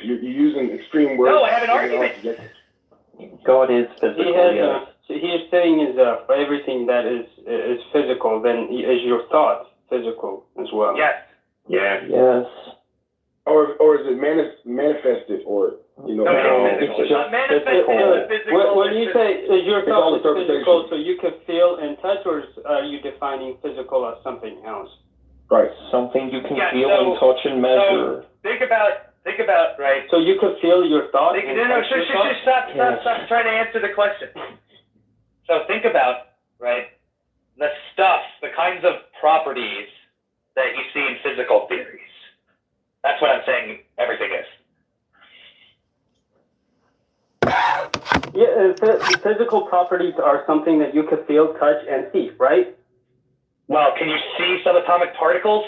You're using extreme words. No, I have an argument. God is physical. So he is saying is for everything that is physical, then is your thought physical as well? Yes. Yes. Or is it manifested or No, it's not manifested in the physical. When you say is your thought is physical, so you can feel and touch, or are you defining physical as something else? Right. Something you can feel and touch and measure. So think about, right? So you can feel your thoughts? Stop trying to answer the question. So think about, right, the stuff, the kinds of properties that you see in physical theories. That's what I'm saying everything is. Yeah, physical properties are something that you can feel, touch, and see, right? Well, can you see subatomic particles?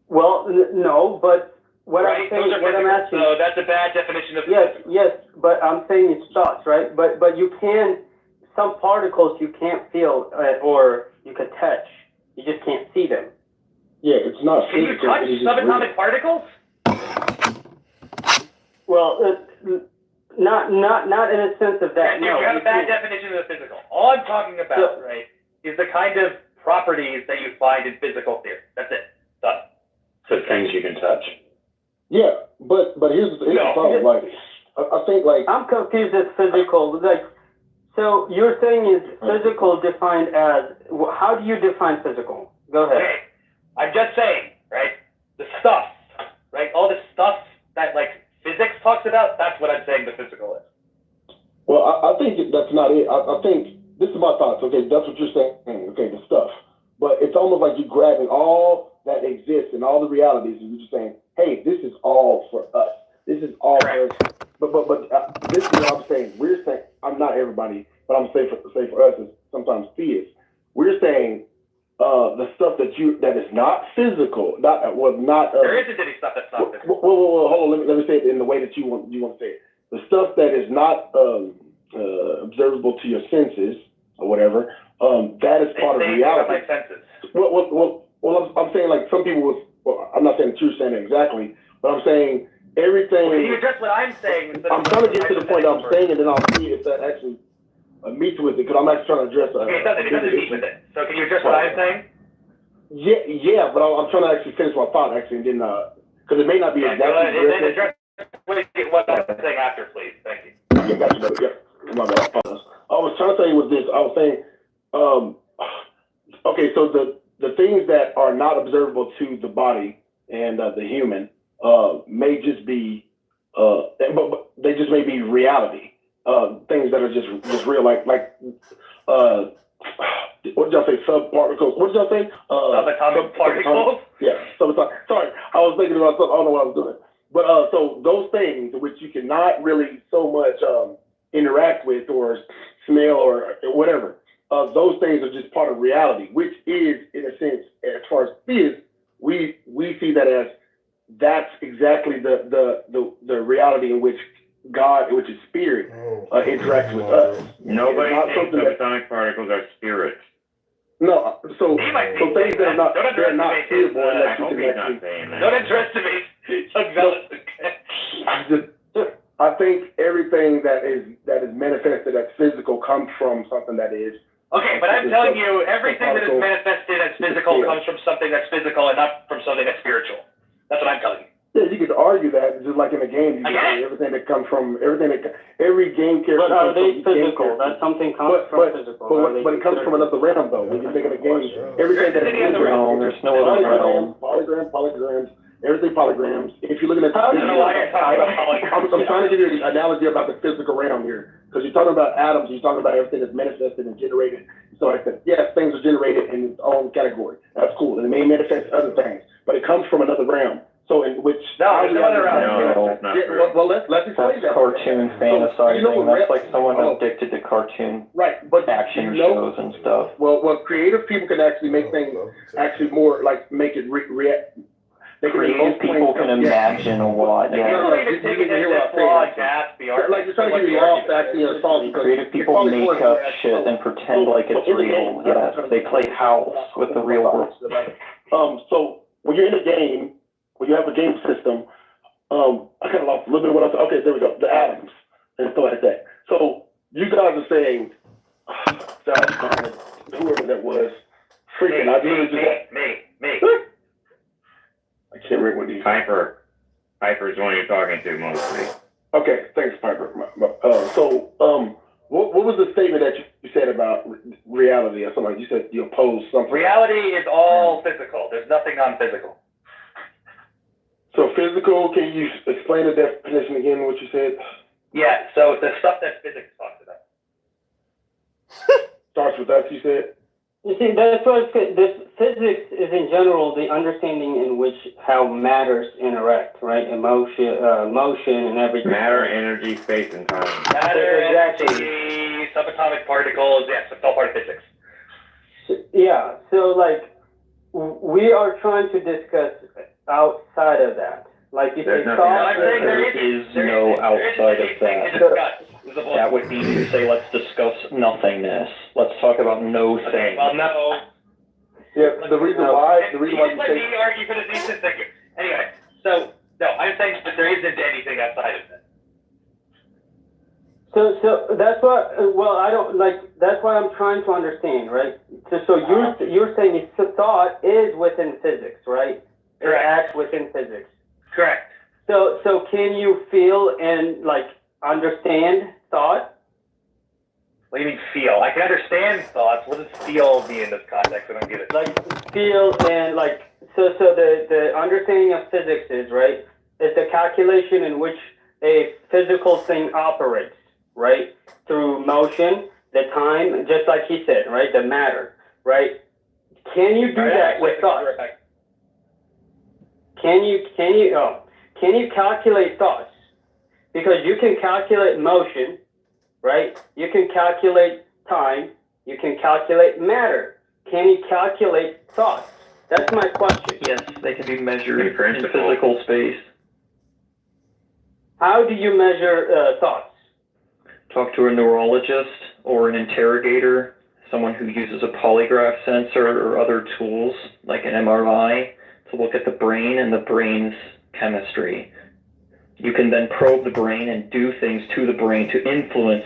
Well, no, but what right? I'm saying, what I'm asking. So that's a bad definition of physical. Yes, but I'm saying it's thoughts, right? But you can, some particles you can't feel or you can touch. You just can't see them. Yeah, it's not physical. Can you touch subatomic particles? Well, not in a sense of that. Yeah, no, you have a bad definition of the physical. All I'm talking about, right, is the kind of properties that you find in physical theory. That's it. Done. So things you can touch. Yeah, but here's the problem. Like, I think like I'm confused as physical. Like, so you're saying is physical defined as? How do you define physical? Go ahead. Okay, I'm just saying, right? The stuff, right? All the stuff that like physics talks about. That's what I'm saying the physical is. Well, I think that's not it. I think this is my thoughts. Okay, that's what you're saying. Okay, the stuff, but it's almost like you're grabbing all that exists and all the realities, and you're just saying, "Hey, this is all for us. This is all for us." But this is what I'm saying. We're saying, I'm not everybody, but I'm saying for us as sometimes theists. We're saying the stuff that is not physical, not. There isn't any stuff that's not physical. Whoa, hold on. Let me say it in the way that you want to say it. The stuff that is not observable to your senses or whatever, that is part of reality. My senses. Well, I'm saying like some people I'm not saying that you're saying it exactly, but I'm saying everything. Well, can you address what I'm saying? I'm trying to get to the point that I'm saying, and then I'll see if that actually meets with it, because I'm actually trying to address. Okay, it doesn't meet with it. So can you address what I'm saying? Yeah, but I'm trying to actually finish my thought actually, and then because it may not be exactly. Then address what I'm saying after, please. Thank you. Yeah, got you, brother. Yeah, my bad. I was trying to say was this. I was saying, okay, so the things that are not observable to the body and the human may just be, but they just may be reality. Things that are just real, like what did y'all say? Subparticles. What did y'all say? Subatomic particles. Yeah. Subatomic. Sorry, I was thinking about something. I don't know what I was doing. But so those things which you cannot really so much interact with or smell or whatever, those things are just part of reality, which is, in a sense, as far as physics, we see that as that's exactly the reality in which God, which is spirit, interacts with us. Nobody thinks subatomic particles are spirits. No, so things that are not seeable. I hope he's not saying that. Don't underestimate I think everything that is manifested as physical comes from something that is. Okay, but I'm telling you, everything that is manifested as physical comes from something that's physical and not from something that's spiritual. That's what I'm telling you. Yeah, you could argue that, just like in a game, you can say everything that comes from every game character. But are they physical? That's something comes from physical. But it comes from another realm, though. When you think of a game, everything that is there's no other realm. Polygons, everything polygons. If you're looking at, I don't know why you're talking about polygons. I'm trying to give you an analogy about the physical realm here, because you're talking about atoms, you're talking about everything that's manifested and generated. So I said, yes, things are generated in its own category. That's cool, and it may manifest other things, but it comes from another realm. So in which there's no other realm. No, that's not true. Well, let's explain that. Cartoon fantasizing. That's like someone addicted to cartoon but action shows and stuff. Well, creative people can actually make things actually more like make it react. Creative people can imagine a lot. Like you're trying to give you off actually a song. Creative people make up shit and pretend like it's real. Yes, they play house with the real world. So when you're in a game, when you have a game system, I kind of lost a little bit of what I said. Okay, there we go. The atoms and stuff like that. So you guys are saying, whoever that was, freaking, I really just... Me. I can't remember what these... Piper's the one you're talking to mostly. Okay, thanks, Piper. What was the statement that you said about reality or something? You said you oppose something. Reality is all physical. There's nothing non-physical. So physical, can you explain the definition again, what you said? Yeah, so the stuff that physics talks about. Starts with us, you said? You see, that's what this physics is in general the understanding in which how matters interact, right? Motion and everything. Matter, energy, space, and time. Matter, Exactly. energy, subatomic particles, yes, it's all part of physics. Yeah, so like we are trying to discuss outside of that. Like you There's say, nothing thought, outside. There is no outside of that. That would mean to say, let's discuss nothingness. Let's talk about no thing. Well, no. Yeah, the reason why you me argue for the decent thing. Anyway, so no, I'm saying that there isn't anything outside of that. So that's what. Well, I don't like. That's what I'm trying to understand, right? So you're saying it's thought is within physics, right? Correct. It acts within physics. Correct. So can you feel and like understand thought? What do you mean feel? I can understand thoughts. What does feel mean in this context? I don't get it. Like feel and like so the understanding of physics is right is the calculation in which a physical thing operates, right? Through motion, the time, just like he said, right? The matter, right? Can you do that with thoughts? Can you calculate thoughts? Because you can calculate motion, right? You can calculate time. You can calculate matter. Can you calculate thoughts? That's my question. Yes, they can be measured In in principle. physical space. How do you measure thoughts? Talk to a neurologist or an interrogator, someone who uses a polygraph sensor or other tools like an MRI to look at the brain and the brain's chemistry. You can then probe the brain and do things to the brain to influence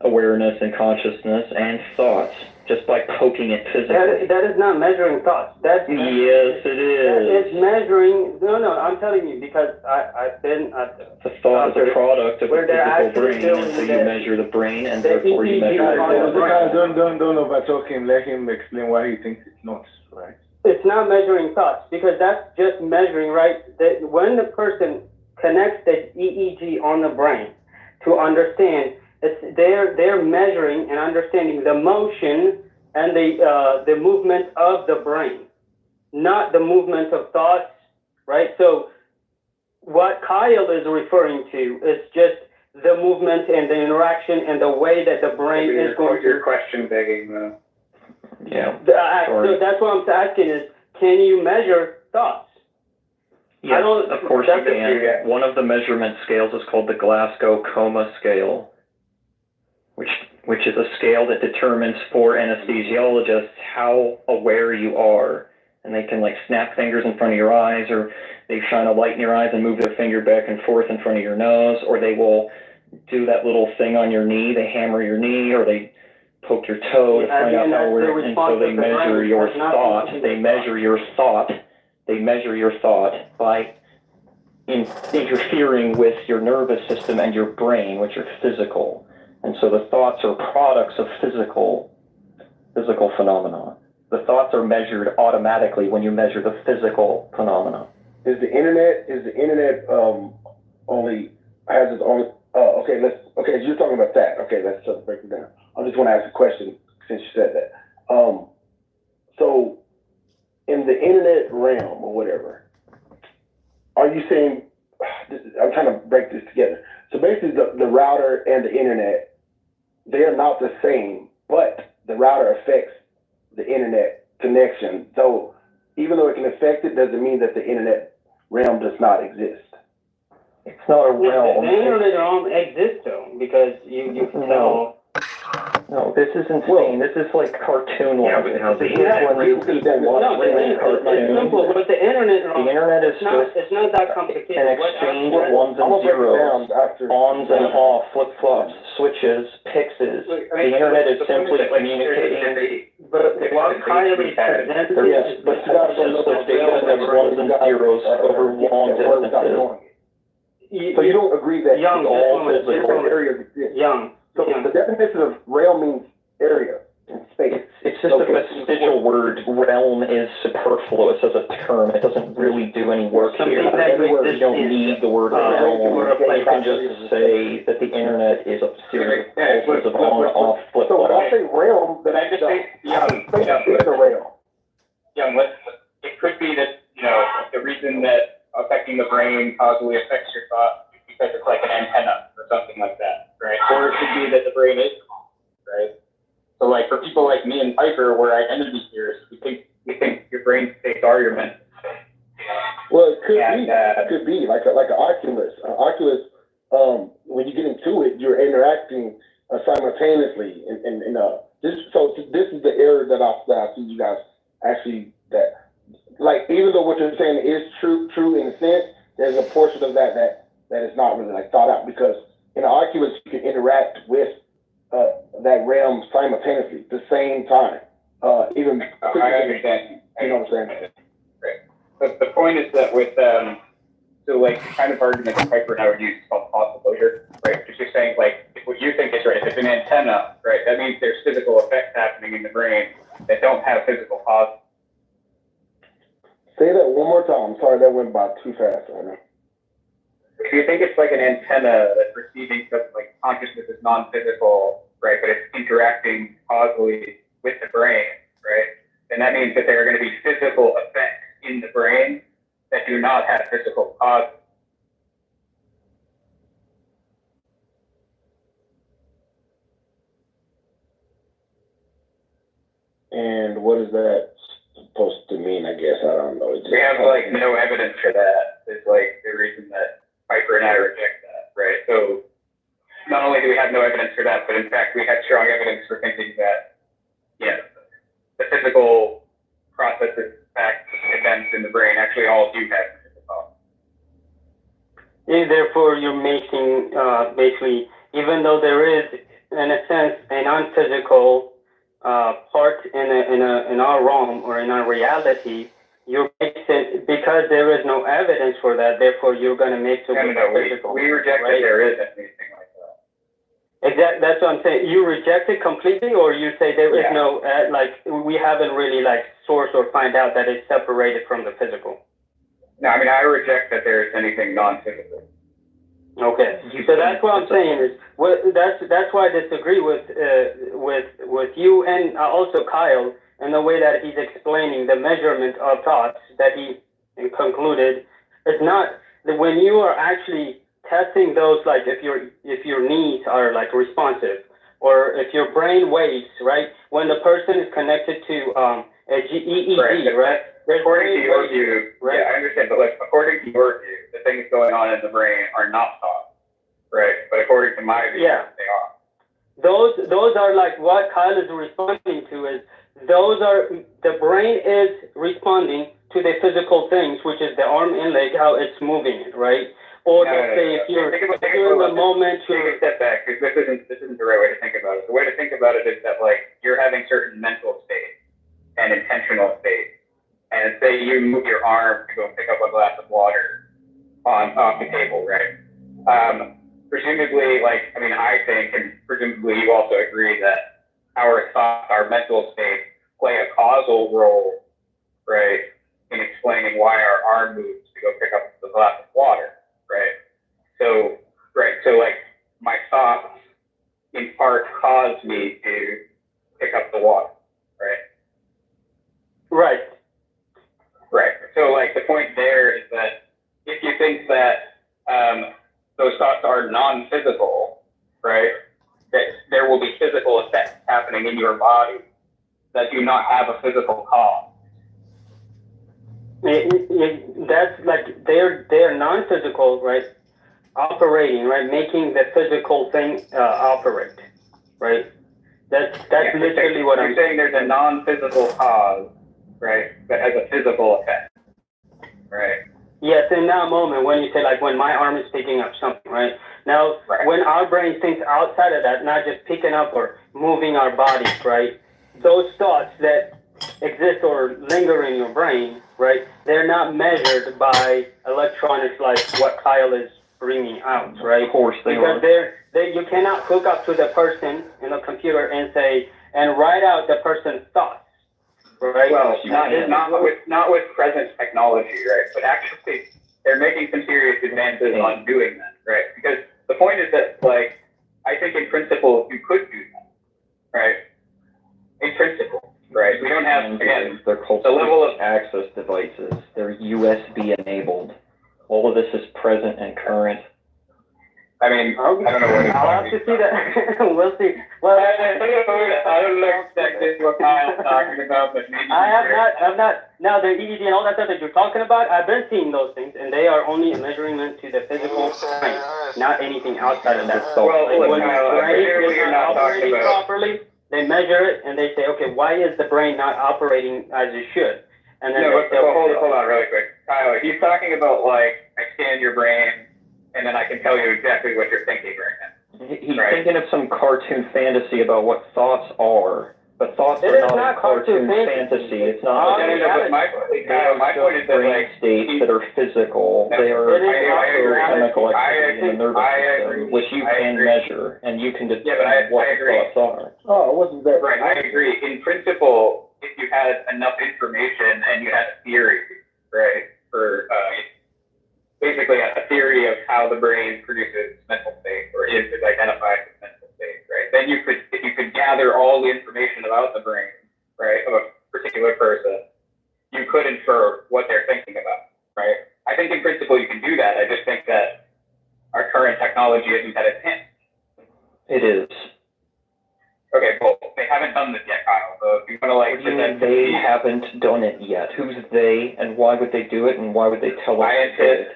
awareness and consciousness and thoughts just by poking it physically. That is not measuring thoughts. That's Yes, it That is. is measuring. No, I'm telling you because I've been at The thought is a product of the where they're physical actually brain, doing and so you the- measure the brain, and the therefore you EEG measure on the the brain. Don't overtalk him. Let him explain why he thinks it's not, right? It's not measuring thoughts because that's just measuring, right? That when the person connects the EEG on the brain to understand, they're measuring and understanding the motion and the movement of the brain, not the movement of thoughts, right? So what Kyle is referring to is just the movement and the interaction and the way that the brain is going to. Your question begging. Yeah. So that's what I'm asking is, can you measure thoughts? Yes, of course you that's a- can. One of the measurement scales is called the Glasgow Coma Scale, which is a scale that determines for anesthesiologists how aware you are. And they can like snap fingers in front of your eyes, or they shine a light in your eyes and move their finger back and forth in front of your nose, or they will do that little thing on your knee, they hammer your knee, or they poke your toe to find out how aware, and so they measure your thought, they measure your thought by interfering with your nervous system and your brain, which are physical. And so the thoughts are products of physical phenomena. The thoughts are measured automatically when you measure the physical phenomena. Is the internet only has its own? Okay, you're talking about that. Okay, let's just break it down. I just want to ask a question since you said that. So in the internet realm or whatever, are you saying? I'm trying to break this together. So basically, the router and the internet, they are not the same, but the router affects the internet connection. So even though it can affect it, doesn't mean that the internet realm does not exist. It's not a realm. The internet realm exists though, because you No. No, this is insane. Well- This is like cartoon Yeah, logic. but how's This it- is when you people watch No, little it's simple. cartoons. With the internet, The internet is just it's not that complicated. an What exchange I'm- of ones I'm and gonna break it zeros, down after. ons and off, flip-flops, switches, pixes. The internet is simply communicating. But what Kyle is presenting Yes, is but it's just the data that's ones and zeros over long distances. So you don't agree that Young, all just a moment, physical areas exist? Young. So the definition of realm means area in space. It's just a vestigial word. Realm is superfluous as a term. It doesn't really do any work here. Something that You don't need the word realm. You can just say that the internet is a series of pulses of on, off, flip, So when I flop. say realm, then I just think, space is a realm. it could be that, the reason that affecting the brain causally affects your thought is because it's like an antenna or something like that, right? Or it could be that the brain is calm, right? So like for people like me and Piper, we're identity theorists. We think your brain states are your mental state. Well, it could And, be. It could be like an Oculus. Oculus, when you get into it, you're interacting simultaneously, and this is the error that I see you guys actually that. Like, even though what you're saying is true in a sense, there's a portion of that is not really like thought out, because in Oculus you can interact with that realm simultaneously at the same time. Even I understand. You know what I'm saying? Right. But the point is that with so like the kind of argument that Piper and I would use is called cause closure, right? Because you're saying like if what you think is right, if it's an antenna, right, that means there's physical effects happening in the brain that don't have physical cause. Say that one more time. I'm sorry, that went by too fast right now. If you think it's like an antenna that's receiving stuff like consciousness is non-physical, right, but it's interacting causally with the brain, right, then that means that there are going to be physical effects in the brain that do not have physical causes. And what is that supposed to mean? I guess I don't know. We have like no evidence for that. Is like the reason that Piper and I reject that, right? So not only do we have no evidence for that, but in fact we have strong evidence for thinking that, the physical processes, facts, events in the brain actually all do have physical cause. And therefore, you're making basically, even though there is, in a sense, a non-physical part in our realm or in our reality, you're making, because there is no evidence for that. Therefore, you're going to make it physical. We reject right? that there is anything like that. Exactly. That's what I'm saying. You reject it completely, or you say there is Yeah. no we haven't really source or find out that it's separated from the physical. No, I mean I reject that there is anything non-physical. Okay, so that's what I'm saying is that's why I disagree with you and also Kyle in the way that he's explaining the measurement of thoughts that he concluded. It's not that when you are actually testing those, like if your needs are like responsive, or if your brain waves, right, when the person is connected to a EEG, right? According to your view, right? Yeah, I understand, but like according to your view, the things going on in the brain are not thoughts, right? But according to my view, Yeah. they are. Those are like what Kyle is responding to is those are the brain is responding to the physical things, which is the arm and leg, how it's moving it, right? Or let's say if you're in the moment, take a step back, because this isn't the right way to think about it. The way to think about it is that like you're having certain mental states and intentional states. And say you move your arm to go pick up a glass of water off the table, right? Presumably, I think, and presumably you also agree that our thoughts, our mental states play a causal role, right, in explaining why our arm moves to go pick up the glass of water, right? So like my thoughts in part cause me to pick up the water, right? right? Right. So, like, the point there is that if you think that those thoughts are non-physical, right, that there will be physical effects happening in your body that do not have a physical cause. That's like they're non-physical, right? Operating, right? Making the physical thing operate, right? That's Yeah, literally what you're I'm saying. There's a non-physical cause, right, that has a physical effect, right? Yes, in that moment when you say like when my arm is picking up something, right? Now, Right. when our brain thinks outside of that, not just picking up or moving our bodies, right? Those thoughts that exist or linger in your brain, right? They're not measured by electronics like what Kyle is bringing out, right? Of course they Because are. you cannot hook up to the person in the computer and say and write out the person's thoughts. Right. Well, not with present technology, right? But actually, they're making some serious advances on doing that, right? Because the point is that, like, I think in principle you could do that, right? In principle, right? We don't have, again, they're called the level of access devices. They're USB enabled. All of this is present and current. I mean, I don't know what I'll have to see that. We'll see. Well, I don't know exactly what Kyle's talking about, but maybe I'm not. Now the EEG and all that stuff that you're talking about, I've been seeing those things, and they are only a measurement to the physical brain, not anything outside of that. So Well, look, when Kyle, the brain clearly is you're not not talking operating about. properly, they measure it and they say, okay, why is the brain not operating as it should? And then No, they but hold on really quick. Kyle, he's talking about, like, I scan your brain, and then I can tell you exactly what you're thinking right now. He's Right. thinking of some cartoon fantasy about what thoughts are, but thoughts It are is not not a cartoon cartoon fantasy. It's Oh, not. No, but my point is that, brain like, states that are physical. No, They are it is also chemical activity in the nervous I system, agree. which you I can agree. measure, and you can Yeah, but determine what I the agree. thoughts are. Oh, it wasn't that. Right, I agree. In principle, if you had enough information and you had a theory, right, for basically a theory of how the brain produces mental state or is identified as mental state, right? Then if you could gather all the information about the brain, right, of a particular person, you could infer what they're thinking about, right? I think in principle you can do that. I just think that our current technology isn't that advanced. It is. Okay, well, they haven't done this yet, Kyle. So if you want to What do you mean they haven't done it yet? Who's they, and why would they do it, and why would they tell us to do it?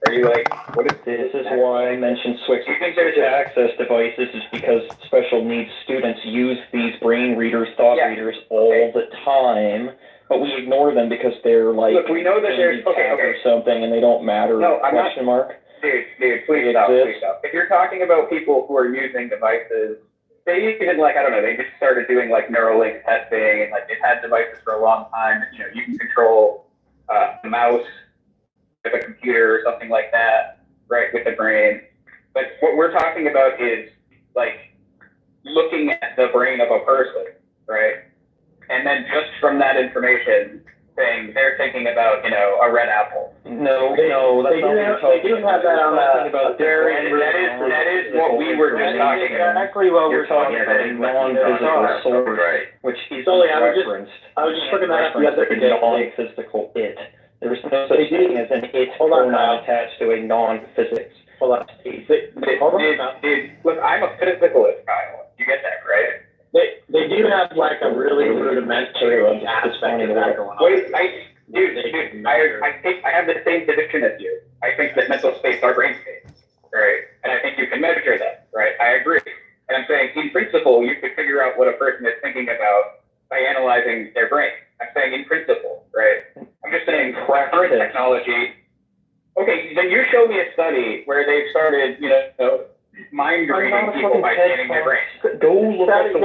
Are you like, what is This is why I mentioned switch Do you think there's a- access devices is because special needs students use these brain readers, thought Yeah. readers all the time, but we ignore them because they're like Look, we know that there's okay. or something and they don't matter. No, I'm not- question mark. Dude, please stop. If you're talking about people who are using devices, they even I don't know, they just started doing Neuralink testing and they've had devices for a long time. You know, you can control a mouse with a computer or something like that, right, with the brain. But what we're talking about is looking at the brain of a person, right? And then just from that information saying they're thinking about, a red apple. No, They that's not what you're talking do have that on about. That is what we were just talking about. Exactly what You're we're talking about a non-physical source, Right. which is Sully, I was referenced. just looking that up the other A day. non-physical it. There's no such thing as an it Hold on, pronoun Kyle. attached to a non-physics. Hold on. Look, I'm a physicalist, Kyle. You get that, right? They do have a really rudimentary aspect of that going on. Wait, I have the same position as you. I think that mental states are brain states, right? And I think you can measure that, right? I agree. And I'm saying, in principle, you could figure out what a person is thinking about by analyzing their brain. I'm saying in principle, right? I'm just saying current technology. Okay, then you show me a study where they've started, mind reading people by scanning their brain. Go look at the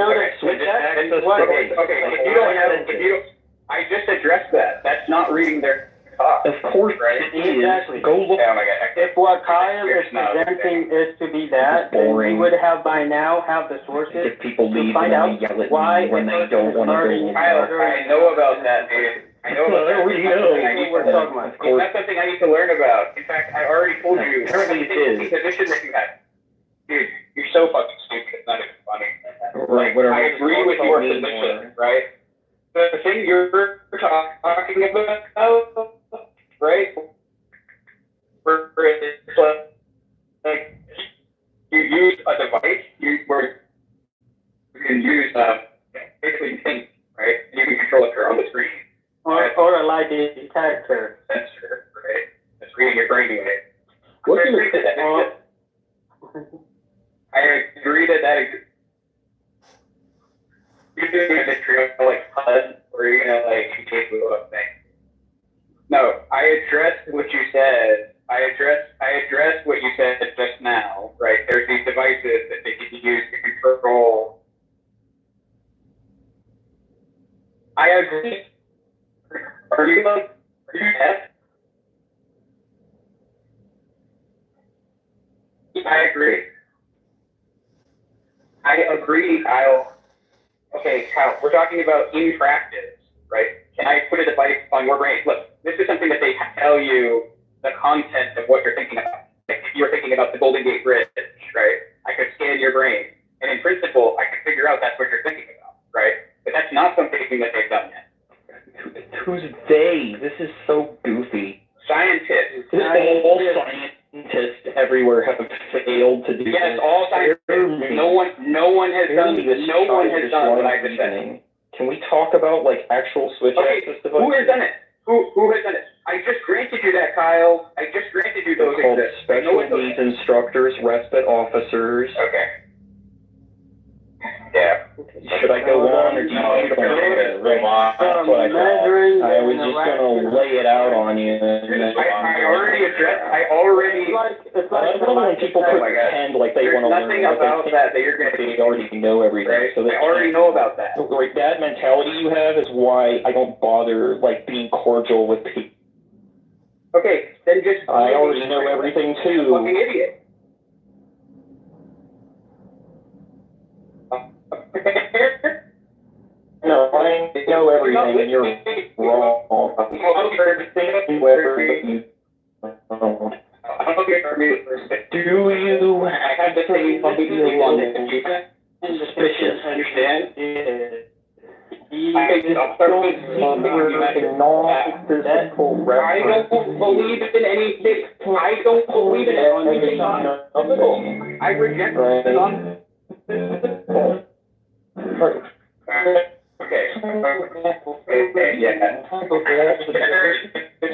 Okay, I just addressed that. That's not reading their thoughts. Of course right? it is. Exactly. Go look. Oh my God. If what Kyle is presenting is to be that, then we would have by now have the sources If people to leave find and out they yell at why me when they a don't person want to is go. Kyle, I know about that, dude. I know about that. We know. We're talking about. It's not something I need to learn about. In fact, I already told you. Apparently it is. The position that you have. Dude, you're so fucking stupid. It's not even funny. Right, whatever. I agree with your position, right? The thing you're talking about, right? It's like you use a device where you can use basically things, right? You can control it on the screen. Or a lie detector. Sensor, right? It's reading your brain anyway. I agree that exists. what you said. I addressed what you said just now, right? There's these devices that they can use to control. I agree. Are you deaf? I agree. I agree, Kyle. Okay, Kyle, we're talking about in practice, right? Can I put a device on your brain? Look, this is something that they tell you the content of what you're thinking about. Like if you're thinking about the Golden Gate Bridge, right? I could scan your brain, and in principle, I could figure out that's what you're thinking about, right? But that's not something that they've done yet. Who's they? This is so goofy. Scientists. All scientists everywhere have failed to do this. Yes, all scientists. No one has done what I just said. Can we talk about like actual switch access devices? Who has done it? Who has done it? I just granted you that, Kyle. I just granted you those. They're called special needs instructors, respite officers. Okay. Yeah. Should I go on, or do you want to go on? That's what I thought. I was just gonna lay it out on you. I already addressed. I already. It's like I don't know when people pretend like they want to learn. There's nothing about that you're gonna. They already know everything. Right? So I already know about that. Like that mentality you have is why I don't bother like being cordial with people. Okay, then just. I already know everything too. Fucking idiot. No, I know everything, and you're wrong. Do you have to say something suspicious? Understand? I don't believe in anything. I don't believe in anything. I reject it. Okay. Yeah. Just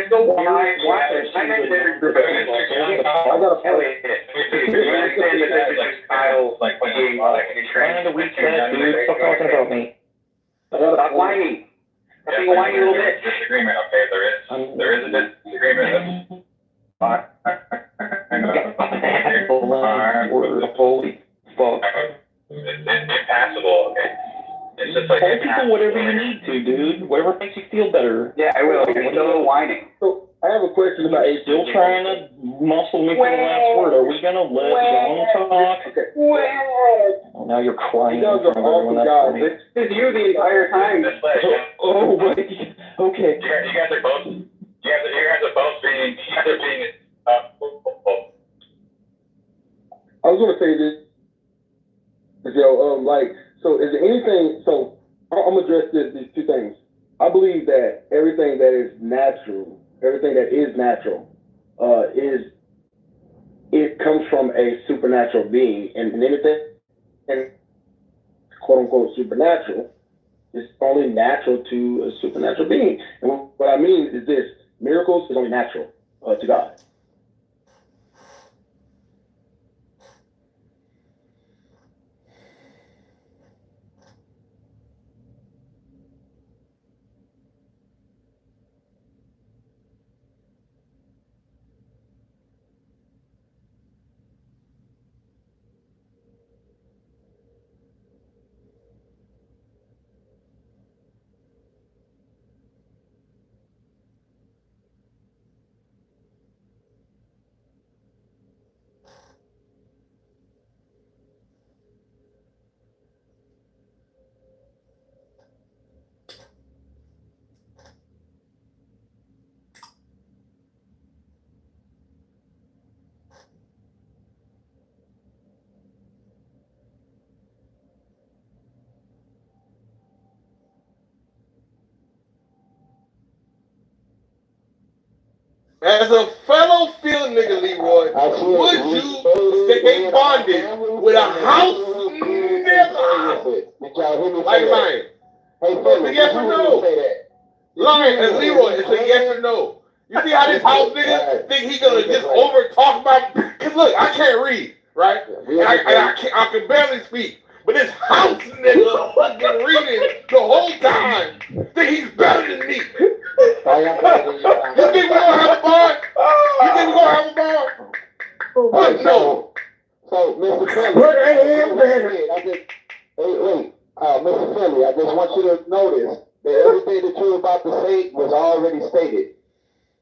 go why I meant there. I got a Elliot. You understand that this is just Kyle like being like trying to reach that dude. Stop talking about me. Stop whining. Stop being a whiny little bitch. Disagreement, okay, there is a disagreement. Holy fuck. It's impassable, okay? It's just like tell people whatever you need to, dude. Whatever makes you feel better. Yeah, I will. You're still whining. So I have a question about Still trying to muscle me for the last word. Are we gonna let John talk? Okay. Oh, now you're crying. You guys are awesome guys. This is you the entire time. Oh, wait. Okay. You guys are both being, I was gonna say this, like, so is there anything? So I'm gonna address these two things. I believe that everything that is natural, it comes from a supernatural being, and anything, and quote unquote supernatural, is only natural to a supernatural being. And what I mean is this: miracles is only natural to God. As a fellow field nigga, Leroy, would you stay bonded with a house nigga like mine? It's a yes or no. Lion and Leroy, it's a yes or no. You see how this house nigga think he gonna just over talk about? Cause look, I can't read, right? And I can barely speak. but this house nigga fucking reading the whole time. Think he's better than me. You think we gonna have a bar? You think we gonna have a bar? Fuck no. So, Mr. Philly, Mr. Philly, I just want you to notice that everything that you're about to say was already stated.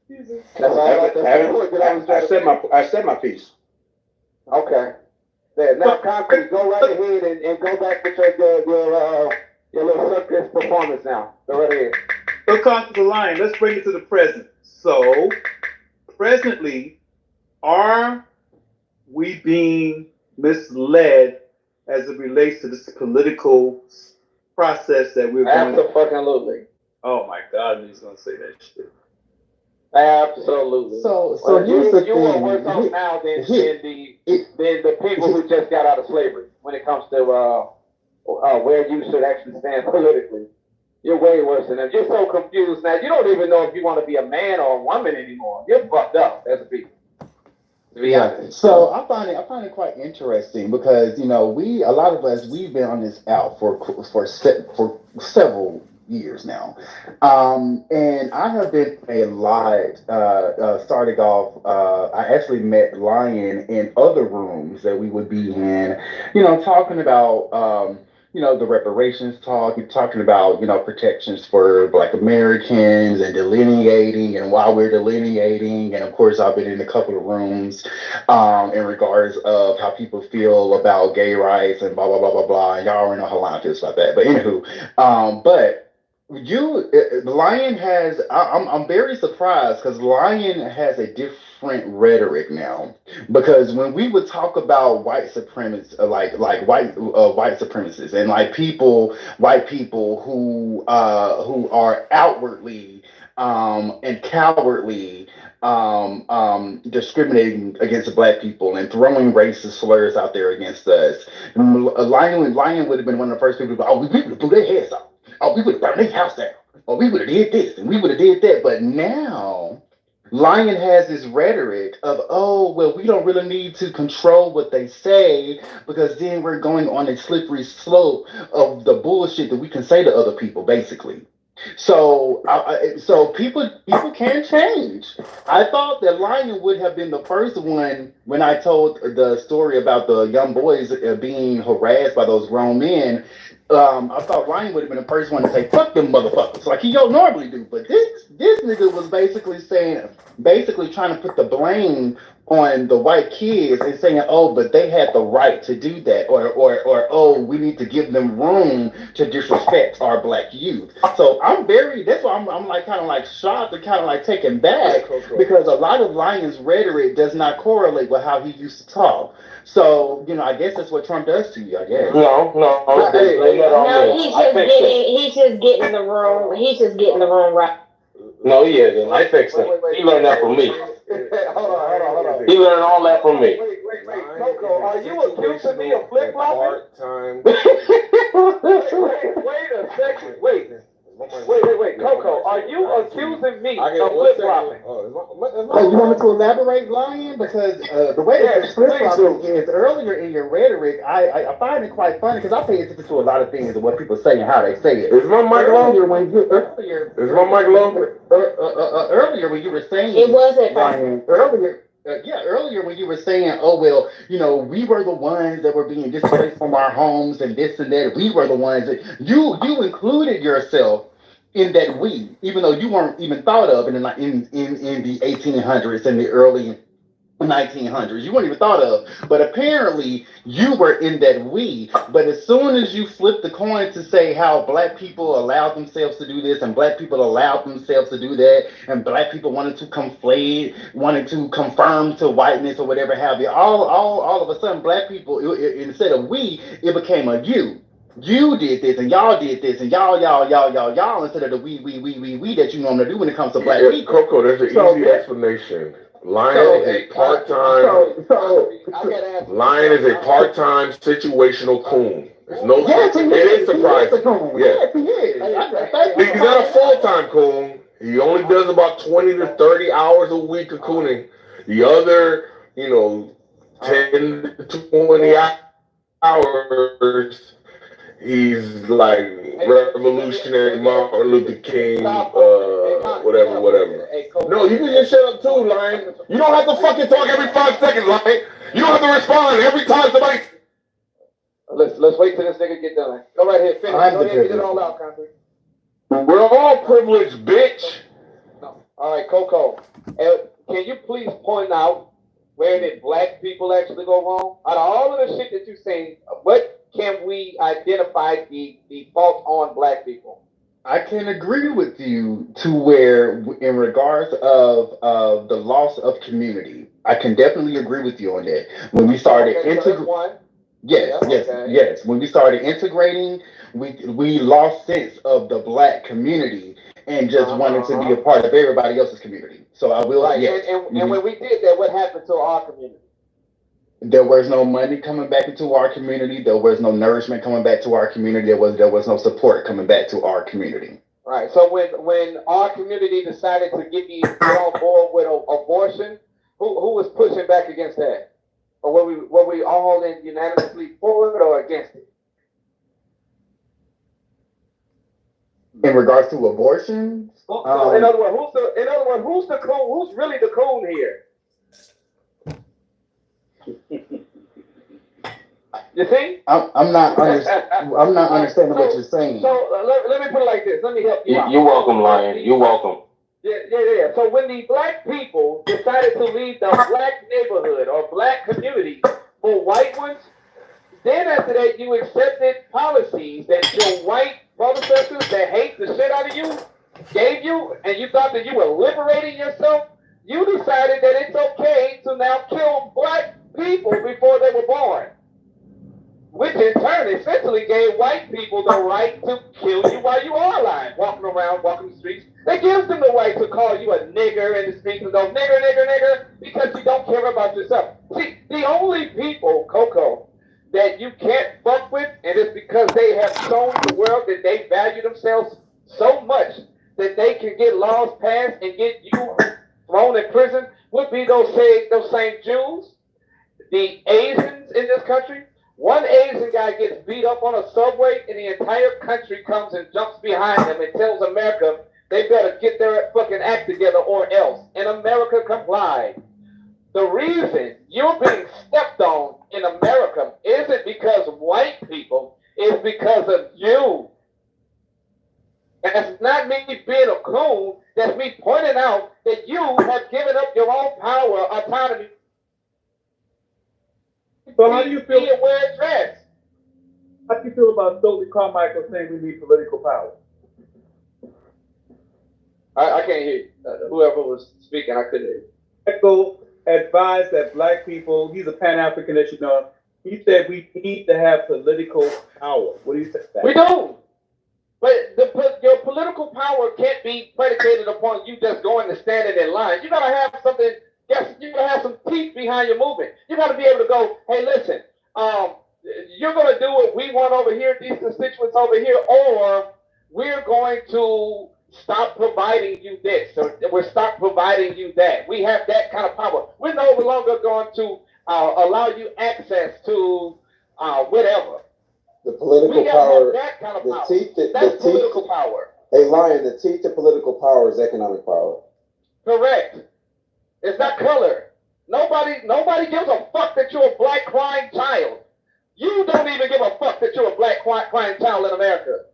That's all. I said my piece. Okay. There, now, Concrete, go right ahead and go back with your little circus performance now. Go right ahead. So, Congressman Lion, let's bring it to the present. So, presently, are we being misled as it relates to this political process that we're going through? Absolutely. Oh my God, he's gonna say that shit. Absolutely. So here's the thing. You are worse off now than the people who just got out of slavery when it comes to where you should actually stand politically. You're way worse than them. You're so confused now. You don't even know if you want to be a man or a woman anymore. You're fucked up as a people. Yeah. So I find it quite interesting because a lot of us we've been on this out for several years now, and I have been a lot. Starting off, I actually met Lion in other rooms that we would be in, talking about. The reparations talking about, protections for Black Americans and delineating and why we're delineating. And of course, I've been in a couple of rooms in regards of how people feel about gay rights and blah, blah, blah, blah, blah. And y'all already know how Lion feels about that. But anywho, Lion has, I'm very surprised because Lion has a different rhetoric now, because when we would talk about white supremacists, white supremacists and white people who are outwardly and cowardly discriminating against Black people and throwing racist slurs out there against us, Lion would have been one of the first people to go, we would have blew their heads off. Oh, we would have burned their house down. Or we would have did this and we would have did that. But now Lion has this rhetoric of, we don't really need to control what they say because then we're going on a slippery slope of the bullshit that we can say to other people, basically. So, so people can change. I thought that Lion would have been the first one when I told the story about the young boys being harassed by those grown men. I thought Lion would have been the first one to say, fuck them motherfuckers, like he normally do. But this nigga was basically trying to put the blame on the white kids and saying, but they had the right to do that, or we need to give them room to disrespect our Black youth. So that's why I'm like kind of like shocked and kind of like taken back, because a lot of Lion's rhetoric does not correlate with how he used to talk. So, I guess that's what Trump does to you, I guess. No, he's just getting the room. He's just getting the room right. No, he isn't. I fixed it. He learned that from me. Hold on. He learned all that from me. Wait. Coco, are you accusing me of flip-flopping? Part-time. Wait a second. Wait. Coco, are you accusing me of flip-flopping? You want me to elaborate, Lion? Because the way that flip-flopping is earlier in your rhetoric, I find it quite funny because I pay attention to a lot of things and what people say and how they say it. Is my mic low? Is my mic low? Earlier when you were saying it wasn't Lion. Earlier when you were saying, we were the ones that were being displaced from our homes and this and that. We were the ones that you included yourself in that we, even though you weren't even thought of in the 1800s and the early 1900s. You weren't even thought of, but apparently you were in that we. But as soon as you flip the coin to say how Black people allowed themselves to do this and Black people allowed themselves to do that, and Black people wanted to conform to whiteness or whatever have you, all of a sudden Black people, instead of we, it became a you. You did this and y'all did this and y'all instead of the we that you normally do when it comes to Black people. Coco, there's an easy explanation. Lion is a part-time. Lion is a part-time situational coon. There's no. It is surprising. Yes, he is. He's not a full-time coon. He only does about 20 to 30 hours a week of cooning. The other, 10 to 20 hours He's like revolutionary Martin Luther King, whatever. No, you can just shut up too, Lion. You don't have to fucking talk every 5 seconds, Lion. You don't have to respond every time somebody. Let's wait till this nigga get done. Go right ahead, finish. Go ahead, get it all out, Congressman. We're all privileged, bitch. No. All right, Coco. Can you please point out where did black people actually go wrong? Out of all of the shit that you've seen, what can we identify the fault on black people? I can agree with you to where, in regards of the loss of community, I can definitely agree with you on that. When we started integrating, yes. When we started integrating, we lost sense of the black community and just wanted to be a part of everybody else's community. So I will, yes. And when we did that, what happened to our community? There was no money coming back into our community. There was no nourishment coming back to our community. There was no support coming back to our community. Right. So when our community decided to get on board with abortion, who was pushing back against that? Or were we all unanimously for it or against it? In regards to abortion, so in other words, who's the coon? Who's really the coon here? You see? I'm not understanding what you're saying. So let me put it like this. Let me help you out. You're welcome, Lion. You're welcome. Yeah. So when the black people decided to leave the black neighborhood or black community for white ones, then after that you accepted policies that your white brothers and sisters that hate the shit out of you gave you, and you thought that you were liberating yourself. You decided that it's okay to now kill black people before they were born, which in turn essentially gave white people the right to kill you while you are alive, walking the streets. That gives them the right to call you a nigger in the streets and go, nigger, because you don't care about yourself. See, the only people, Coco, that you can't fuck with, and it's because they have shown the world that they value themselves so much that they can get laws passed and get you thrown in prison, would be those same Jews, the Asians in this country. One Asian guy gets beat up on a subway, and the entire country comes and jumps behind him and tells America they better get their fucking act together or else. And America complied. The reason you're being stepped on in America isn't because of white people, it's because of you. That's not me being a coon, that's me pointing out that you have given up your own power, autonomy. So how do you feel? Where it's at. How do you feel about Stokely Carmichael saying we need political power? I can't hear you. Whoever was speaking, I couldn't hear you. Michael advised that black people, he's a Pan-African, as you know, he said we need to have political power. What do you think of that? We do. But your political power can't be predicated upon you just going and standing in line. You gotta have something. Yes, you gotta have some teeth behind your movement. You gotta be able to go, hey, listen, you're gonna do what we want over here, these constituents over here, or we're going to stop providing you this, or we'll stop providing you that. We have that kind of power. We're no longer going to allow you access to whatever. The political power, that kind of the power. teeth, That's political power. Hey, Lion, the teeth to political power is economic power. Correct. It's not color. Nobody gives a fuck that you're a black crying child. You don't even give a fuck that you're a black crying child in America.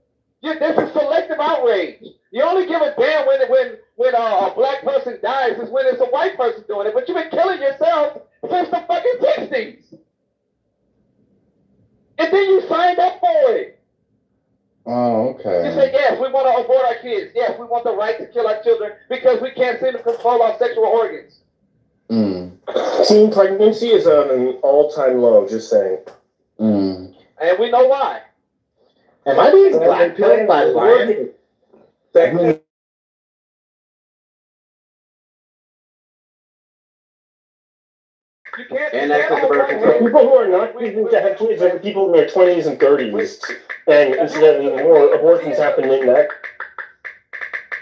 This is selective outrage. You only give a damn when a black person dies is when it's a white person doing it. But you've been killing yourself since the fucking 60s. And then you signed up for it. Oh, okay. You say, yes, we want to abort our kids. Yes, we want the right to kill our children because we can't seem to control our sexual organs. Teen pregnancy is on an all-time low, just saying. And we know why. Am I being blackpilled by Lion? And that's the birth control. People who are not choosing to have kids are people in their 20s and 30s. And incidentally, more abortions happen in that.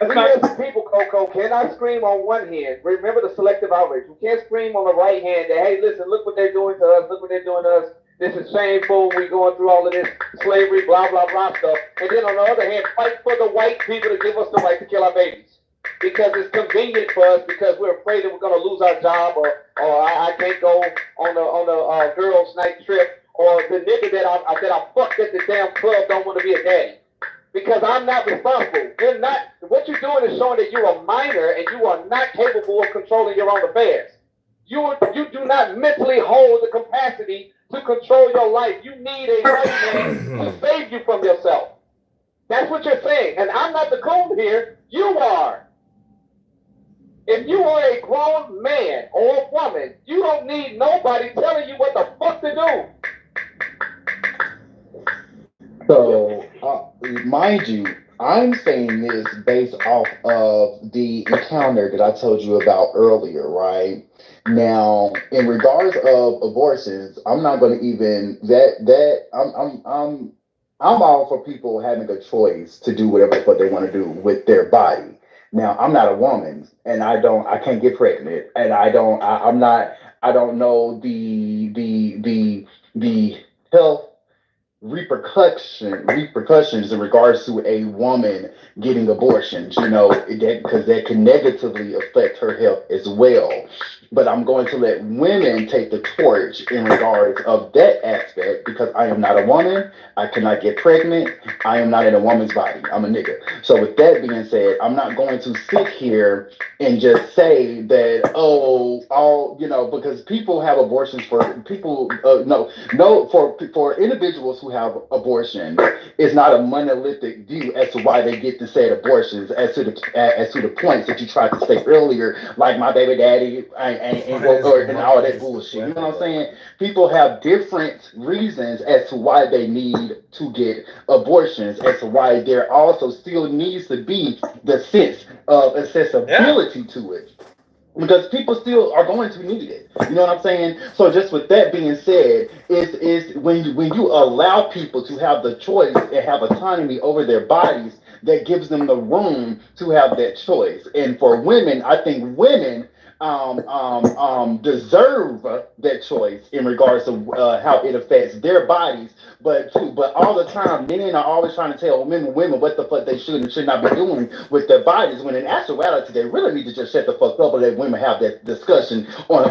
We as people, Coco, cannot scream on one hand. Remember the selective outrage. We can't scream on the right hand that, hey, listen, look what they're doing to us, look what they're doing to us. this is shameful. We going through all of this slavery, blah, blah, blah stuff. And then on the other hand, fight for the white people to give us the right to kill our babies. Because it's convenient for us, because we're afraid that we're going to lose our job, or I can't go on the girls' night trip, or the nigga that I fucked at the damn club don't want to be a daddy. Because I'm not responsible. You're not. What you're doing is showing that you're a minor and you are not capable of controlling your own affairs. You do not mentally hold the capacity to control your life. You need a white man to save you from yourself. That's what you're saying. And I'm not the coon here. You are. If you are a grown man or woman, you don't need nobody telling you what the fuck to do. So, mind you, I'm saying this based off of the encounter that I told you about earlier, right? Now, in regards of abortions, I'm not going to even I'm all for people having a choice to do whatever the fuck they want to do with their body. Now, I'm not a woman, and I can't get pregnant, and I don't know the health repercussions in regards to a woman getting abortions, because that can negatively affect her health as well. But I'm going to let women take the torch in regards of that aspect, because I am not a woman. I cannot get pregnant. I am not in a woman's body. I'm a nigga. So with that being said, I'm not going to sit here and just say that, because people have abortions for people, for individuals who have abortion, it's not a monolithic view as to why they get to say abortions, as to the points that you tried to say earlier, like my baby daddy and all that bullshit. You know what I'm saying? People have different reasons as to why they need to get abortions, as to why there also still needs to be the sense of accessibility to it. Because people still are going to need it. You know what I'm saying? So just with that being said, is when you allow people to have the choice and have autonomy over their bodies, that gives them the room to have that choice. And for women, I think women deserve that choice in regards to how it affects their bodies. But all the time, men are always trying to tell women what the fuck they should and should not be doing with their bodies. When in actuality, they really need to just shut the fuck up and let women have that discussion on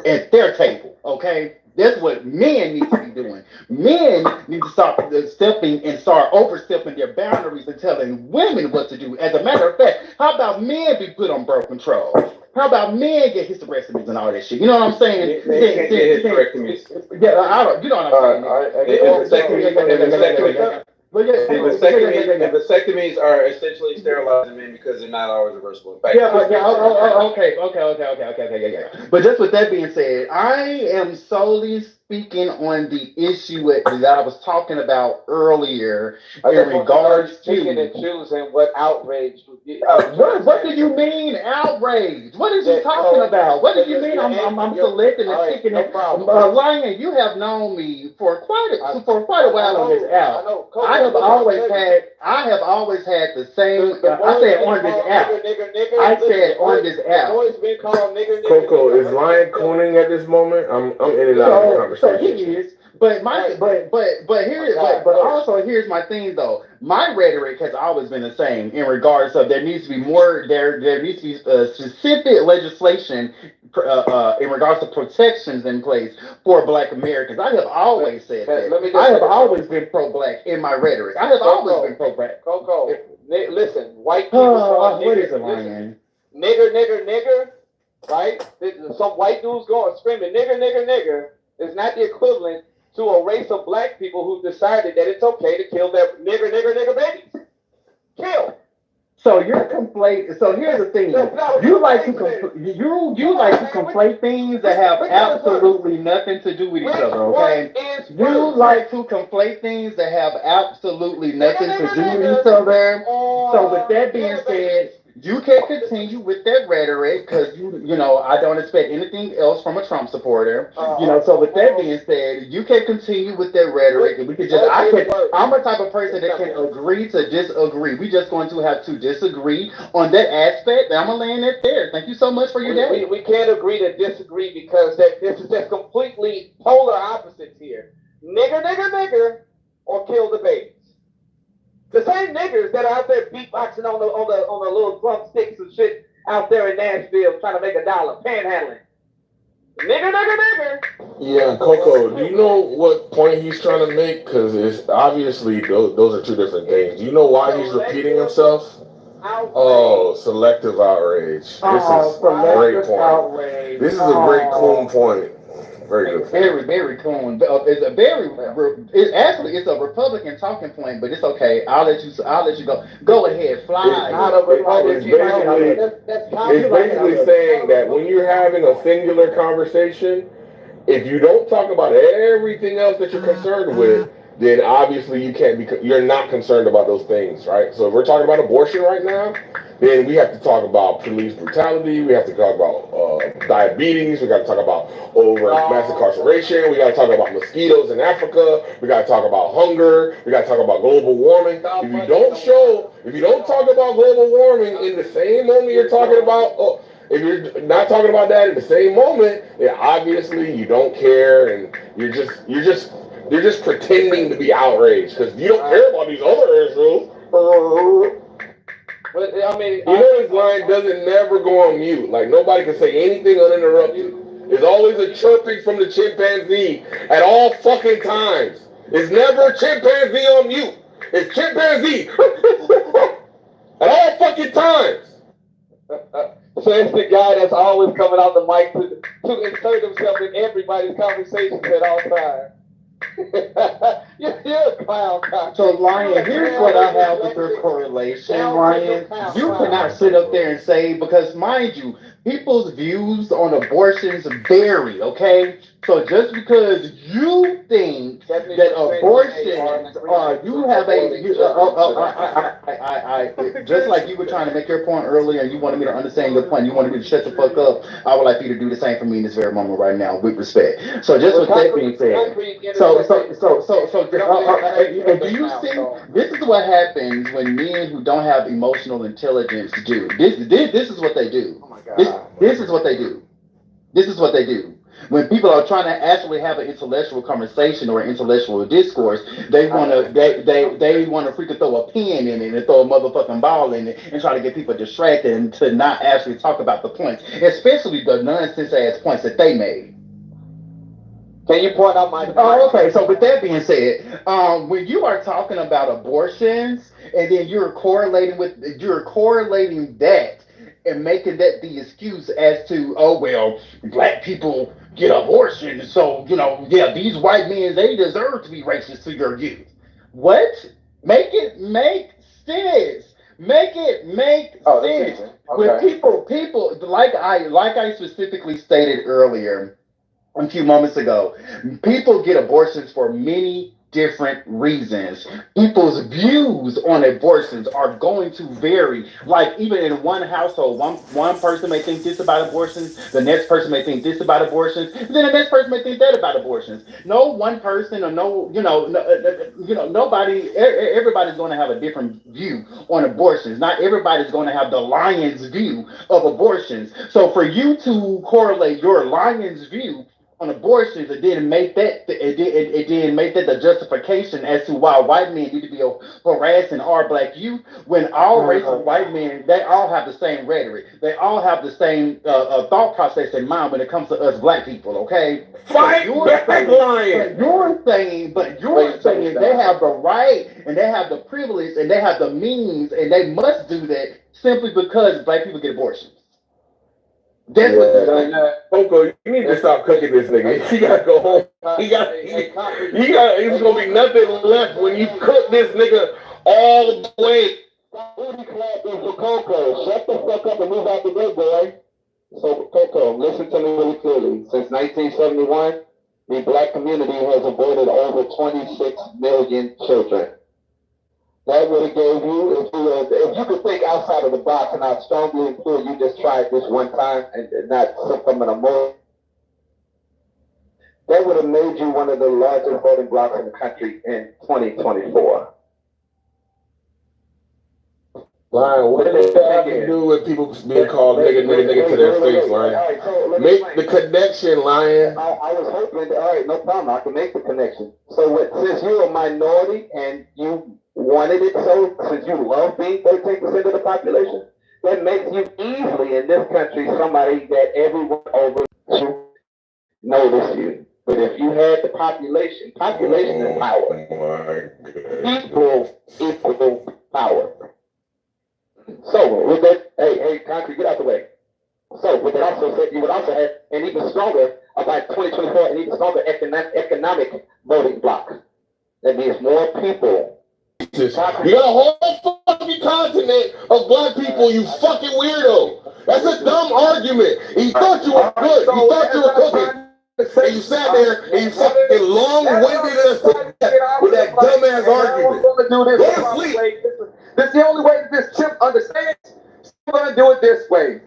at their table. Okay. That's what men need to be doing. Men need to stop stepping and start overstepping their boundaries and telling women what to do. As a matter of fact, how about men be put on birth control? How about men get hysterectomies and all that shit? You know what I'm saying? They can't get hysterectomies. Yeah, you know what I'm saying. The vasectomies are essentially sterilizing men because they're not always reversible. Okay. But just with that being said, I am solely speaking on the issue that I was talking about earlier in regards to picking and choosing what outrage would be. What do you mean outrage? What is you talking about? What do you mean I'm selecting and picking it? Lion, you have known me for quite a while on this app. I have always had the same. I said on this app. I said on this app. Coco, is Lion cooning at this moment? I'm in and out of the conversation. So he is. But also here's my thing though. My rhetoric has always been the same in regards of there needs to be more. There needs to be specific legislation in regards to protections in place for Black Americans. I have always said that. I have always been pro-Black in my rhetoric. I have always been pro-Black. Coco, listen, white people. What is it, Lion? Nigger, right? Some white dudes going screaming nigger is not the equivalent to a race of Black people who decided that it's okay to kill their nigger babies. Kill. So you're conflating. So here's the thing: you like to conflate things that have absolutely nothing to do with each other. Okay? You like to conflate things that have absolutely nothing to do with each other. So with that being said, you can continue with that rhetoric because you know I don't expect anything else from a Trump supporter. So with that being said, you can continue with that rhetoric, and we can just. I'm a type of person that can agree to disagree. We just going to have to disagree on that aspect. And I'm gonna land it there. Thank you so much for your day. We can't agree to disagree because this is just completely polar opposites here. nigger, or kill the babies. The same niggers that are out there beatboxing on the little drumsticks and shit out there in Nashville trying to make $1, panhandling. Nigger. Yeah, Coco, do you know what point he's trying to make? Because it's obviously those are two different things. Do you know why he's repeating himself? Oh, selective outrage. This is a great point. Outrage. This is a great cool point. Very good. Very cool. It's a Republican talking point, but it's okay. I'll let you go. Go ahead, fly. It's basically saying that when you're having a singular conversation, if you don't talk about everything else that you're concerned with, then obviously you're not concerned about those things, right? So if we're talking about abortion right now, then we have to talk about police brutality, we have to talk about diabetes, we got to talk about mass incarceration, we got to talk about mosquitoes in Africa, we got to talk about hunger, we got to talk about global warming. If you don't talk about global warming in the same moment you're talking about, if you're not talking about that in the same moment, then obviously you don't care, and you're just pretending to be outraged because you don't care about these other issues. But I mean, you know this line doesn't never go on mute. Like nobody can say anything uninterrupted. There's always a chirping from the chimpanzee at all fucking times. It's never chimpanzee on mute. It's chimpanzee at all fucking times. So it's the guy that's always coming out the mic to insert himself in everybody's conversations at all times. You're a clown. So, Lion, here's what I have with your correlation, Lion. You cannot sit up there and say, because mind you, people's views on abortions vary, okay? So just because you think that abortions are, you have just like you were trying to make your point earlier and you wanted me to understand your point, you wanted me to shut the fuck up, I would like you to do the same for me in this very moment right now, with respect. So just with that being said, do you see, this is what happens when men who don't have emotional intelligence do. This is what they do. Oh my God. This is what they do. This is what they do. When people are trying to actually have an intellectual conversation or an intellectual discourse, they want to freaking throw a pen in it and throw a motherfucking ball in it and try to get people distracted and to not actually talk about the points, especially the nonsense ass points that they made. Can you point out my? Oh, okay. So with that being said, when you are talking about abortions and then you're correlating that and making that the excuse as to, oh well, black people get abortions, so these white men, they deserve to be racist to your youth. What? Make it make sense. Make it make sense. Okay. When people like I specifically stated earlier a few moments ago, people get abortions for many different reasons. People's views on abortions are going to vary. Like even in one household, one person may think this about abortions, the next person may think this about abortions, and then the next person may think that about abortions. No one person or nobody. Everybody's going to have a different view on abortions. Not everybody's going to have the lion's view of abortions. So for you to correlate your lion's view on abortions, it didn't make that the justification as to why white men need to be harassing our black youth, when all races of white men, they all have the same rhetoric, they all have the same thought process in mind when it comes to us black people. Okay, fight back, Lion. But you're saying they have the right and they have the privilege and they have the means and they must do that simply because black people get abortions. That's what Coco, you need to stop cooking this nigga. He gotta go home. It's gonna be nothing left when you cook this nigga all the way. Booty clapping for Coco. Shut the fuck up and move out the way, boy. So, Coco, listen to me really clearly. Since 1971, the black community has aborted over 26 million children. That would have gave you, if you could think outside of the box, and I strongly implore you just try it this one time and not from an emotion, that would have made you one of the largest voting blocks in the country in 2024. Lion, what does that have to do with people being called nigga to their face, Lion? All right, so Make the connection, Lion. I was hoping, all right, no problem, I can make the connection. So since you're a minority and you wanted it so, since you love being 13% of the population, that makes you easily in this country somebody that everyone over to notice you. But if you had the population is power. People equal power. So with that, hey, Concrete, get out the way. So with that also said, you would also have an even stronger, about 2024, an even stronger economic voting bloc. That means more people. You got a whole fucking continent of black people, you fucking weirdo. That's a dumb argument. He thought you were good. He thought you were cooking. And you sat there and you fucking long-winded us to death with that dumbass argument. Go to sleep. This is the only way that this chip understands. We're going to do it this way.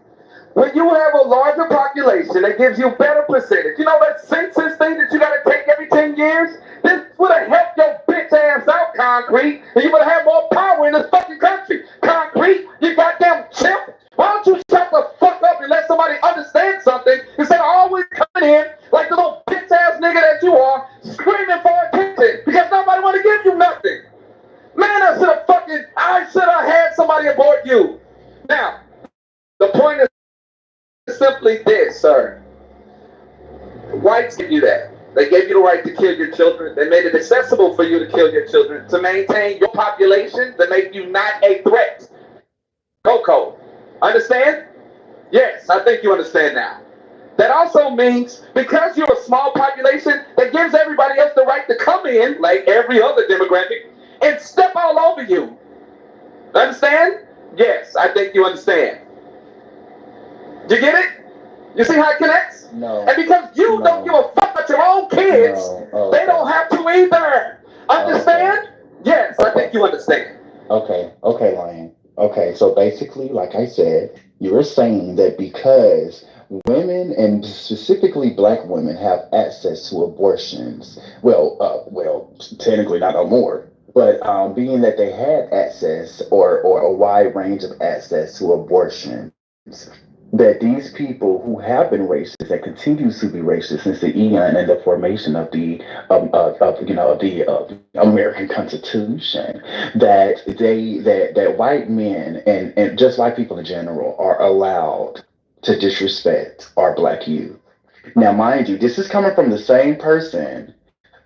When you have a larger population that gives you better percentage, you know that census thing that you got to take every 10 years? This would have helped your bitch ass out, Concrete, and you would have had more power in this fucking country. Concrete, you goddamn chimp. Why don't you shut the fuck up and let somebody understand something instead of always coming in like the little bitch ass nigga that you are, screaming for attention because nobody want to give you nothing. Man, I should have had somebody aboard you. Now, the point is simply this, sir. Whites give you that. They gave you the right to kill your children. They made it accessible for you to kill your children to maintain your population, to make you not a threat. Coco, understand? Yes, I think you understand now. That also means because you're a small population, that gives everybody else the right to come in, like every other demographic, and step all over you. Understand? Yes, I think you understand. You get it? You see how it connects? No. And because you don't give a fuck about your own kids, they don't have to either. Understand? Okay. Yes, I think you understand. Okay, Lion. Okay, so basically, like I said, you were saying that because women and specifically black women have access to abortions, well, technically not no more, but being that they had access or a wide range of access to abortions, that these people who have been racist and continue to be racist since the eon and the formation of the American Constitution, that white men and just white people in general are allowed to disrespect our black youth. Now, mind you, this is coming from the same person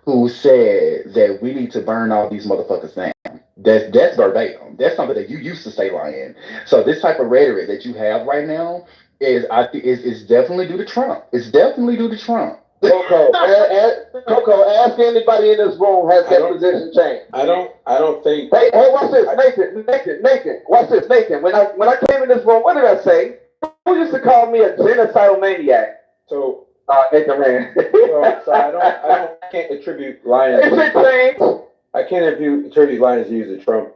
who said that we need to burn all these motherfuckers down. That's verbatim. That's something that you used to say, Lion. So this type of rhetoric that you have right now is definitely due to Trump. It's definitely due to Trump. Coco, ask anybody in this room has their position changed. I don't think. Hey, watch this, Nathan. Watch this, Nathan. When I came in this room, what did I say? Who used to call me a genocidal maniac? So, Nathan man. so I can't attribute Lions. Is it changed? I can't attribute Lions' views to Trump.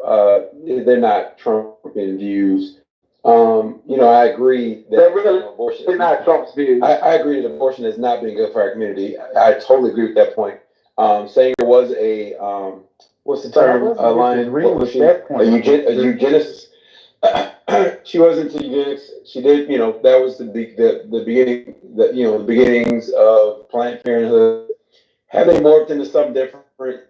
They're not Trumpian views. I agree that abortion is not Trump's views. I agree that abortion has not been good for our community. I totally agree with that point. Saying there was a what's the term? Lion? A eugenicist. She wasn't into eugenics. She did, that was the beginning, the beginnings of Planned Parenthood. Have they morphed into something different?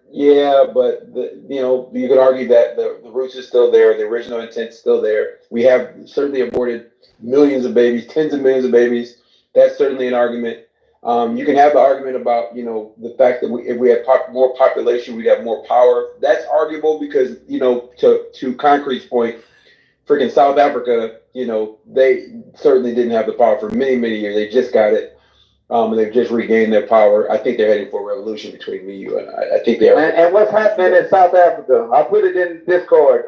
Yeah, but you could argue that the roots are still there, the original intent's still there. We have certainly aborted millions of babies, tens of millions of babies. That's certainly an argument. You can have the argument about the fact that if we had more population, we'd have more power. That's arguable because to Concrete's point, freaking South Africa, they certainly didn't have the power for many, many years. They just got it. And they've just regained their power. I think they're heading for a revolution between me, you, and I think they are. And what's happening in South Africa? I'll put it in Discord,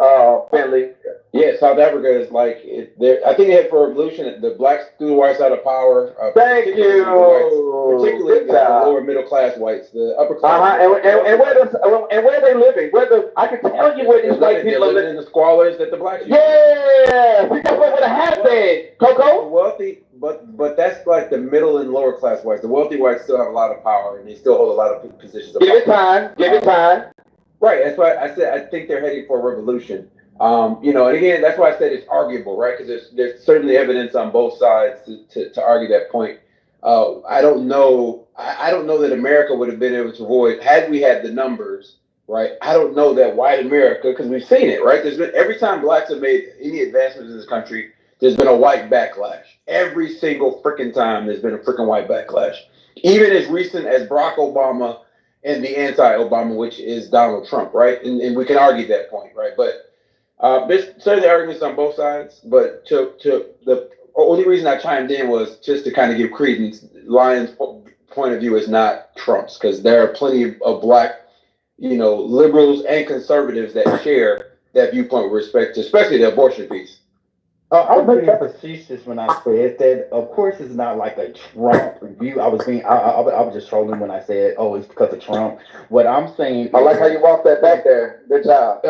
Finley. Yeah, South Africa is like, I think they head for a revolution. The blacks threw the whites out of power. Thank you. Particularly the lower middle class whites, the upper class. And where are they living? I can tell you where these white people are living. In the squalors that the blacks use. Yeah, we got over the half bed, Coco. The wealthy, but that's like the middle and lower class whites. The wealthy whites still have a lot of power, and they still hold a lot of positions of power. Give it time. Right. That's why I said I think they're heading for a revolution. And again, that's why I said it's arguable, right? Because there's certainly evidence on both sides to argue that point. I don't know. I don't know that America would have been able to avoid had we had the numbers, right? I don't know that white America, because we've seen it, right? There's been every time blacks have made any advancements in this country, there's been a white backlash. Every single freaking time, there's been a freaking white backlash. Even as recent as Barack Obama and the anti-Obama, which is Donald Trump, right? And we can argue that point, right? But there's certainly arguments on both sides, but to the only reason I chimed in was just to kind of give credence. Lion's point of view is not Trump's, because there are plenty of black, liberals and conservatives that share that viewpoint with respect to, especially the abortion piece. I was being facetious when I said that. Of course, it's not like a Trump review. I was just trolling when I said, "Oh, it's because of Trump." What I'm saying, I like how you walked that back there. Good job.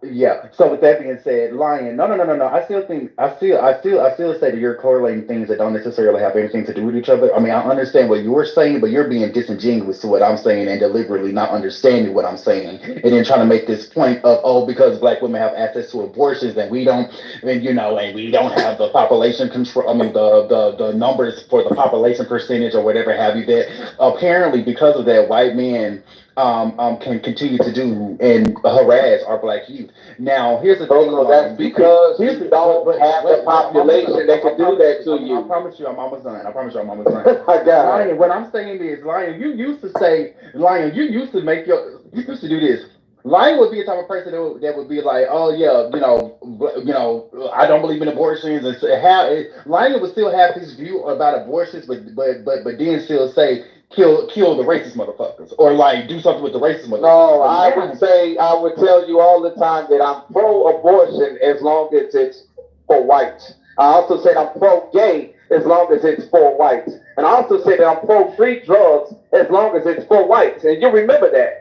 Yeah. So with that being said, Lion, no. I still say that you're correlating things that don't necessarily have anything to do with each other. I mean, I understand what you're saying, but you're being disingenuous to what I'm saying and deliberately not understanding what I'm saying, and then trying to make this point of because black women have access to abortions and we don't, and we don't have the population control. I mean, the numbers for the population percentage or whatever have you. That apparently because of that, white men can continue to do and harass our black youth. Now, here's the thing. That's because you don't have the population that can do that to you. I promise you, I'm almost done. Lion, what I'm saying is, Lion, you used to do this. Lion would be the type of person that would be like, oh yeah, I don't believe in abortions, and Lion would still have his view about abortions, but then still say kill the racist motherfuckers, or like do something with the racist motherfuckers. No, I would tell you all the time that I'm pro-abortion as long as it's for whites. I also said I'm pro-gay as long as it's for whites, and I also said that I'm pro-free drugs as long as it's for whites. And you remember that.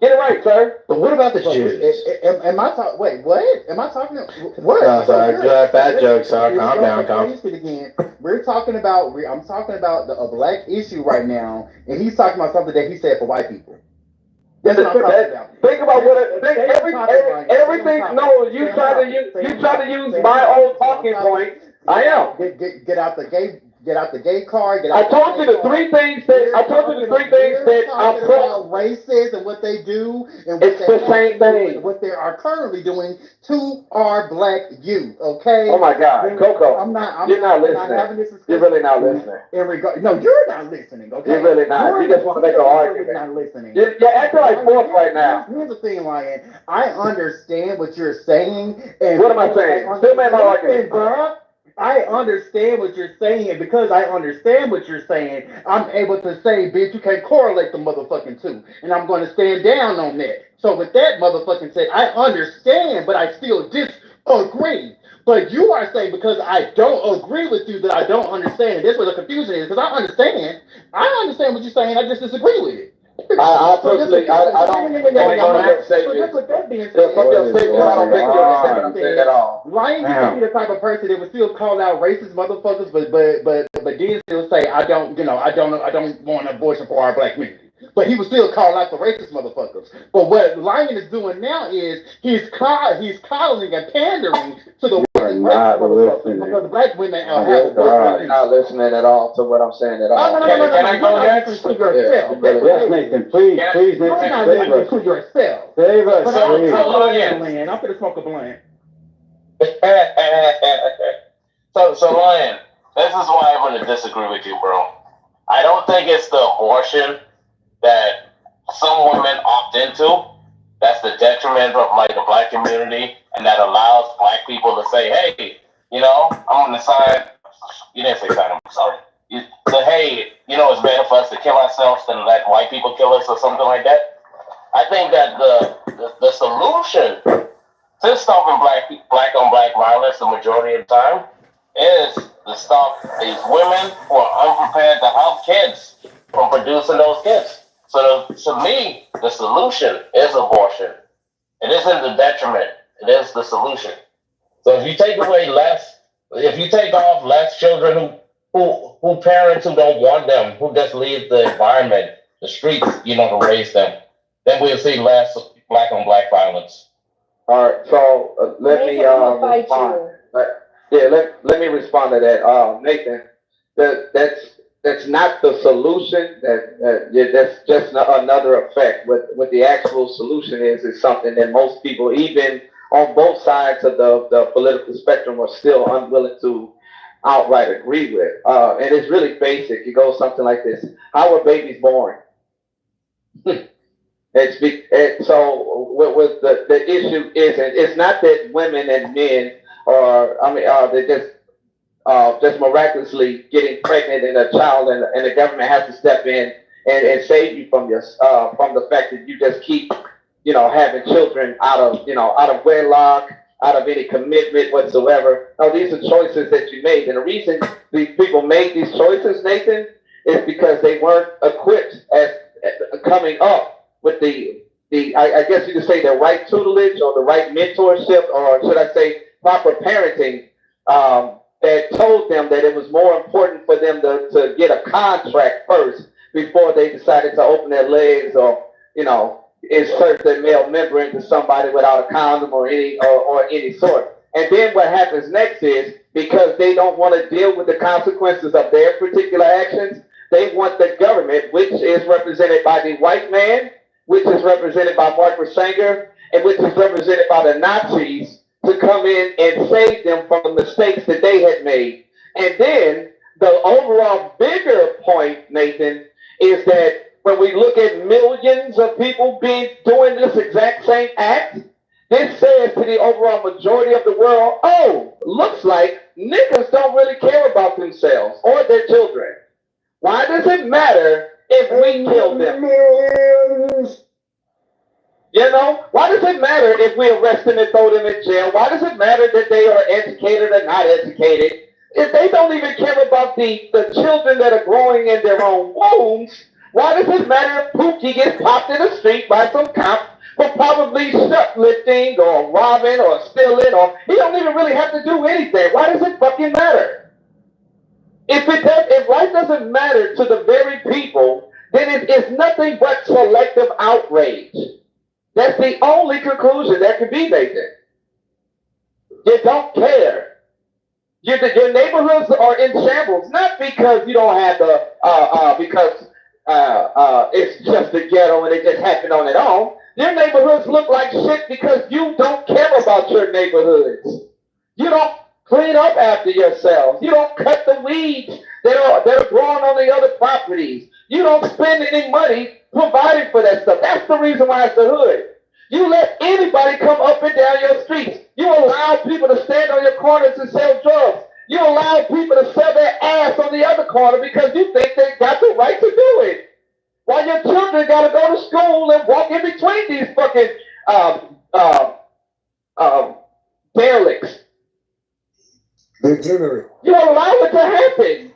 Get it right, sir. But what about the Jews? Am I talking? Wait, what? Am I talking? What? No, sorry, bad joke. Sorry, calm down, again. I'm talking about a black issue right now, and he's talking about something that he said for white people. That's what I'm talking about. Think about everything. No, you try to use my own talking points. I am. Get out the gay card. I told you the three things that I'm pro racist and what they do, and it's the same thing. What they are currently doing to our black youth. Okay. Oh my God, Coco, you're not listening. You're really not listening. No, you're not listening. Okay. You're really not. You just want to make an argument. You're not listening. You're acting like fourth right now. Here's the thing, Lion. I understand what you're saying. And what am I saying? Still make my argument, bro. I understand what you're saying, and because I understand what you're saying, I'm able to say, bitch, you can't correlate the motherfucking two, and I'm going to stand down on that. So with that motherfucking said, I understand, but I still disagree. But you are saying because I don't agree with you that I don't understand, and that's where the confusion is, because I understand what you're saying, I just disagree with it. I personally, I don't think your statement. From your statement, I don't think you're understand what I'm saying at all. Lion used to be the type of person that would still call out racist motherfuckers, but then still say, I don't want an abortion for our black community. But he would still call out the racist motherfuckers. But what Lion is doing now is he's coddling and pandering to the not listening. Because black women are not listening at all to what I'm saying at all. No. Can I go next? To yourself. Yes, Nathan, please, Nathan, save us. To yourself. Save us. I'm gonna smoke a blunt. So Lion, this is why I'm gonna disagree with you, bro. I don't think it's the abortion that some women opt into. That's the detriment of like the black community, and that allows black people to say, hey, I'm on the side. You didn't say side, I'm sorry. Hey, it's better for us to kill ourselves than let white people kill us or something like that. I think that the solution to stopping black on black violence the majority of the time is to stop these women who are unprepared to have kids from producing those kids. So to me, the solution is abortion. It isn't the detriment. It is the solution. So if you take off less children who parents who don't want them, who just leave the environment, the streets, to raise them, then we'll see less black on black violence. All right, so let me respond. Let me respond to that, Nathan. That's not the solution. That's just another effect. What the actual solution is something that most people, even on both sides of the political spectrum, are still unwilling to outright agree with. And it's really basic. It goes something like this: how are babies born? So what the issue isn't. It's not that women and men they're just miraculously getting pregnant and a child, and the government has to step in and save you from from the fact that you just keep having children out of wedlock, out of any commitment whatsoever. No, these are choices that you made, and the reason these people made these choices, Nathan, is because they weren't equipped as coming up with I guess you could say the right tutelage or the right mentorship, or should I say proper parenting, that told them that it was more important for them to get a contract first before they decided to open their legs or, insert their male member into somebody without a condom or any sort. And then what happens next is, because they don't want to deal with the consequences of their particular actions, they want the government, which is represented by the white man, which is represented by Margaret Sanger, and which is represented by the Nazis, to come in and save them from the mistakes that they had made. And then the overall bigger point, Nathan, is that when we look at millions of people doing this exact same act, this says to the overall majority of the world, oh, looks like niggas don't really care about themselves or their children. Why does it matter if we kill them? Why does it matter if we arrest them and throw them in jail? Why does it matter that they are educated or not educated? If they don't even care about the children that are growing in their own wombs, why does it matter if Pookie gets popped in the street by some cop for probably shoplifting or robbing or stealing, or he don't even really have to do anything? Why does it fucking matter? If life doesn't matter to the very people, then it's nothing but selective outrage. That's the only conclusion that could be made there. You don't care. Your neighborhoods are in shambles, not because you don't have because it's just a ghetto and it just happened on its own. Your neighborhoods look like shit because you don't care about your neighborhoods. You don't clean up after yourselves. You don't cut the weeds that are growing on the other properties. You don't spend any money providing for that stuff. That's the reason why it's the hood. You let anybody come up and down your streets. You allow people to stand on your corners and sell drugs. You allow people to sell their ass on the other corner because you think they got the right to do it. While your children got to go to school and walk in between these fucking derelicts. Degenerate. You allow it to happen.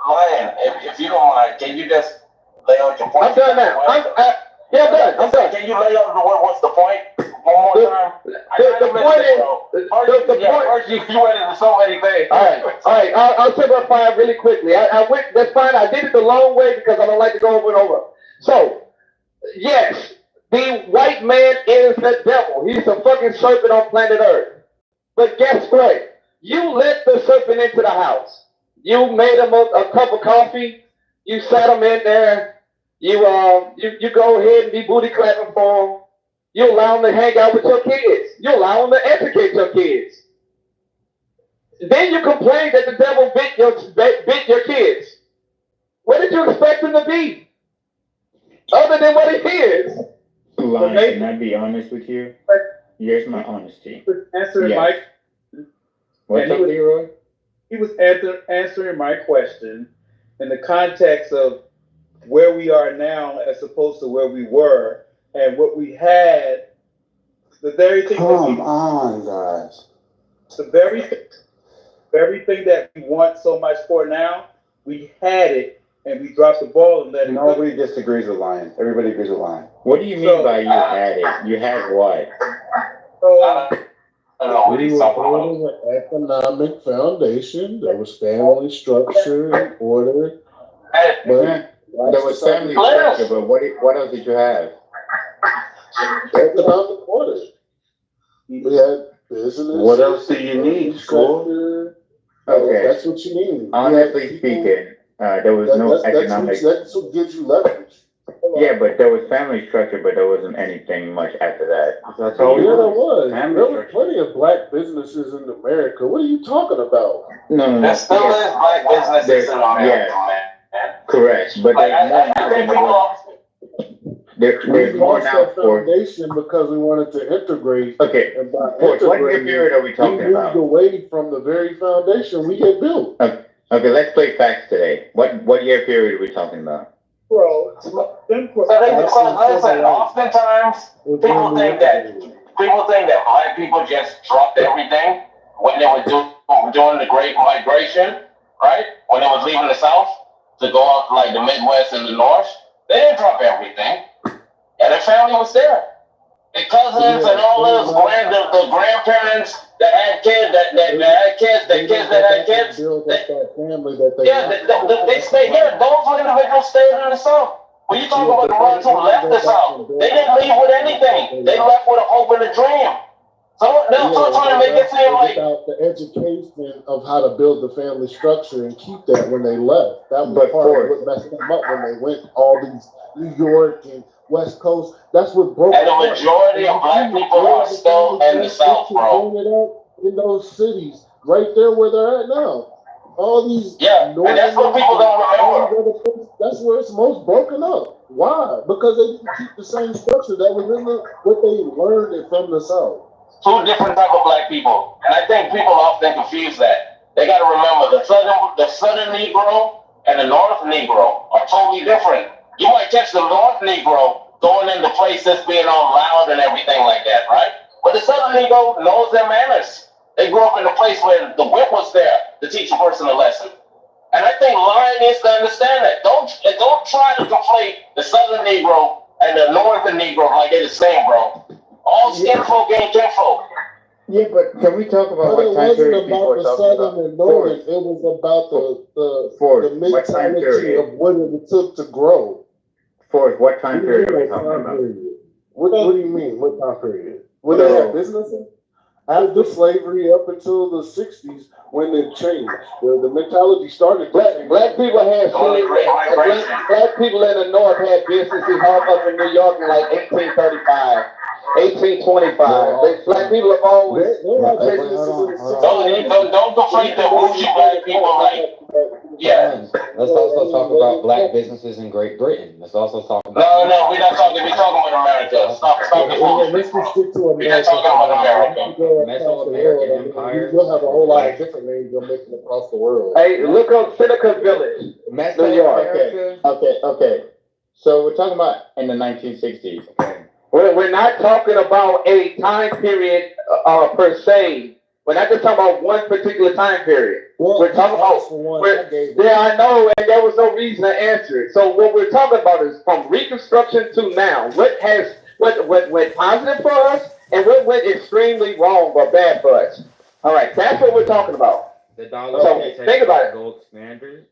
Ryan, if you don't mind, can you just lay out your point? I'm done now. I'm done. Can you lay out what's the point one more time? The point is, you went into so many things. All right. I'll simplify it really quickly. I went. That's fine. I did it the long way because I don't like to go over and over. So, yes, the white man is the devil. He's the fucking serpent on planet Earth. But guess what? You let the serpent into the house. You made him a cup of coffee. You sat him in there. You go ahead and be booty clapping for him. You allow him to hang out with your kids. You allow him to educate your kids. Then you complain that the devil bit your kids. What did you expect him to be? Other than what he is. Lion, can I be honest with you? Here's my honesty. Answering Mike. What's up, Leroy? He was answering my question in the context of where we are now as opposed to where we were and what we had. The very thing. Come on, guys. The very thing that we want so much for now, we had it and we dropped the ball and let it go. Nobody disagrees with Lion. Everybody agrees with Lion. What do you mean by you had it? You had what? We were building an economic foundation. There was family structure and order. But there was family structure, but what else did you have? Economic order. We had business. What else do you need, Score? Okay. That's what you need. Honestly speaking, there was no economic. That's what gives you leverage. Yeah, but there was family structure, but there wasn't anything much after that. That's all. Yeah, there was. There were plenty of black businesses in America. What are you talking about? No. There still is black businesses in America, man. Correct, but I think people. There's more now for foundation because we wanted to integrate. Okay, and by what year period are we talking about? We moved away from the very foundation we had built. Okay, let's play facts today. What year period are we talking about? Bro, listen, oftentimes people think that black people just dropped everything when they were doing the Great Migration, right? When they was leaving the South to go out to like the Midwest and the North, they didn't drop everything. And their family was there. The cousins and all those the grandparents that had kids, the kids that had kids. They stayed here. Those individuals stayed in the South. When you talk about the ones who left the South, they didn't leave with anything. They left with a hope and a dream. So they're still trying to make it seem like about the education of how to build the family structure and keep that when they left. That was part of what messed them up when they went all these New York and West Coast. That's what broke. And the majority of black people are still in the South, bro. In those cities, right there where they're at now. All these and that's what people don't remember. That's where it's most broken up. Why? Because they didn't keep the same structure that was in what they learned from the South. Two different type of black people, and I think people often confuse that. They got to remember the southern Negro and the North Negro are totally different. You might catch the North Negro going into places being all loud and everything like that, right? But the Southern Negro knows their manners. They grew up in a place where the whip was there to teach a person a lesson. And I think Lion needs to understand that. Don't try to conflate the Southern Negro and the Northern Negro like they're the same, bro. All skin folk ain't kinfolk. Yeah, but can we talk about what time period people are talking about? It was about the mentality of what it took to grow. Forrest, what time period are we talking about? What do you mean? What time period? When they had businesses? After slavery up until the 60s, when it changed, the mentality started. Black people had black people in the North had businesses all up in New York in like 1835. 1825. Black people have always. Don't conflate the bougie black people like. Yeah. Let's also talk about black businesses in Great Britain. Let's also talk about. No, we're not talking. We're talking about America. Stop the fools. Let's just stick to America. We're not talking about America. Mesoamerican Empire. You'll have a whole lot of different names you're making across the world. Hey, look up Seneca Village, New York. Okay. So we're talking about in the 1960s. Okay. We're not talking about a time period per se. We're not just talking about one particular time period. Well, we're talking about. I know, and there was no reason to answer it. So what we're talking about is from Reconstruction to now. What went positive for us, and what went extremely wrong or bad for us. All right, that's what we're talking about. The dollar. So think about it. Gold standard.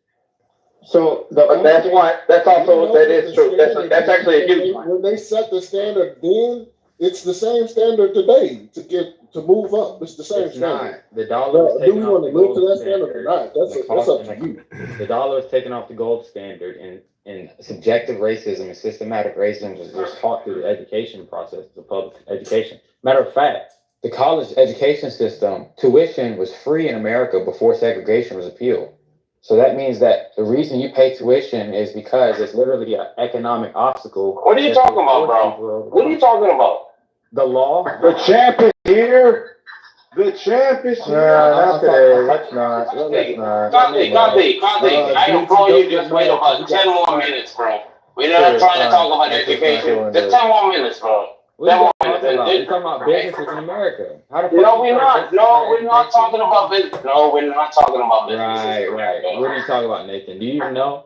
So that's one. That's also that is true. That's actually a huge one. When they set the standard then, it's the same standard today to move up. It's the same standard. The dollar. Do we want to live to that standard or not? That's up to you. The dollar is taken off the gold standard, and subjective racism and systematic racism was taught through the education process, the public education. Matter of fact, the college education system, tuition was free in America before segregation was repealed. So that means that the reason you pay tuition is because it's literally an economic obstacle. What are you talking about, bro? What are you talking about? The law. The champ is here. The champ is here. Not today. Let's not. Copy. I implore you just wait about 10 more minutes, bro. We're not trying to talk about education. Just 10 more minutes, bro. What are you talking about businesses in America. No, we're not. No, we're not talking about business. No, we're not talking about business. Right. What are you talking about, Nathan? Do you even know?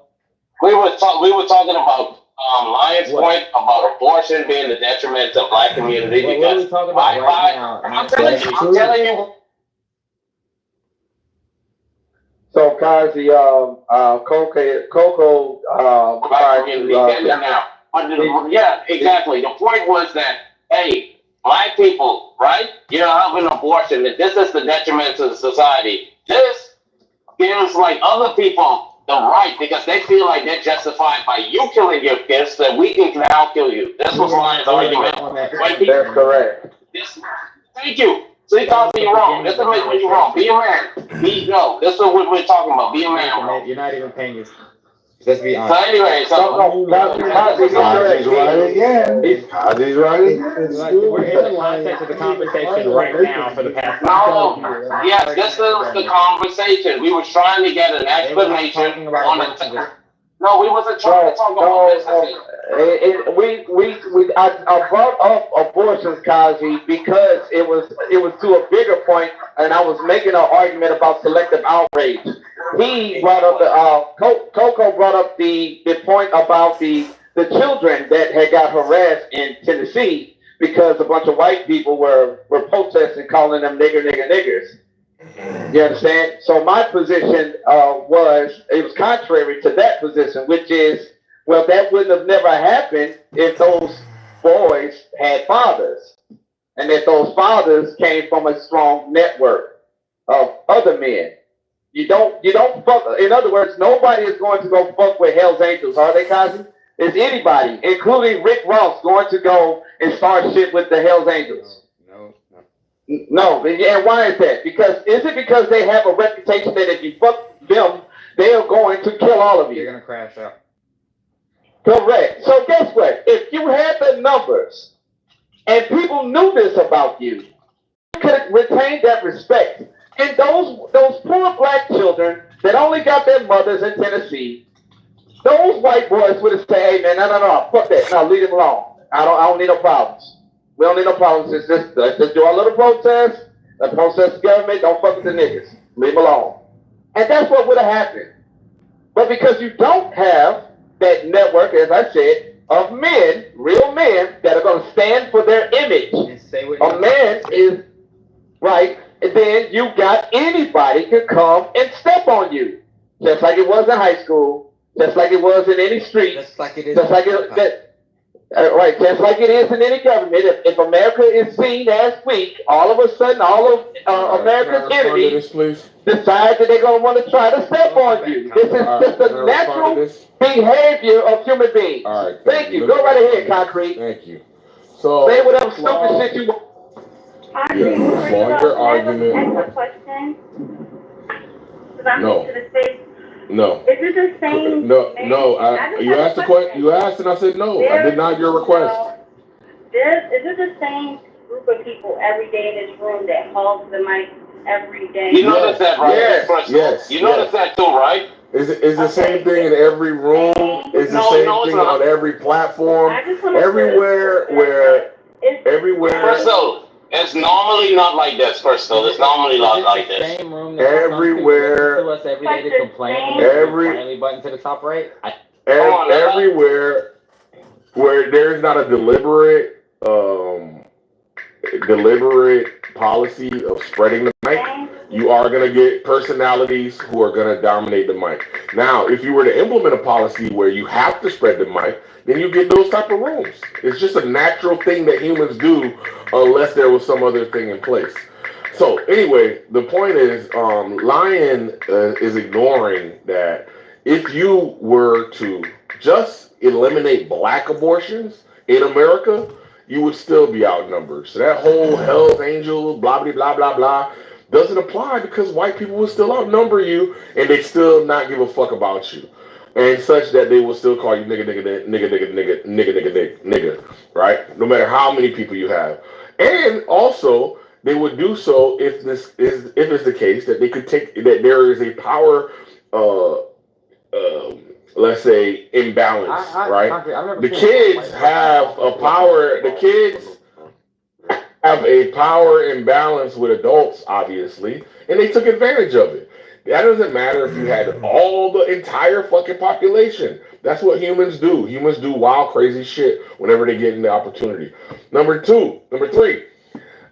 We were talking about Lion's point about abortion being the detriment to black community because what are we talking about right now? I'm telling you. So, Kazi, Coco, now. Yeah, exactly. The point was that, hey, black people, right? You're having an abortion. This is the detriment to the society. This gives like other people the right because they feel like they're justified by you killing your kids that we can now kill you. This was Lion's argument. That's correct. Thank you. So you thought you're wrong. This is what you're wrong. Be a man. This is what we're talking about. Be a man, bro. You're not even paying your. Let's be So honest. anyway, Kazi's right again. Kazi's right again. We're in the context of the conversation right now for the past. No, yes, this is the conversation. We were trying to get an explanation on the. No, we wasn't trying to talk about this. I brought up abortions, Kazi, because it was to a bigger point, and I was making an argument about selective outrage. He brought up Coco brought up the point about the children that had got harassed in Tennessee because a bunch of white people were protesting, calling them niggers. You understand? So my position was contrary to that position, which is, well, that wouldn't have never happened if those boys had fathers, and that those fathers came from a strong network of other men. You don't fuck. In other words, nobody is going to go fuck with Hell's Angels, are they, Kazi? Is anybody, including Rick Ross, going to go and start shit with the Hell's Angels? No, and why is that? Is it because they have a reputation that if you fuck them, they are going to kill all of you? You're gonna crash out. Correct. So guess what? If you had the numbers and people knew this about you, you could retain that respect. And those poor black children that only got their mothers in Tennessee, those white boys would have said, "Hey man, no, fuck that. No, leave them alone. I don't need no problems. We don't need no problems. Let's just do our little protest. Let's protest the government. Don't fuck with the niggas. Leave them alone." And that's what would have happened. But because you don't have that network, as I said, of men, real men, that are going to stand for their image. A man is right, and then you got anybody can come and step on you, just like it was in high school, just like it was in any street, just like it is. Just like it is in any government. If America is seen as weak, all of a sudden, all of America's enemies decide that they're going to want to try to step on you. This is just a natural behavior of human beings. All right, thank you. Go right ahead, Concrete. Thank you. So say whatever stupid shit you want. Yeah, for your argument. Ask a question. Because I'm No. new to the space. No. Is it the same? No. You asked the question. You asked, and I said no. I did not your request. Is it the same group of people every day in this room that holds the mic every day? You notice that, right? Yes. You notice that too, right? Is the same thing in every room? Is the same thing on every platform? Everywhere First though, it's normally not like this. First though, it's normally not like this. Everywhere. To us every day to complain. Finally button to the top right. Everywhere where there's not a deliberate policy of spreading the mic, you are going to get personalities who are going to dominate the mic. Now, if you were to implement a policy where you have to spread the mic, then you get those type of rooms. It's just a natural thing that humans do unless there was some other thing in place. So anyway, the point is, Lion is ignoring that if you were to just eliminate black abortions in America, you would still be outnumbered. So that whole Hell's Angel, blah, blah, blah, blah, blah, doesn't apply because white people will still outnumber you and they still not give a fuck about you. And such that they will still call you nigga, right? No matter how many people you have. And also, they would do so if it's the case that they could take, that there is a power, let's say, imbalance, right? The kids have a power, the kids have a power imbalance with adults, obviously, and they took advantage of it. That doesn't matter if you had all the entire fucking population. That's what humans do. Humans do wild, crazy shit whenever they get the opportunity. Number three,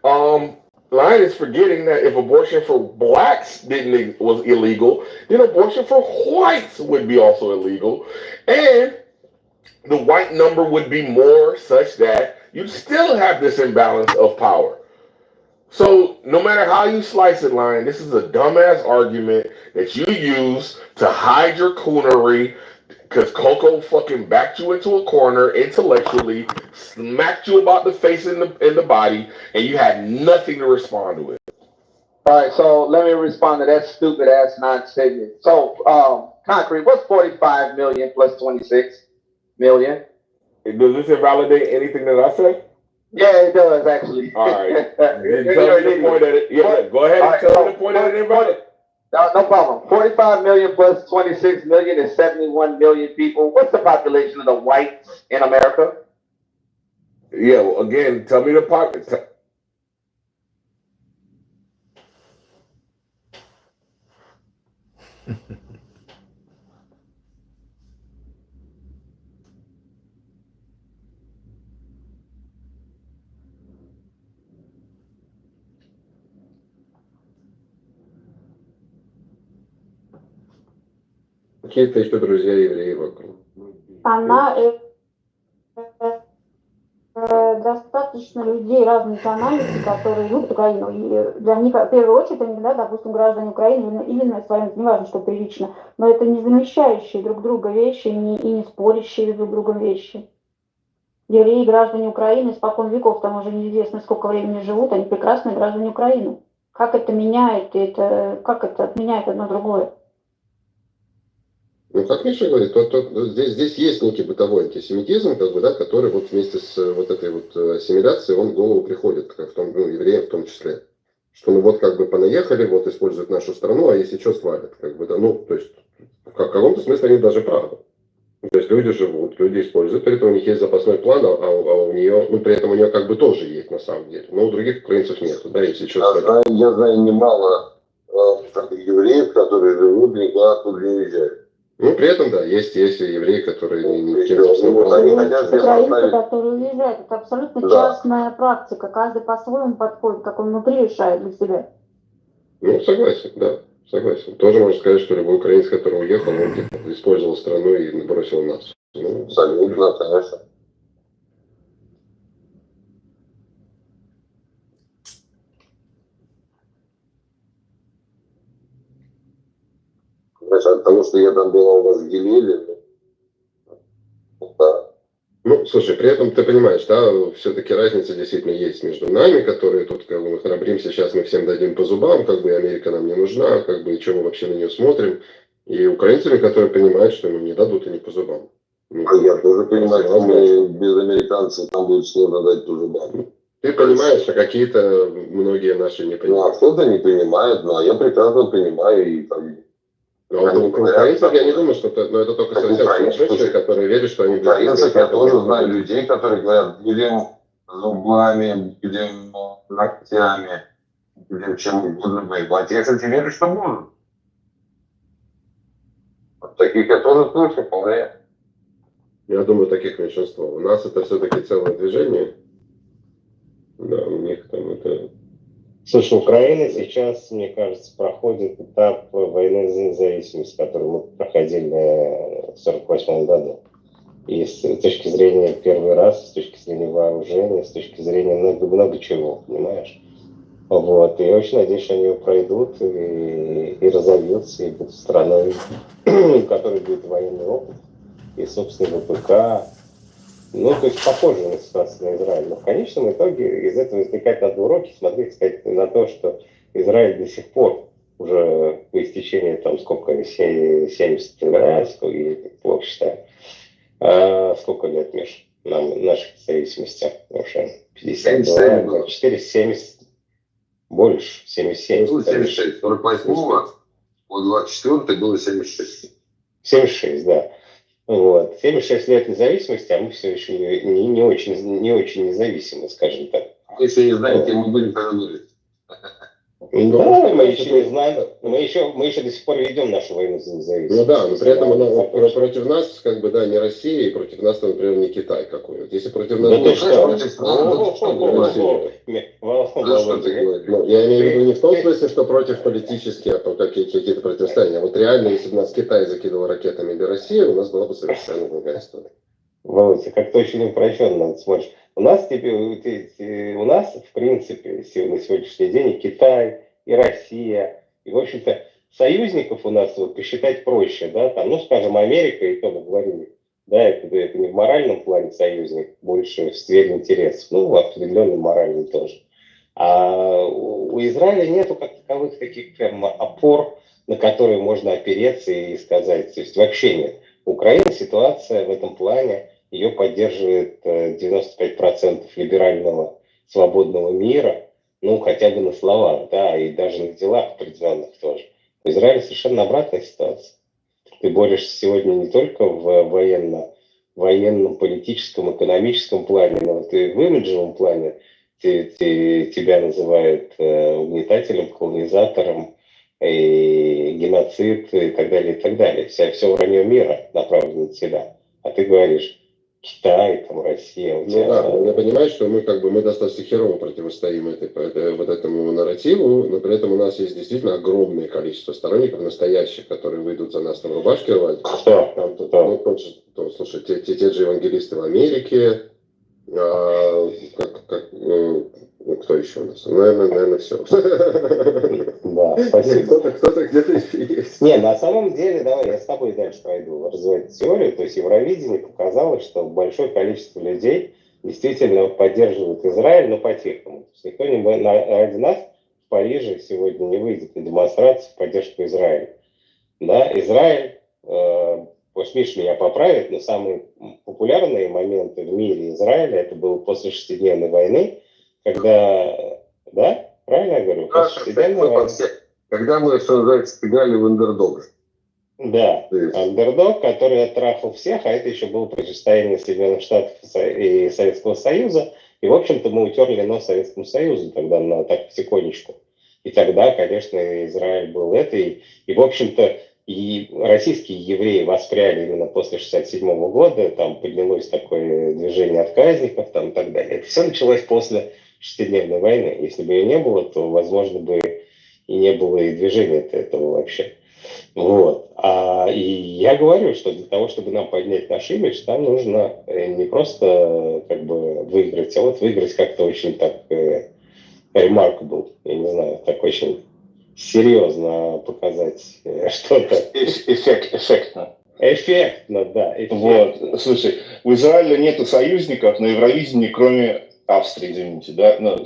Lion is forgetting that if abortion for blacks was illegal, then abortion for whites would be also illegal, and the white number would be more such that you still have this imbalance of power. So no matter how you slice it, Lion, this is a dumbass argument that you use to hide your coonery, because Coco fucking backed you into a corner intellectually, smacked you about the face and the body, and you had nothing to respond to it. All right, so let me respond to that stupid ass non-statement. So, Concrete, what's 45 million plus 26 million? Does this invalidate anything that I said? Yeah, it does actually. All right. Tell me the point that it. Yeah, go ahead and tell me the point that it invalidates. No problem. 45 million plus 26 million is 71 million people. What's the population of the whites in America? Yeah, well, again, tell me the pocket. Какие-то еще друзья евреи вокруг. Она достаточно людей разной национальности, которые любят Украину. И для них, в первую очередь, они, да, допустим, граждане Украины или на своем, неважно, что первично, но это не замещающие друг друга вещи и не спорящие друг с другом вещи. Евреи, граждане Украины, испокон веков, там уже неизвестно, сколько времени живут, они прекрасные граждане Украины. Как это меняет, как это отменяет одно другое? Ну, как Миша говорит, здесь есть некий бытовой антисемитизм, как бы, да, который вот вместе с вот этой вот ассимиляцией, он в голову приходит, в том, ну, евреям в том числе. Что ну вот как бы понаехали, вот используют нашу страну, а если что, свалят. Как бы, да, ну, то есть, в каком-то смысле они даже правы. То есть люди живут, люди используют, при этом у них есть запасной план, а у нее, ну, при этом у нее как бы тоже есть на самом деле. Но у других украинцев нет, да, если что. Я знаю немало евреев, которые живут, никуда оттуда не уезжают. Ну, при этом, да, есть евреи, которые Украинцы, которые уезжают, это абсолютно частная практика. Каждый по-своему подходит, как он внутри решает для себя. Ну, согласен, да, согласен. Тоже можно сказать, что любой украинец, который уехал, он типа, использовал страну и бросил нас. Ну, абсолютно, конечно. От того, что я там была у вас в Гелеле, да. Ну, слушай, при этом ты понимаешь, да, все-таки разница действительно есть между нами, которые тут как бы мы храбримся, сейчас мы всем дадим по зубам, как бы Америка нам не нужна, как бы и что мы вообще на нее смотрим, и украинцами, которые понимают, что им не дадут и не по зубам. Ну, а я тоже понимаю, что мы без американцев нам будет сложно дать по зубам. Ты понимаешь, а какие-то многие наши не понимают. Ну, а кто-то не понимает, но я прекрасно понимаю и украинцев я не думаю, что это только совсем сумасшедшие, которые верят, что они... Украинцев я тоже знаю людей, которые говорят, будем зубами, будем ногтями, будем чем угодно воевать. Я, кстати, верю, что будут. Таких я тоже слышу, вполне. Я думаю, таких меньшинство. У нас это все-таки целое движение. Да, у них там это... Слушай, Украина сейчас, мне кажется, проходит этап войны за независимость, который мы проходили в 1948 году. И с точки зрения первый раз, с точки зрения вооружения, с точки зрения много чего, понимаешь? Вот. И я очень надеюсь, что они его пройдут и разовьются, и будут страной, у которой будет военный опыт, и, собственно, ВПК. Ну, то есть похоже на ситуацию на Израиль. Но в конечном итоге из этого извлекать надо уроки, смотреть, сказать, на то, что Израиль до сих пор уже по истечении, там, сколько, 70 февраля, сколько, я плохо считаю. Сколько лет, Миш, нам, нашей независимости? Уже 52, 24, 70, больше, 77. Ну, 76, 48-го, по 24 было 76. 76, да. Вот. 76 лет независимости, а мы все еще не очень независимы, скажем так. Мы еще не знаем, кем мы будем, когда вырастем. Да, мы еще не знаем. Мы еще до сих пор ведем нашу войну за независимость. Ну да, но при этом против нас, как бы, да, не Россия, и против нас, например, не Китай какой-нибудь. Если против нас... Да ты что? Я имею в виду не в том смысле, что против политически, а какие-то противостояния. Вот реально, если бы нас Китай закидывал ракетами или Россия, у нас была бы совершенно другая история. Володя, как-то очень упрощенно смотришь. У нас, у нас, в принципе, на сегодняшний день и Китай, и Россия, и, в общем-то, союзников у нас вот посчитать проще, да, там, ну, скажем, Америка, и то мы говорили, да, это не в моральном плане союзник, больше в сфере интересов, ну, в определенном моральном тоже. А у Израиля нету как таковых таких прям опор, на которые можно опереться и сказать, то есть вообще нет. У Украины ситуация в этом плане, ее поддерживает 95% либерального свободного мира, ну, хотя бы на словах, да, и даже на делах определенных тоже. В Израиле совершенно обратная ситуация. Ты борешься сегодня не только в военном, политическом, экономическом плане, но и в имиджевом плане. Тебя называют угнетателем, колонизатором, и геноцид и так далее, и так далее. Все вранье мира направлено на тебя. А ты говоришь, Китай, там, Россия. Ну да, надо понимать, что мы достаточно херово противостоим вот этому нарративу, но при этом у нас есть действительно огромное количество сторонников настоящих, которые выйдут за нас там рубашки рвать. Слушай, те же евангелисты в Америке, кто еще у нас? Наверное, все. Да, спасибо. Кто-то где-то есть. Не, на самом деле, давай я с тобой дальше пройду развивать теорию. То есть Евровидение показало, что большое количество людей действительно поддерживают Израиль, но по-тихому. То есть никто ради нас в Париже сегодня не выйдет на демонстрацию в поддержку Израиля. Да, Израиль, пусть Миша меня поправит, но самые популярные моменты в мире Израиля это было после шестидневной войны, когда, да, правильно я говорю? Когда мы, что называется, играли в андердога. Да, андердог, который оттрахал всех, а это еще было противостояние Соединенных Штатов и Советского Союза. И, в общем-то, мы утерли нос Советскому Союзу тогда так потихонечку. И тогда, конечно, Израиль был это. И в общем-то, и российские евреи воспряли именно после 1967 года. Там поднялось такое движение отказников там, и так далее. Это все началось после шестидневной войны. Если бы ее не было, то, возможно, бы и не было и движения этого вообще. Вот. И я говорю, что для того, чтобы нам поднять наш имидж, там нужно не просто как бы выиграть, а вот выиграть как-то очень так remarkable, я не знаю, так очень серьезно показать что-то. Эффектно. Эффектно, да. Эффектно. Вот, слушай, у Израиля нету союзников на Евровидении, кроме Австрии, извините, да? Но,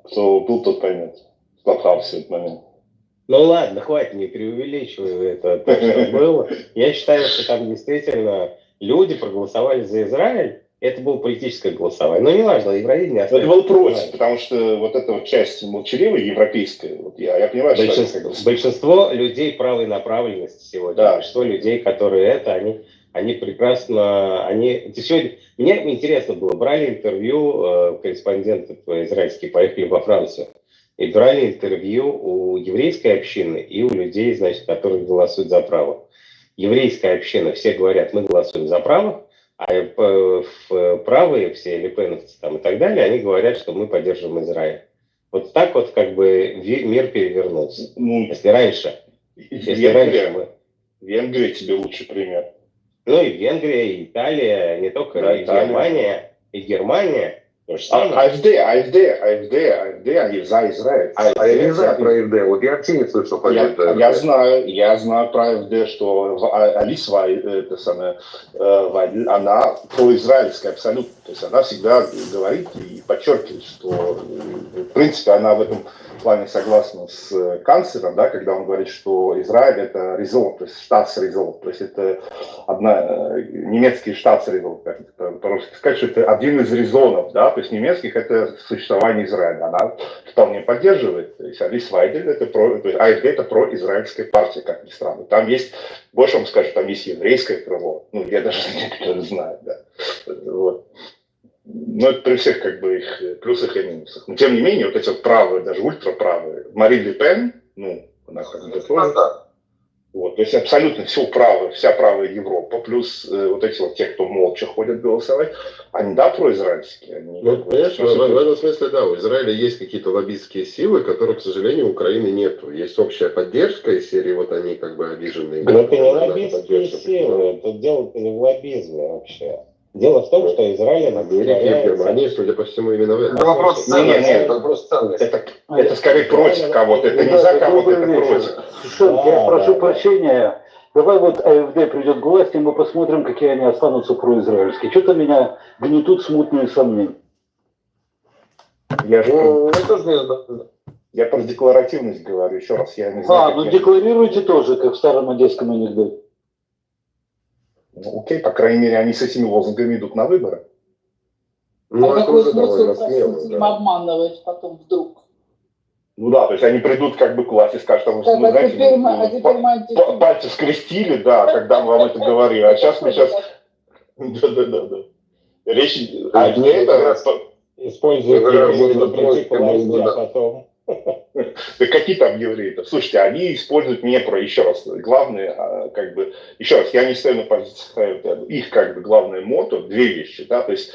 кто был, тот поймет. Клабхаус в этот момент. Ну ладно, хватит, не преувеличивай это, то, что было. Я считаю, что там действительно люди проголосовали за Израиль. Это было политическое голосование. Но неважно, Евровидение... Это было против, потому что вот эта вот часть молчаливая, европейская, вот я понимаю, что... Большинство людей правой направленности сегодня, да. Большинство людей, которые они прекрасно... Сегодня... Мне интересно было, брали интервью корреспонденты израильские, поехали во Францию, и брали интервью у еврейской общины и у людей, значит, которые голосуют за право. Еврейская община, все говорят, мы голосуем за право, а правые, все лепеновцы там и так далее, они говорят, что мы поддерживаем Израиль. Вот так вот как бы мир перевернулся. Если раньше мы... Венгрия тебе лучший пример. Ну и Венгрия, и Италия, не только да, Германия, и Германия. АФД, они за Израиль. Я не знаю про АФД, вот я вообще не слышал про АФД. Я знаю про АФД, что Алис Вайдель, она произраильская абсолютно. То есть она всегда говорит и подчеркивает, что в принципе она в этом плане согласна с канцлером, да, когда он говорит, что Израиль это резон, то есть штатс-резон, то есть это немецкий штатс-резон, как это по-русски сказать, что это один из резонов, да, то есть немецких это существование Израиля, она вполне поддерживает, то есть Алис Вайдель это то есть АФД это произраильская партия, как ни странно, там есть, больше вам скажу, там есть еврейское крыло, ну я даже некоторые знаю, да, вот. Но это при всех как бы их плюсах и минусах. Но тем не менее, вот эти вот правые, даже ультраправые, Марин Ле Пен, ну, она как бы тоже. Вот, то есть абсолютно все правое, вся правая Европа, плюс вот эти вот те, кто молча ходят голосовать, они, да, произраильские. Они, ну, понимаешь, в этом смысле, да, у Израиля есть какие-то лоббистские силы, которых, к сожалению, у Украины нету. Есть общая поддержка из серии, вот они как бы обиженные. Но это не лоббистские силы, тут дело-то не в лоббизме вообще. Дело в том, что Израиль В Америке, в Германии, судя по всему, именно в этом. Вопрос ценности, это вопрос ценности. Это скорее против кого-то, это не за кого-то, это против. Шушенко, я прошу прощения. Давай вот АФД придет к власти, мы посмотрим, какие они останутся произраильские. Что-то меня гнетут смутные сомнения. Я тоже не знаю. Я про декларативность говорю, еще раз, я не знаю. Ну декларируйте тоже, как в старом одесском анекдоте. Ну, окей, по крайней мере, они с этими лозунгами идут на выборы. Ну, это какой уже смысл, довольно простите, смело, им да. обманывать потом вдруг? Ну да, то есть они придут как бы к власти и скажут, что Так, знаете, теперь пальцы скрестили, да, когда мы вам это говорили, а сейчас мы сейчас... Да. Речь... А не это... Используют евреев, чтобы прийти к власти, а потом... Да какие там евреи-то? Слушайте, они используют еще раз, главное, как бы, еще раз, я не стою на позиции, их как бы главное мото, две вещи, да, то есть,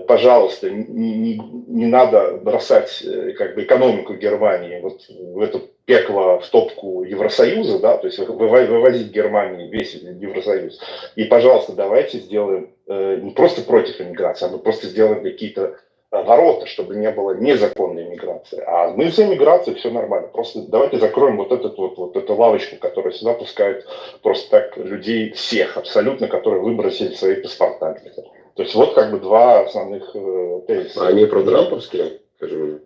пожалуйста, не надо бросать как бы экономику Германии вот в это пекло, в топку Евросоюза, да, то есть вывозить Германии весь Евросоюз. И, пожалуйста, давайте сделаем не просто против иммиграции, а мы просто сделаем какие-то ворота, чтобы не было незаконной миграции. А мы за миграцией, все нормально. Просто давайте закроем вот эту лавочку, которая сюда пускает просто так людей всех абсолютно, которые выбросили свои паспорта. То есть вот как бы два основных тезиса. Они про трамповские, скажи мне?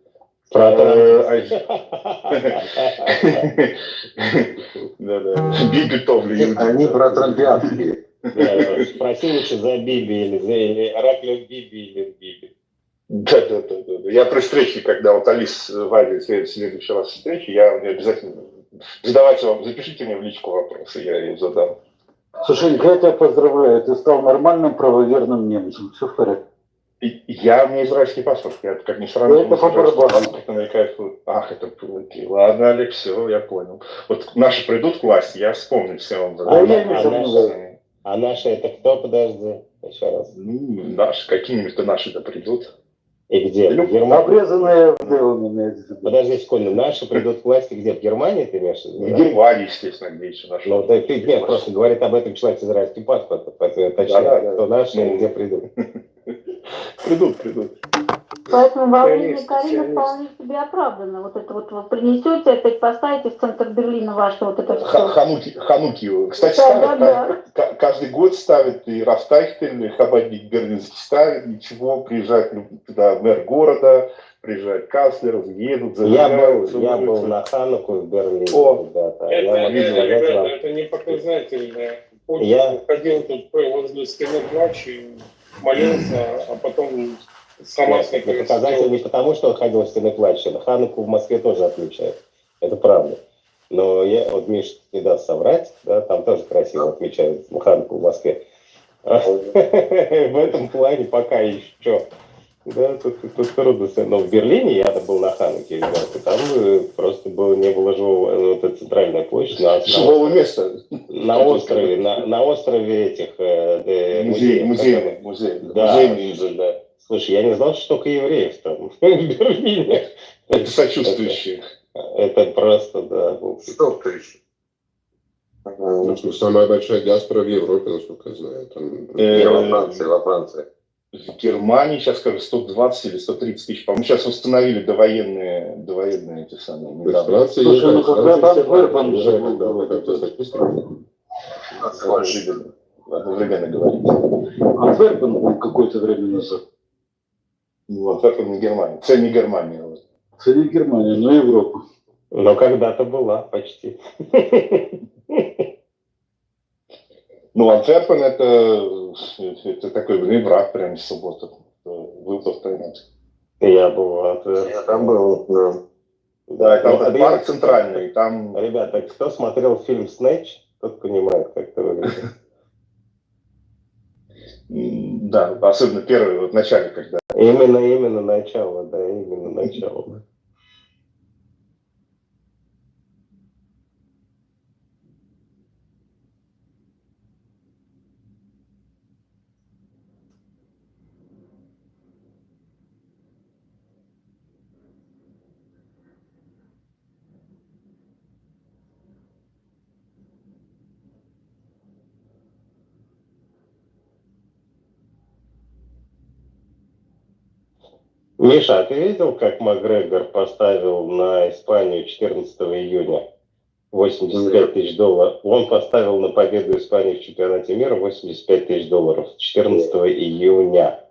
Да. Биби Товли. Они про трампиатские. Спроси лучше за Биби или Ираклио Биби или Биби. Да. Я при встрече, когда вот Алис Вади в следующий раз встречи, я обязательно задавайте вам, запишите мне в личку вопросы, я ее задам. Слушай, я тебя поздравляю, ты стал нормальным правоверным немцем, все в порядке. У меня израильский паспорт, я как ни странно. Это по барабану. Ах, это окей. Ладно, Олег, все, я понял. Вот наши придут к власти, я вспомню все вам задам. А наши это кто, подожди, еще раз? Ну, наши, какие-нибудь наши-то придут. И где? Обрезанные в Подожди секунду, наши придут к власти где? В Германии, ты имеешь в виду? В Германии, естественно, где еще наши. Ну, да, нет, просто говорит об этом человек с израильским паспортом, точнее, кто наши и где придут. Придут. Поэтому волнение Карины вполне себе оправдано. Вот это вот вы принесете, опять поставите в центр Берлина ваше вот это все. Хануки. Кстати, ставят, каждый год ставят и Рафтайхтель, и Хабадник Берлинский ставит, ничего, приезжает туда мэр города, приезжает канцлер, едут, зажигают. Я был на Хануку в Берлине, ребята. Это не показательно. Я ходил тут возле стены плача, молился, а потом сама показатель не потому, что он ходил в стены плача. Хануку в Москве тоже отмечают. Это правда. Но вот Миша не даст соврать, да, там тоже красиво отмечают Хануку в Москве. В этом плане пока еще. Да, тут трудно. Но в Берлине я был на Хануке, ребята, там просто не было живого, вот эта центральная площадь. Живого места. На острове этих музеев. Да. Слушай, я не знал, что столько евреев там в Берлине. Это сочувствующие. Это просто, да. Столько еще. Самая большая диаспора в Европе, насколько я знаю. Во Франции. В Германии сейчас, скажем, 120 или 130 тысяч. По-моему, сейчас установили довоенные эти самые. Слушай, ну когда там Антверпен одновременно говорить. Антверпен был какое-то время назад. Ну, Антверпен не Германия. Это не Германия. Это не Германия, но Европа. Но когда-то была почти. Ну, Антверпен это такой враг прямо с субботы. Выпал в Таиланд. Я был в Антверпене. Я там был, да. Там парк центральный. Там... Ребята, кто смотрел фильм «Снэч», тот понимает, как это выглядит. Да, особенно первый, вот в начале, когда... Именно начало, да, именно начало. Миша, а ты видел, как Макгрегор поставил на Испанию 14 июня 85 тысяч долларов? Он поставил на победу Испании в чемпионате мира 85 тысяч долларов 14 июня.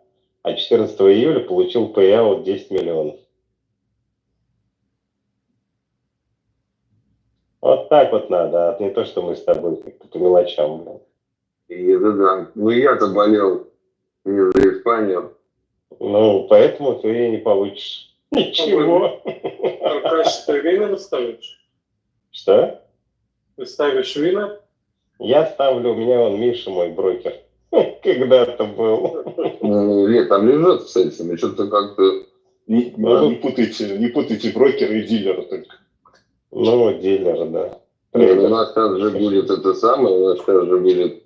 А 14 июля получил payout 10 миллионов. Вот так вот надо, а не то, что мы с тобой как-то по мелочам. И да. Ну я-то болел не за Испанию. Ну, поэтому ты не получишь ничего. Аркаш, ты вина ставишь? Что? Ты ставишь вина? Я ставлю, у меня он Миша, мой брокер. Когда-то был. Ну, нет, там лежат с этим, и что-то как-то... Не путайте брокера и дилера только. Ну, дилер, да. Нет, у нас сейчас же будет это самое, у нас сейчас же будет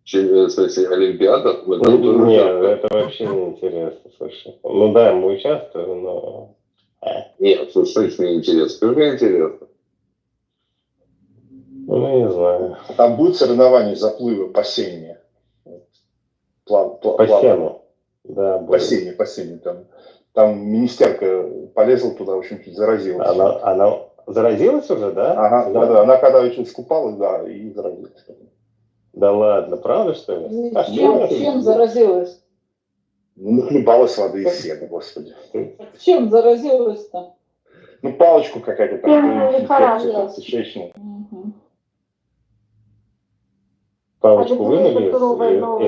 Олимпиада. Нет, это вообще не интересно, слушай. Ну да, мы участвуем, но... Нет, слушай, что неинтересно. Что интересно? Ну, не знаю. Там будут соревнования заплывы по сене. По сену. Да, будет. По сене. Там министерка полезла туда, в общем, чуть заразилась. Она заразилась уже, да? Ага, да. Она когда очень искупалась, да, и заразилась. Да ладно, правда, что ли? Чем заразилась? Ну, нахлебалась воды из сена, господи. Чем заразилась-то? Ну, палочку какая-то там, кишечная. Палочку вынули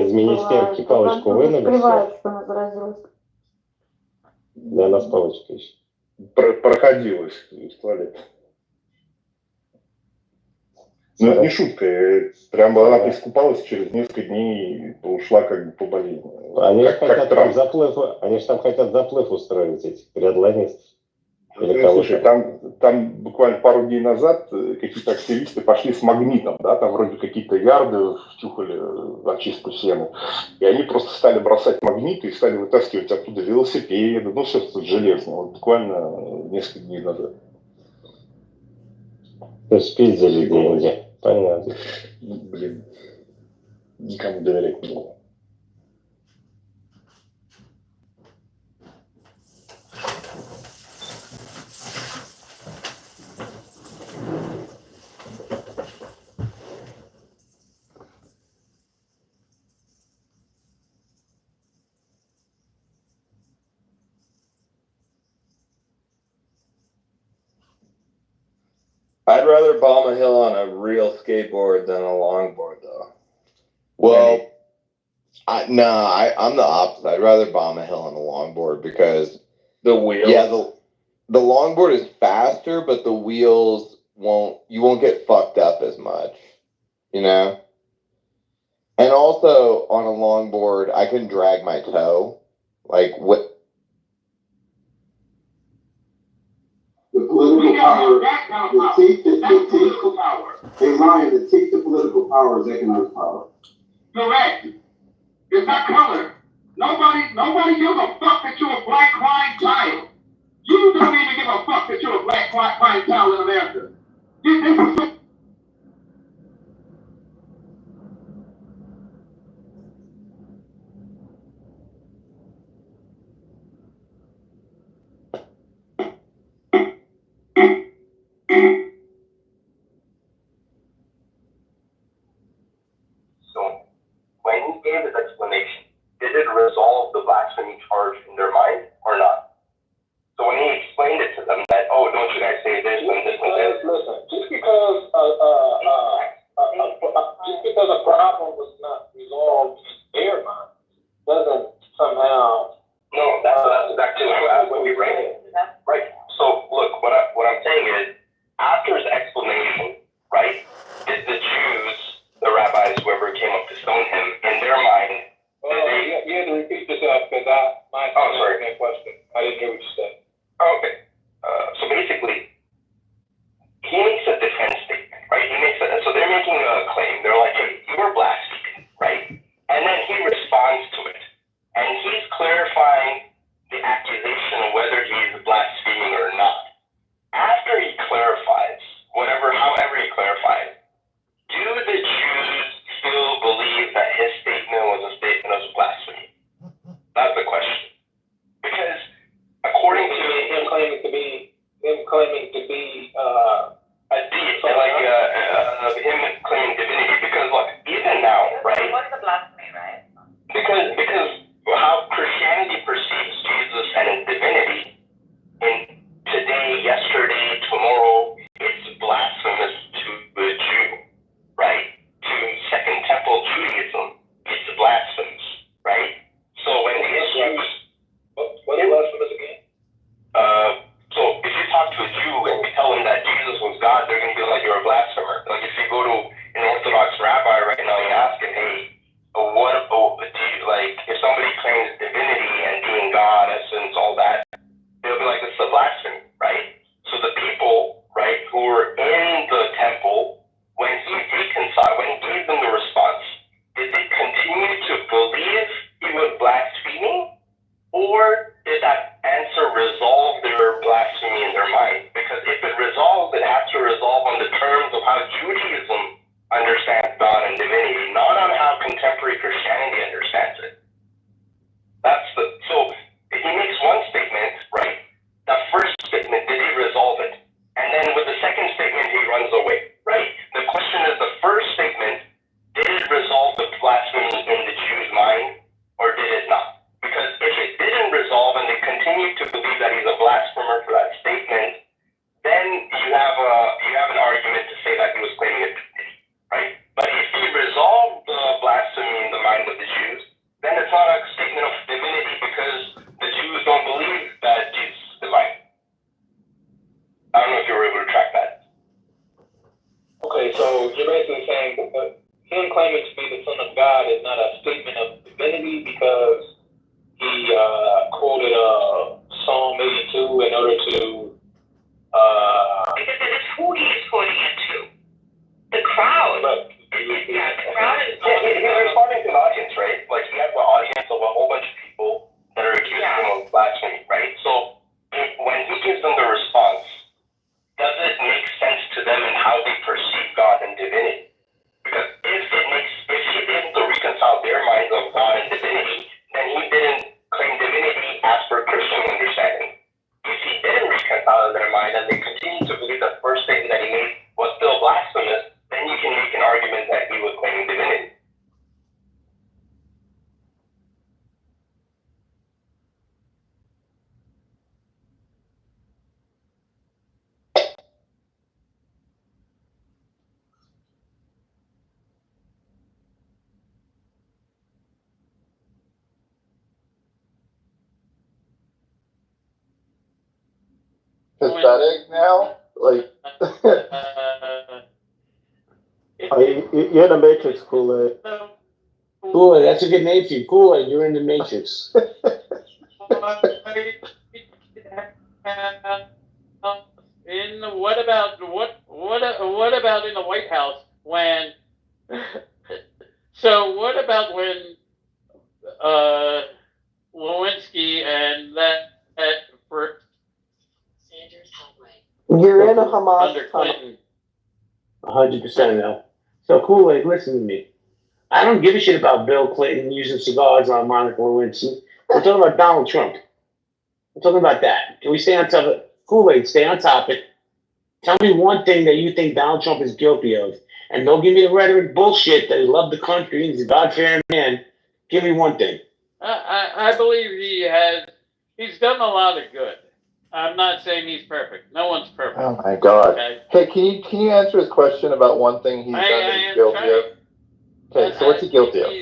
из министерки, палочку вынули. Скрывает, что она заразилась. Для нас палочка еще. Проходилась из туалета. Ну, это не шутка. Прям она искупалась, через несколько дней ушла как бы по болезни. Они же там хотят заплыв устроить, этих триатлонистов. Слушай, там буквально пару дней назад какие-то активисты пошли с магнитом, да, там вроде какие-то ярды втюхали очистку сена, и они просто стали бросать магниты и стали вытаскивать оттуда велосипеды, ну все железное, вот буквально несколько дней назад. То есть спиздили деньги, понятно. Блин, никому доверять не было. I'd rather bomb a hill on a real skateboard than a longboard, though. Well, I'm the opposite. I'd rather bomb a hill on a longboard because the wheels. Yeah, the longboard is faster, but the wheels you won't get fucked up as much, you know. And also on a longboard, I can drag my toe, like what. The political power, the teeth, they lie, the teeth to political power is economic power. Correct. It's not color. Nobody gives a fuck that you're a black crying child. You don't even give a fuck that you're a black crying child in America. So, when he gave his explanation, did it resolve the blasphemy charge in their mind or not? So when he explained it to them that, oh, don't you guys say this and this and this. Listen, just because a problem was not resolved in their mind doesn't somehow. No, that's exactly what we read. Right. So look, what I'm saying is, after his explanation, right, is the Jews, the rabbis, whoever came up to stone him, in their mind. You had to repeat yourself because my question. I didn't hear what you said. Okay. So basically, he makes a defense statement, right? So they're making a claim. They're like, hey, you were blaspheming, right? And then he responds to it. And he's clarifying the accusation of whether he's blaspheming or not. After he clarifies, however he clarifies, do the Jews still believe that his statement was a statement of blasphemy? That's the question. Because is not a statement of divinity because he quoted Psalm 82 in order to. Because it's who he is quoting it to. The crowd. But, yeah, the crowd is. He's responding to an audience, right? Like he has an audience of a whole bunch of people that are accusing him of blasphemy, right? So when he gives them the response, does it make sense to them in how they perceive God and divinity? Because if he's able to reconcile their minds of God and divinity, then he didn't claim divinity as per Christian understanding. If he didn't reconcile their mind and they continue to believe the first statement that he made was still blasphemous, then you can make an argument that he was claiming divinity. Pathetic now? Like, You're in the Matrix, Kool-Aid. Kool-Aid, that's a good name for you. Kool-Aid, you're in the Matrix. What about in the White House when? So what about when Lewinsky and that for You're in a Hamas under Clinton? 100% now. So Kool-Aid, listen to me. I don't give a shit about Bill Clinton using cigars on Monica Lewinsky. We're talking about Donald Trump. We're talking about that. Can we stay on top of it? Kool-Aid, stay on topic. Tell me one thing that you think Donald Trump is guilty of. And don't give me the rhetoric bullshit that he loved the country and he's a God-fearing man. Give me one thing. I believe he's done a lot of good. I'm not saying he's perfect. No one's perfect. oh my God. Okay? Hey, can you answer his question about one thing he's done that he's guilty of? Okay, so what's he guilty of?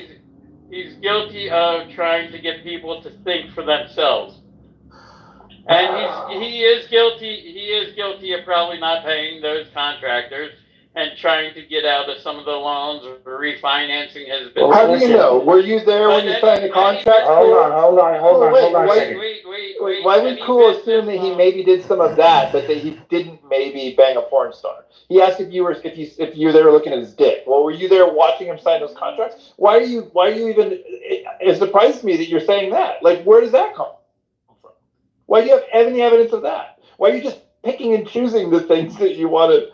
He's guilty of trying to get people to think for themselves. And he is guilty of probably not paying those contractors and trying to get out of some of the loans or refinancing his business. How do you know? Were you there when you signed the contract? Hold on a second. Wait, why would Cool assume that he maybe did some of that, but that he didn't maybe bang a porn star? He asked if you were there looking at his dick. Well, were you there watching him sign those contracts? Why are you even? It surprised me that you're saying that. Like, where does that come from? Why do you have any evidence of that? Why are you just picking and choosing the things that you want to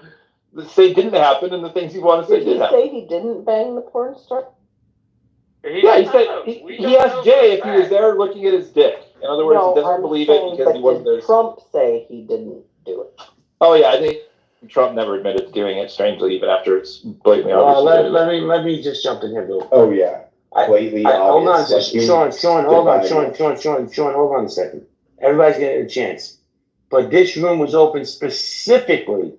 say didn't happen and the things you want to say did happen? Did he say he didn't bang the porn star? Yeah, he said he asked Jay if he was there looking at his dick. In other words, he doesn't believe it because he wasn't there. Did Trump say he didn't do it? Oh yeah, I think Trump never admitted to doing it. Strangely, even after it's blatantly obvious. Let me just jump in here, Bill. Oh yeah, blatantly obvious. Hold on, Sean. Hold on a second. Everybody's getting a chance, but this room was open specifically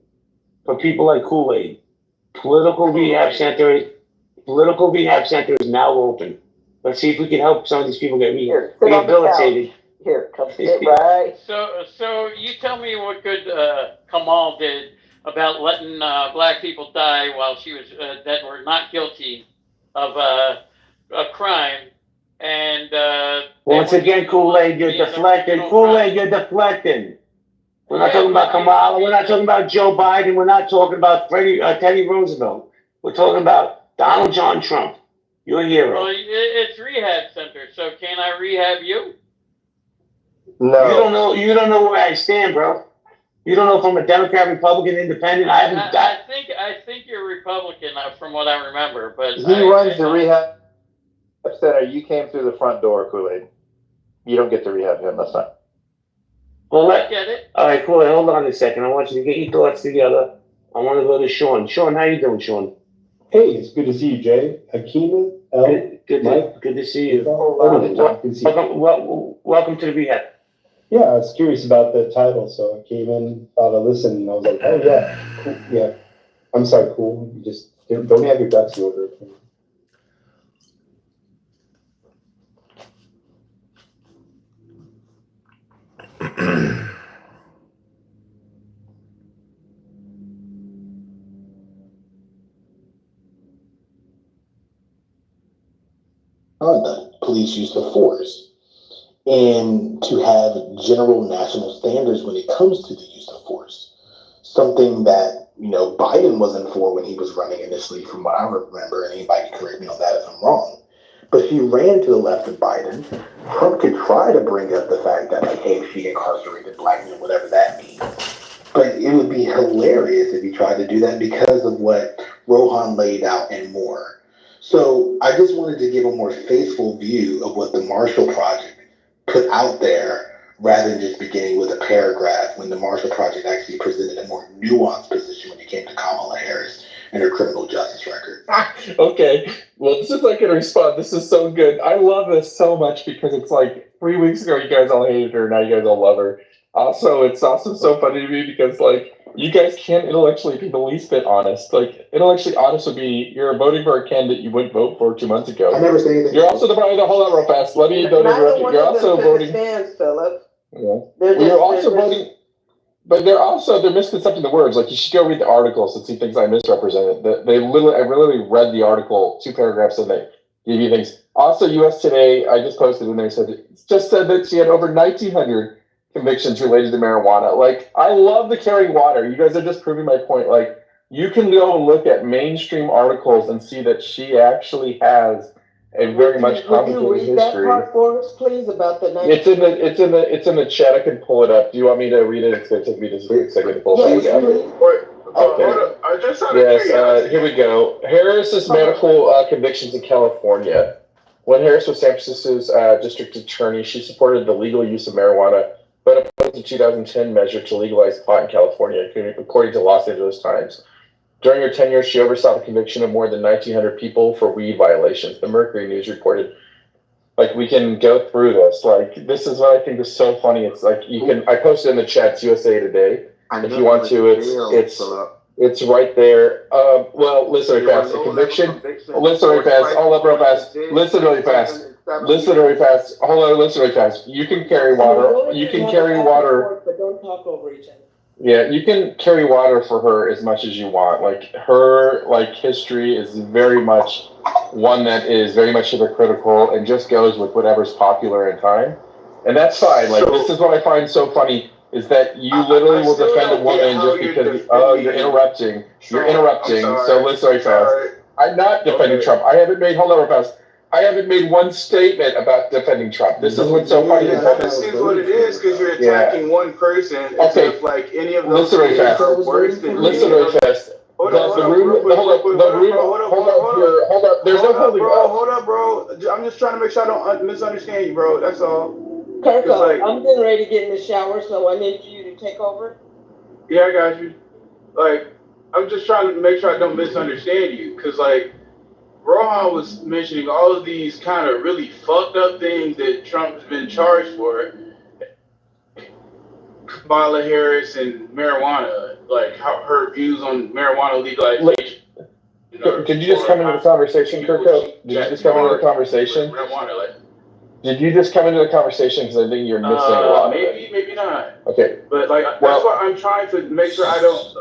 for people like Kool-Aid. Political rehab center is now open. Let's see if we can help some of these people get rehabilitated. Here, come sit right. So you tell me what good Kamal did about letting black people die while she was that were not guilty of a crime. And once again, Kool-Aid, you're deflecting. Kool-Aid, you're deflecting. We're not talking about Kamala. We're not talking about Joe Biden. We're not talking about Teddy Roosevelt. We're talking about Donald John Trump. You're a hero. Well, it's rehab center, so can I rehab you? No. You don't know where I stand, bro. You don't know if I'm a Democrat, Republican, Independent. I think you're Republican from what I remember, but he runs the rehab center. You came through the front door, Kool-Aid. You don't get to rehab him. That's not. Well, I get it. All right, Kool-Aid, hold on a second. I want you to get your thoughts together. I want to go to Sean. Sean, how you doing, Sean? Hey, it's good to see you, Jay. Akima, Good to see you. Welcome to the rehab. Yeah, I was curious about the title, so I came in, thought I listened, and I was like, oh yeah, cool. Yeah. I'm sorry, cool. You just don't have your ducks in order. conduct, police use of force, and to have general national standards when it comes to the use of force. Something that, Biden wasn't for when he was running initially, from what I remember, and anybody can correct me on that if I'm wrong. But he ran to the left of Biden. Trump could try to bring up the fact that, like, hey, she incarcerated black men, whatever that means. But it would be hilarious if he tried to do that because of what Rohan laid out and more. So I just wanted to give a more faithful view of what the Marshall Project put out there, rather than just beginning with a paragraph, when the Marshall Project actually presented a more nuanced position when it came to Kamala Harris and her criminal justice record. Okay, well, this is like a response. This is so good. I love this so much because it's like 3 weeks ago you guys all hated her, now you guys all love her. Also, it's also so funny to me because, like, you guys can't intellectually be the least bit honest. Like, intellectually honest would be you're voting for a candidate you wouldn't vote for 2 months ago. I never say anything. You're also the hold on real fast. Let me don't interrupt you. You're also voting. Philip. Yeah. You're also voting. But they're misconcepting the words. Like, you should go read the articles and see things I misrepresented. I literally read the article, 2 paragraphs, and they give you things. Also, U.S. Today, I just posted in there, said that she had over 1,900 convictions related to marijuana. Like, I love the carrying water. You guys are just proving my point. Like, you can go and look at mainstream articles and see that she actually has a very much complicated history. Would you read history. that part for us, please, about the It's in the chat. I can pull it up. Do you want me to read it? It's going to take me just a quick second to pull it up. Okay. I just had a curiosity. Here we go. Harris's medical convictions in California. When Harris was San Francisco's district attorney, she supported the legal use of marijuana, but opposed the 2010 measure to legalize pot in California, according to Los Angeles Times. During her tenure, she oversaw the conviction of more than 1,900 people for weed violations. The Mercury News reported. Like, we can go through this. Like, this is what I think is so funny. It's like, I posted in the chat, it's USA Today. If you want to, it's right there. Well, listen really fast. The conviction. Listen really fast. Hold up real fast. Listen really fast. Listen really fast. Hold on. Listen really fast. You can carry water. You can carry water. But don't talk over each other. Yeah, you can carry water for her as much as you want. Like, her history is very much one that is very much hypocritical and just goes with whatever's popular in time, and that's fine. Like, this is what I find so funny is that you literally will defend a woman just because you're interrupting. You're interrupting. So listen very fast. I'm not defending Trump. I haven't made I haven't made one statement about defending Trump. This is what's so funny. This is what it is because you're attacking one person. Okay. If, like, any of those listen very fast. worse than Listen very fast. Hold up. There's no holding up. Hold up, bro. I'm just trying to make sure I don't misunderstand you, bro. That's all. Kirko, I'm getting ready to get in the shower, so I need you to take over. Yeah, I got you. Like, I'm just trying to make sure I don't misunderstand you, because, like, Rohan was mentioning all of these kind of really fucked up things that Trump's been charged for. Kamala Harris and marijuana, like how her views on marijuana legalization. Did you just come into the conversation, Kirko? Did you just come into the conversation? Did you just come into the conversation? Because I think you're missing a lot. Maybe not. Okay. But that's why I'm trying to make sure I don't.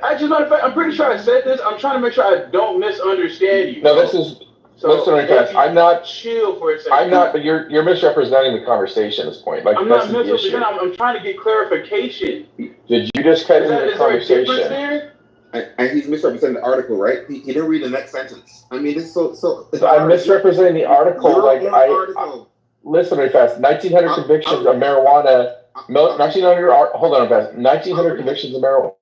Actually, matter of fact, I'm pretty sure I said this. I'm trying to make sure I don't misunderstand you. No, this is. So listen, I'm not. Chill for a second. I'm not, but you're misrepresenting the conversation at this point. Like, I'm not misrepresenting. I'm trying to get clarification. Did you just cut into the conversation? And he's misrepresenting the article, right? He didn't read the next sentence. I mean, it's so. I'm misrepresenting the article. Listen very fast. 1,900 convictions of marijuana. 1,900. Hold on, fast. 1,900 convictions of marijuana.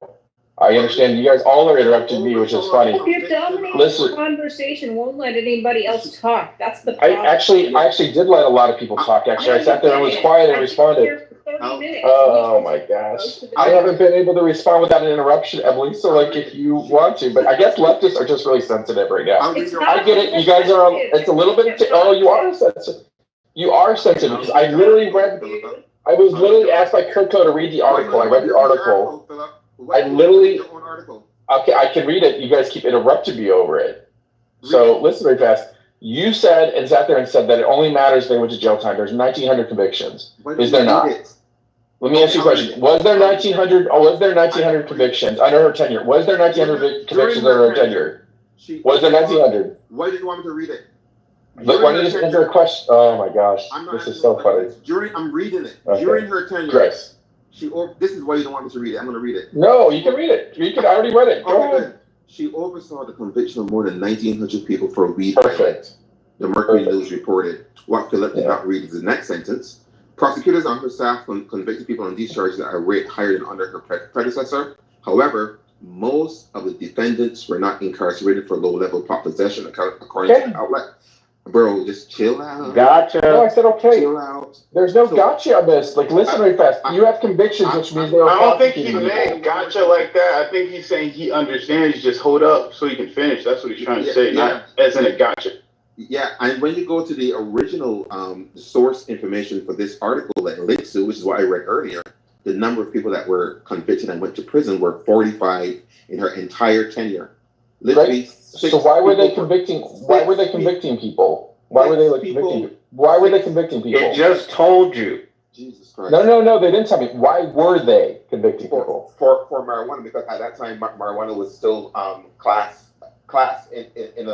I understand you guys all are interrupting me, which is funny. You're dominating the conversation, won't let anybody else talk. That's the problem. I actually did let a lot of people talk. Actually, I sat there and was quiet and responded. Oh my gosh. I haven't been able to respond without an interruption, Emily, so like if you want to, but I guess leftists are just really sensitive right now. I get it. You guys are, it's a little bit, you are sensitive. You are sensitive because I was literally asked by Kirko to read the article. I read the article. Okay, I can read it. You guys keep interrupting me over it. So listen very fast. You said and sat there and said that it only matters if they went to jail time. There's 1,900 convictions. Is there not? Let me ask you a question. Was there 1,900 convictions under her tenure? Was there 1,900 convictions under her tenure? Was there 1,900? Why did you want me to read it? Look, why don't you just answer the question? Oh my gosh, I'm not this is answering so the funny. question. I'm reading it. Okay. During her tenure, Chris. this is why you don't want me to read it. I'm going to read it. No, you can read it. I already read it. Go ahead. Good. She oversaw the conviction of more than 1,900 people for weed. Perfect. The Mercury News reported. What Philip did not read is the next sentence. Prosecutors on her staff convicted people on these charges at a rate higher than under her predecessor. However, most of the defendants were not incarcerated for low-level pot possession, according to the outlet. Bro, just chill out. Gotcha. No, I said okay. Chill out. There's no gotcha on this. Like, listen very fast. You have convictions, which means they were. I don't think he meant gotcha like that. I think he's saying he understands. Just hold up so he can finish. That's what he's trying to say, not as in a gotcha. Yeah, and when you go to the original source information for this article that links to, which is what I read earlier, the number of people that were convicted and went to prison were 45 in her entire tenure. Literally. Right? So why were they convicting? Why were they convicting people? Why were they convicting? Why were they convicting people? It just told you. Jesus Christ. No, they didn't tell me. Why were they convicting people? For marijuana, because at that time marijuana was still class in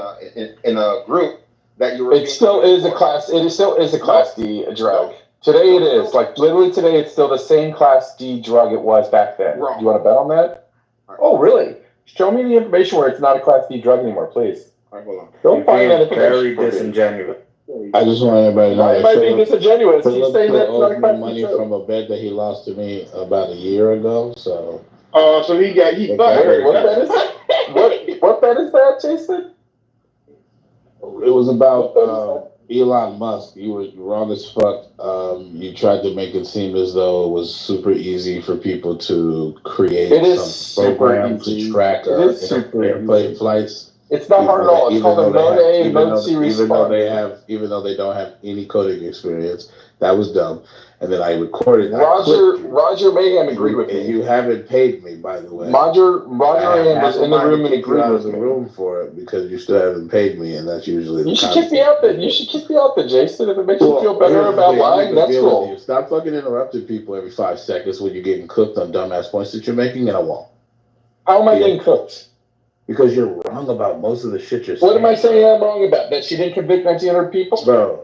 a group that you were. It still is a class. It still is a class D drug. Today it is. Like literally today, it's still the same class D drug it was back then. Wrong. Do you want to bet on that? Oh, really? Show me the information where it's not a class D drug anymore, please. All right, hold on. Don't find that information. Very disingenuous. I just want everybody to know. Why am I being disingenuous? He's Philip saying that's not a owes me class D money drug. from a bet that he lost to me about a year ago. So. Oh, so he fucked. What bet is that? What bet is that, Jason? It was about Elon Musk. You were wrong as fuck. You tried to make it seem as though it was super easy for people to create some program to track airplane flights. It's not hard at all. It's called a Mode A, Mode C response. Even though they don't have any coding experience, that was dumb. And then I recorded. Roger Mayhem agreed with me. You haven't paid me, by the way. Roger Mayhem was in the room and agreed with me. Room for it because you still haven't paid me, and that's usually. You should kick me out then. You should kick me out then, Jason. If it makes you feel better about lying, that's cool. Stop fucking interrupting people every 5 seconds when you're getting cooked on dumbass points that you're making, and I won't. How am I getting cooked? Because you're wrong about most of the shit you're saying. What am I saying I'm wrong about? That she didn't convict 1,900 people? Bro.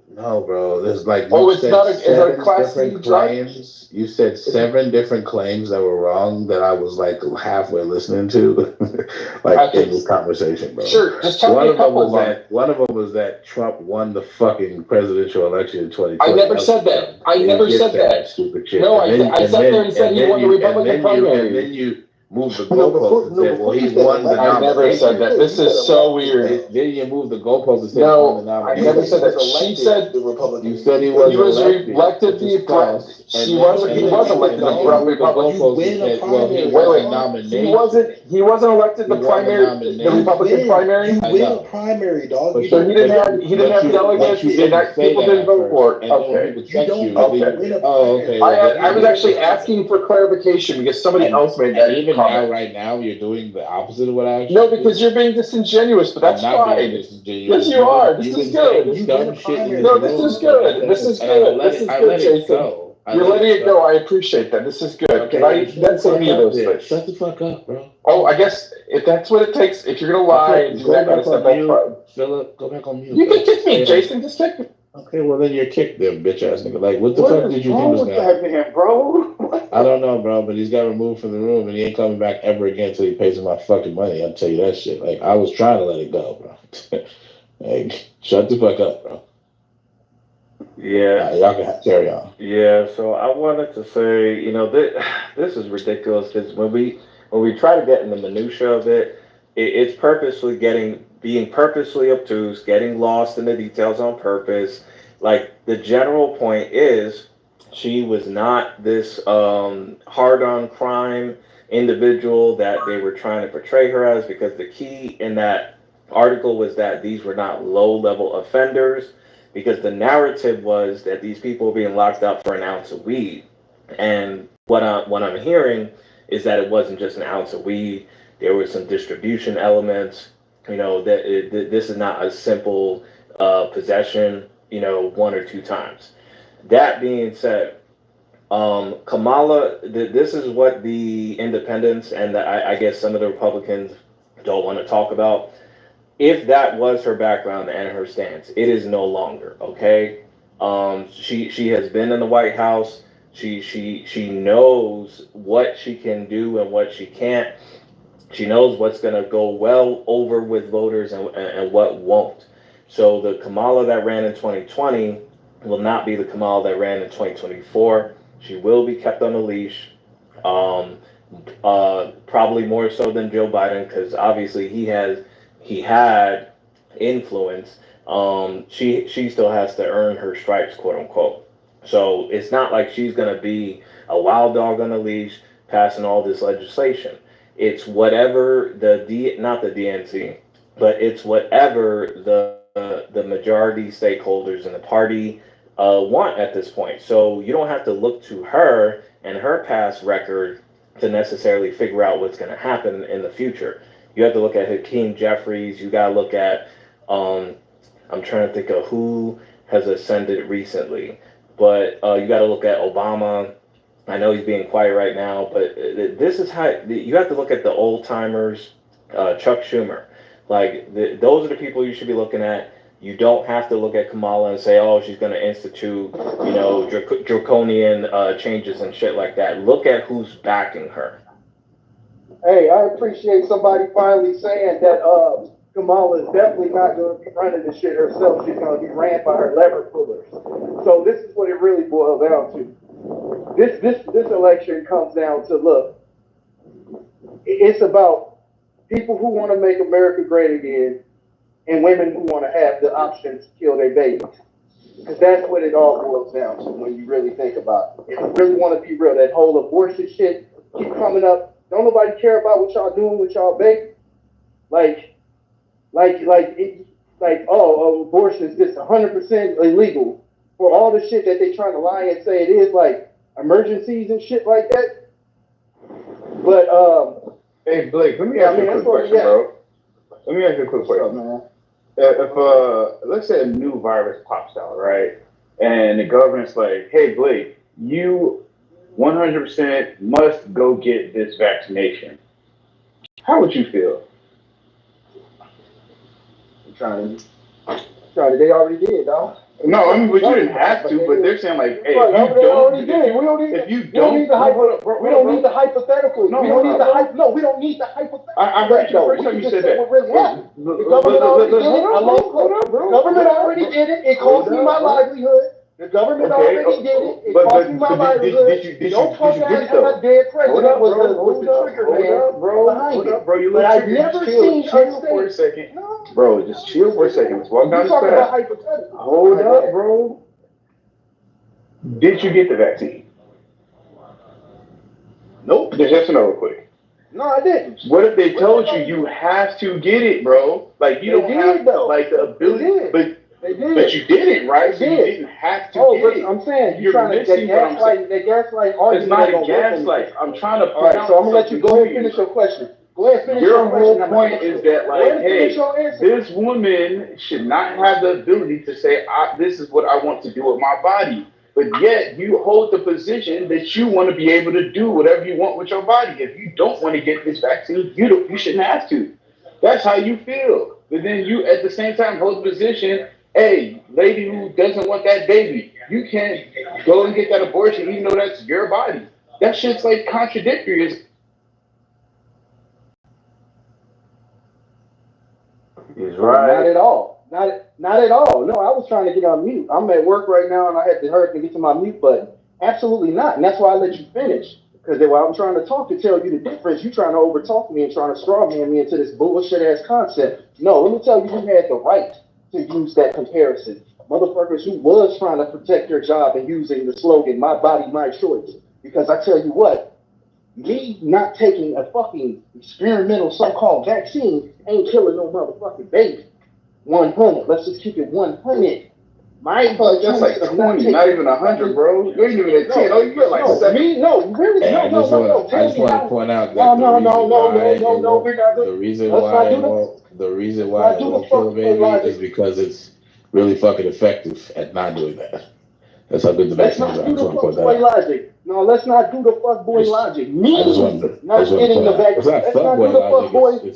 No, bro. There's like it's not a class D claims. You said 7 different claims that were wrong that I was like halfway listening to, like in this conversation, bro. Sure, just tell me a couple of them. One of them was that Trump won the fucking presidential election in 2020. I never said that. I never said that. Stupid shit. No, I sat there and said he won the Republican primary. And then you moved the goalpost and said, well, he won the nomination. I never said that. This is so weird. Then you moved the goalpost and said he won the nomination. I never said that. She said the Republican. You said he was elected. He was elected the Republican. He wasn't elected the primary, the Republican primary. You win a primary, dog. So he didn't have delegates, and people didn't vote for it. Okay. Okay. I was actually asking for clarification because somebody else made that. Even now, right now, you're doing the opposite of what I actually. No, because you're being disingenuous, but that's fine. Yes, you are. This is good. No, this is good. This is good. This is good, Jason. You're letting it go. I appreciate that. This is good. That's any of those things. Shut the fuck up, bro. Oh, I guess if that's what it takes, if you're gonna lie and do that kind of stuff, that's fine. Philip, go back on mute. You can kick me, Jason. Just kick me. Okay, well then you're kicked there, bitch ass nigga. Like, what the fuck did you do this guy? Man, bro? I don't know, bro, but he's got removed from the room and he ain't coming back ever again until he pays him my fucking money. I'll tell you that shit. Like, I was trying to let it go, bro. Like, shut the fuck up, bro. Yeah. Y'all can carry on. Yeah, so I wanted to say, this is ridiculous because when we try to get in the minutia of it, it's purposely being purposely obtuse, getting lost in the details on purpose. Like, the general point is she was not this hard-on crime individual that they were trying to portray her as, because the key in that article was that these were not low-level offenders, because the narrative was that these people were being locked up for an ounce of weed. And what I'm hearing is that it wasn't just an ounce of weed. There were some distribution elements. This is not a simple possession, 1 or 2 times. That being said, Kamala, this is what the independents and I guess some of the Republicans don't want to talk about. if that was her background and her stance, it is no longer, okay? She has been in the White House. She knows what she can do and what she can't. She knows what's going to go well over with voters and what won't. So the Kamala that ran in 2020 will not be the Kamala that ran in 2024. She will be kept on a leash. Probably more so than Joe Biden, because obviously he had influence. She still has to earn her stripes, quote unquote. So it's not like she's gonna be a wild dog on a leash passing all this legislation. It's whatever not the DNC, but it's whatever the majority stakeholders in the party want at this point. So you don't have to look to her and her past record to necessarily figure out what's going to happen in the future. You have to look at Hakeem Jeffries. You got to look at, I'm trying to think of who has ascended recently, but you got to look at Obama. I know he's being quiet right now, but this is how you have to look at the old timers. Chuck Schumer, like those are the people you should be looking at. You don't have to look at Kamala and say, oh, she's going to institute, draconian changes and shit like that. Look at who's backing her. Hey, I appreciate somebody finally saying that Kamala is definitely not going to be running this shit herself. She's going to be ran by her lever pullers. So this is what it really boils down to. This election comes down to, look, it's about people who want to make America great again and women who want to have the option to kill their babies. Because that's what it all boils down to when you really think about it. If you really want to be real, that whole abortion shit keep coming up. Don't nobody care about what y'all doing with y'all baby. Abortion is just 100% illegal for all the shit that they trying to lie and say it is, like emergencies and shit like that. But hey Blake, let me ask you a quick question, bro. Let me ask you a quick question, man. If let's say a new virus pops out, right, and the government's like, hey Blake, you 100% must go get this vaccination. How would you feel? They already did, dog. No, I mean, but you didn't have to. But they're saying like, hey, if you don't, we don't need the hypothetical. No, we don't need the hype. No, we don't need the hypothetical. I heard you the first time you said that. What really happened? The government already did it. The government already did it. It cost me my livelihood. The government already did it. It cost me my livelihood. Your punk ass and a dead president was the trigger man behind it. Bro, you but I've never seen chill for a second. Bro, just chill for a second. Let's walk down the about path. hypothetical. Hold up, bro. Did you get the vaccine? Nope. Just yes or no real quick. No, I didn't. What if they told you have to get it, bro? Like you don't have like the ability, but you didn't, right? So you didn't have to get it. I'm saying you're trying to gaslight argument. It's not a gaslight. I'm trying to point out. So I'm gonna let you go ahead and finish your question. Go ahead, finish your question. Your whole point is that, like, hey, this woman should not have the ability to say, this is what I want to do with my body. But yet, you hold the position that you want to be able to do whatever you want with your body. If you don't want to get this vaccine, you shouldn't have to. That's how you feel. But then you, at the same time, hold the position, hey, lady who doesn't want that baby, you can't go and get that abortion even though that's your body. That shit's, like, contradictory. He's right. Not at all. Not at all. No, I was trying to get on mute. I'm at work right now and I had to hurry to get to my mute button. Absolutely not. And that's why I let you finish. Because while I'm trying to talk to tell you the difference, you trying to overtalk me and trying to straw man me into this bullshit ass concept. No, let me tell you, you had the right to use that comparison. Motherfuckers who was trying to protect their job and using the slogan, my body, my choice. Because I tell you what, me not taking a fucking experimental so-called vaccine ain't killing no motherfucking baby. 100. Let's just keep it 100. My that's like 20, not even 100, bro. You ain't even at 10. Oh, you got like 7. Really? I just want to point out that the reason why it won't kill a baby is because it's really fucking effective at not doing that. That's how good the vaccine is. I just want to point that out. Logic. No, let's not do the fuckboy logic. Me not getting the vaccine. It's not fuckboy logic.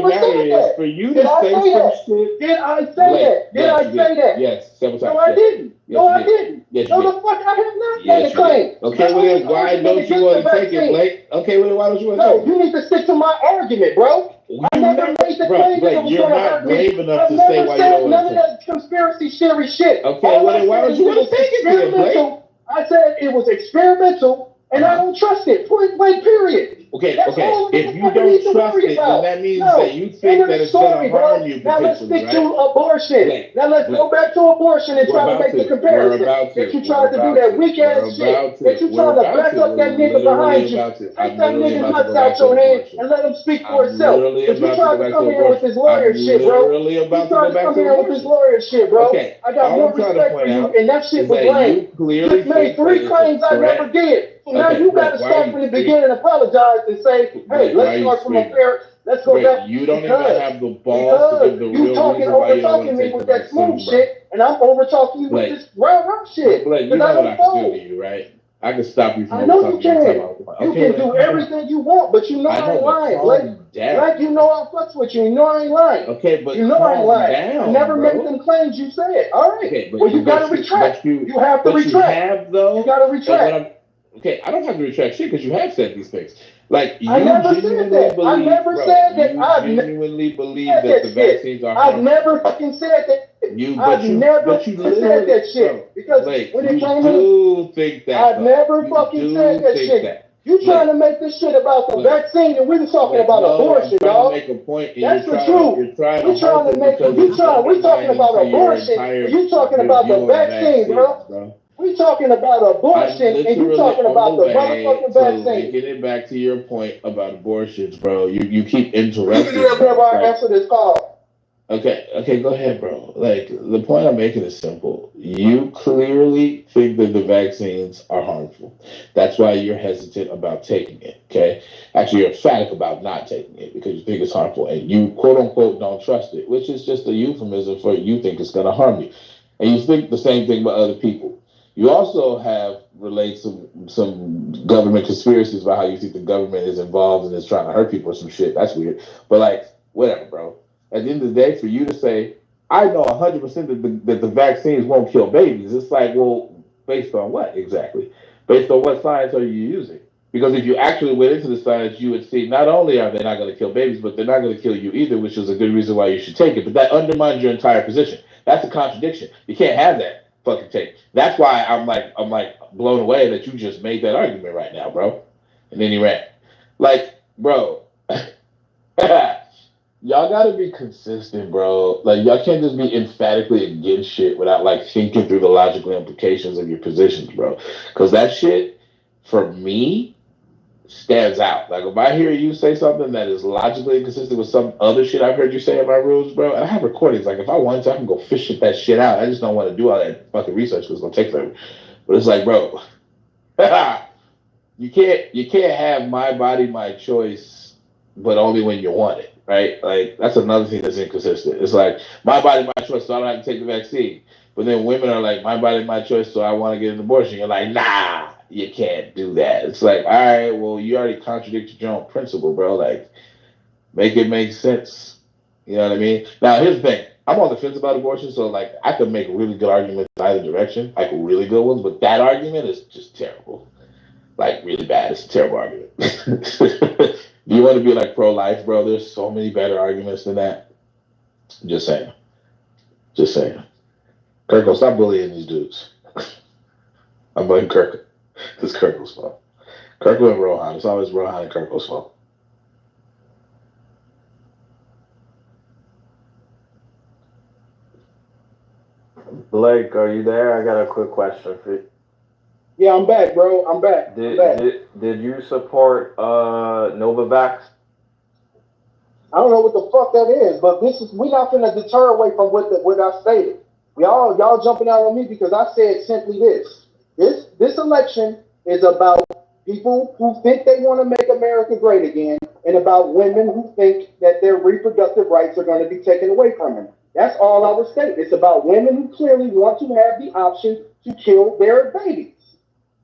the matter is, for you to say some shit. Did I say that? Did I say that? Yes, several times. No, I didn't. No, I didn't. Yes, No, you the did. fuck, I have not Yes, made a you claim. did. Okay, well then, why don't you want to take it, Blake? Okay, well then, why don't you want to take it? No, you need to stick to my argument, bro. I never made the claim that it was you're gonna not hurt me. brave enough I've to say never why you said don't want none to of that conspiracy theory shit. Okay, All well I then why said don't is you it want was to take it then, Blake? experimental. I said it was experimental, and I don't trust it. Point blank, period. Okay, That's okay. all If you motherfucker don't needs to trust worry it, about. then that means No, that you end think of that the it's gonna story, bro. harm you Now let's potentially, stick right? to abortion. Blake, Now let's go Blake, back to abortion and we're try to about make the to. We're comparison about that to. you We're tried to do about that to. weak We're ass shit. about That to. you We're trying to about back to. up We're that nigga literally behind you. about to. Take I'm that literally nigga about to nuts go out back to your hand abortion. and let him speak for I'm himself. literally Cause he about to tried go to back to come in with abortion. this lawyer I'm shit, bro. literally He about to tried go to back come to in with this abortion. lawyer shit, bro. Okay. I got All more I'm trying to respect for point you, out and that shit is was that lame. you You clearly just made think that 3 it's a claims I never threat. did. So now Okay, you Blake, gotta why are start you from the screaming? beginning and apologize and say, hey, Blake, why let's are you start from a screaming? fair, let's go Blake, back you don't even have the balls to give the you real talking reason why over you don't want talking to me take the with that smooth vaccine, bro. shit, and I'm over talking you with Blake, this round shit. Blake, you Cause I know what I don't can do to know. you, right? I can stop you from I know you over talking anytime can. I want. You Okay, can then do calm down. everything you want, but you know I I know, ain't but lying, calm Blake. down. Blake, you know I fucks with you. You know I ain't lying. Okay, but You know I ain't calm lying. I down, never made bro. them claims you said. All right. Okay, Well, you gotta retract. You have to but you retract. have though. You gotta And retract. what I'm okay, I don't have to retract shit because you have said these things. Like I you never said genuinely that. I believe, never bro. said that. You I've genuinely believe said that the that shit. vaccines are I've harmful. never fucking said that. I've never But you said literally, that shit. bro. Because Blake, when it you came in, do think that. I've Though. never You fucking do said that think shit. that. You trying Blake, to make this shit about the Blake, vaccine, and we was talking Blake, about no, I'm abortion, trying to dog. make a point, and That's the you're truth. trying We to trying halt to it make because we it's talking undermining about to your abortion, entire and you talking your about the view on vaccine, vaccines, bro. bro. We talking about I'm abortion, and you literally talking on the about the way motherfucking to vaccine. linking it back to your point about abortions, bro. You keep You can interrupting. do that whenever I Like, answer this call. okay, go ahead, bro. Like the point I'm making is simple. You clearly think that the vaccines are harmful. That's why you're hesitant about taking it. Okay, actually, you're emphatic about not taking it because you think it's harmful, and you quote unquote don't trust it, which is just a euphemism for you think it's going to harm you, and you think the same thing about other people. You also have relayed some government conspiracies about how you think the government is involved and is trying to hurt people or some shit. That's weird, but like whatever, bro. At the end of the day, for you to say, I know 100% that the vaccines won't kill babies, it's like, well, based on what exactly? Based on what science are you using? Because if you actually went into the science, you would see not only are they not going to kill babies, but they're not going to kill you either, which is a good reason why you should take it. But that undermines your entire position. That's a contradiction. You can't have that fucking take. That's why I'm like blown away that you just made that argument right now, bro. And then you ran. Like, bro. Y'all gotta be consistent, bro. Like y'all can't just be emphatically against shit without like thinking through the logical implications of your positions, bro. Because that shit, for me, stands out. Like if I hear you say something that is logically inconsistent with some other shit I've heard you say in my rooms, bro, and I have recordings. Like if I wanted to, I can go fish that shit out. I just don't want to do all that fucking research because it's gonna take forever. But it's like, bro, you can't have my body, my choice, but only when you want it. Right? Like that's another thing that's inconsistent. It's like my body, my choice, so I don't have to take the vaccine. But then women are like, my body, my choice, so I want to get an abortion. You're like, nah, you can't do that. It's like, all right, well, you already contradicted your own principle, bro. Like, make it make sense. You know what I mean? Now, here's the thing. I'm on the fence about abortion, so like I could make really good arguments in either direction, like really good ones. But that argument is just terrible. Like really bad. It's a terrible argument. Do you want to be like pro-life, bro? There's so many better arguments than that. Just saying. Just saying. Kirko, stop bullying these dudes. I'm blaming Kirk. It's Kirko's fault. Kirko and Rohan. It's always Rohan and Kirko's fault. Blake, are you there? I got a quick question for you. Yeah, I'm back, bro. I'm back. Did you support Novavax? I don't know what the fuck that is, but we're not gonna deter away from what I stated. Y'all jumping out on me because I said simply this. This election is about people who think they want to make America great again, and about women who think that their reproductive rights are going to be taken away from them. That's all I would state. It's about women who clearly want to have the option to kill their babies.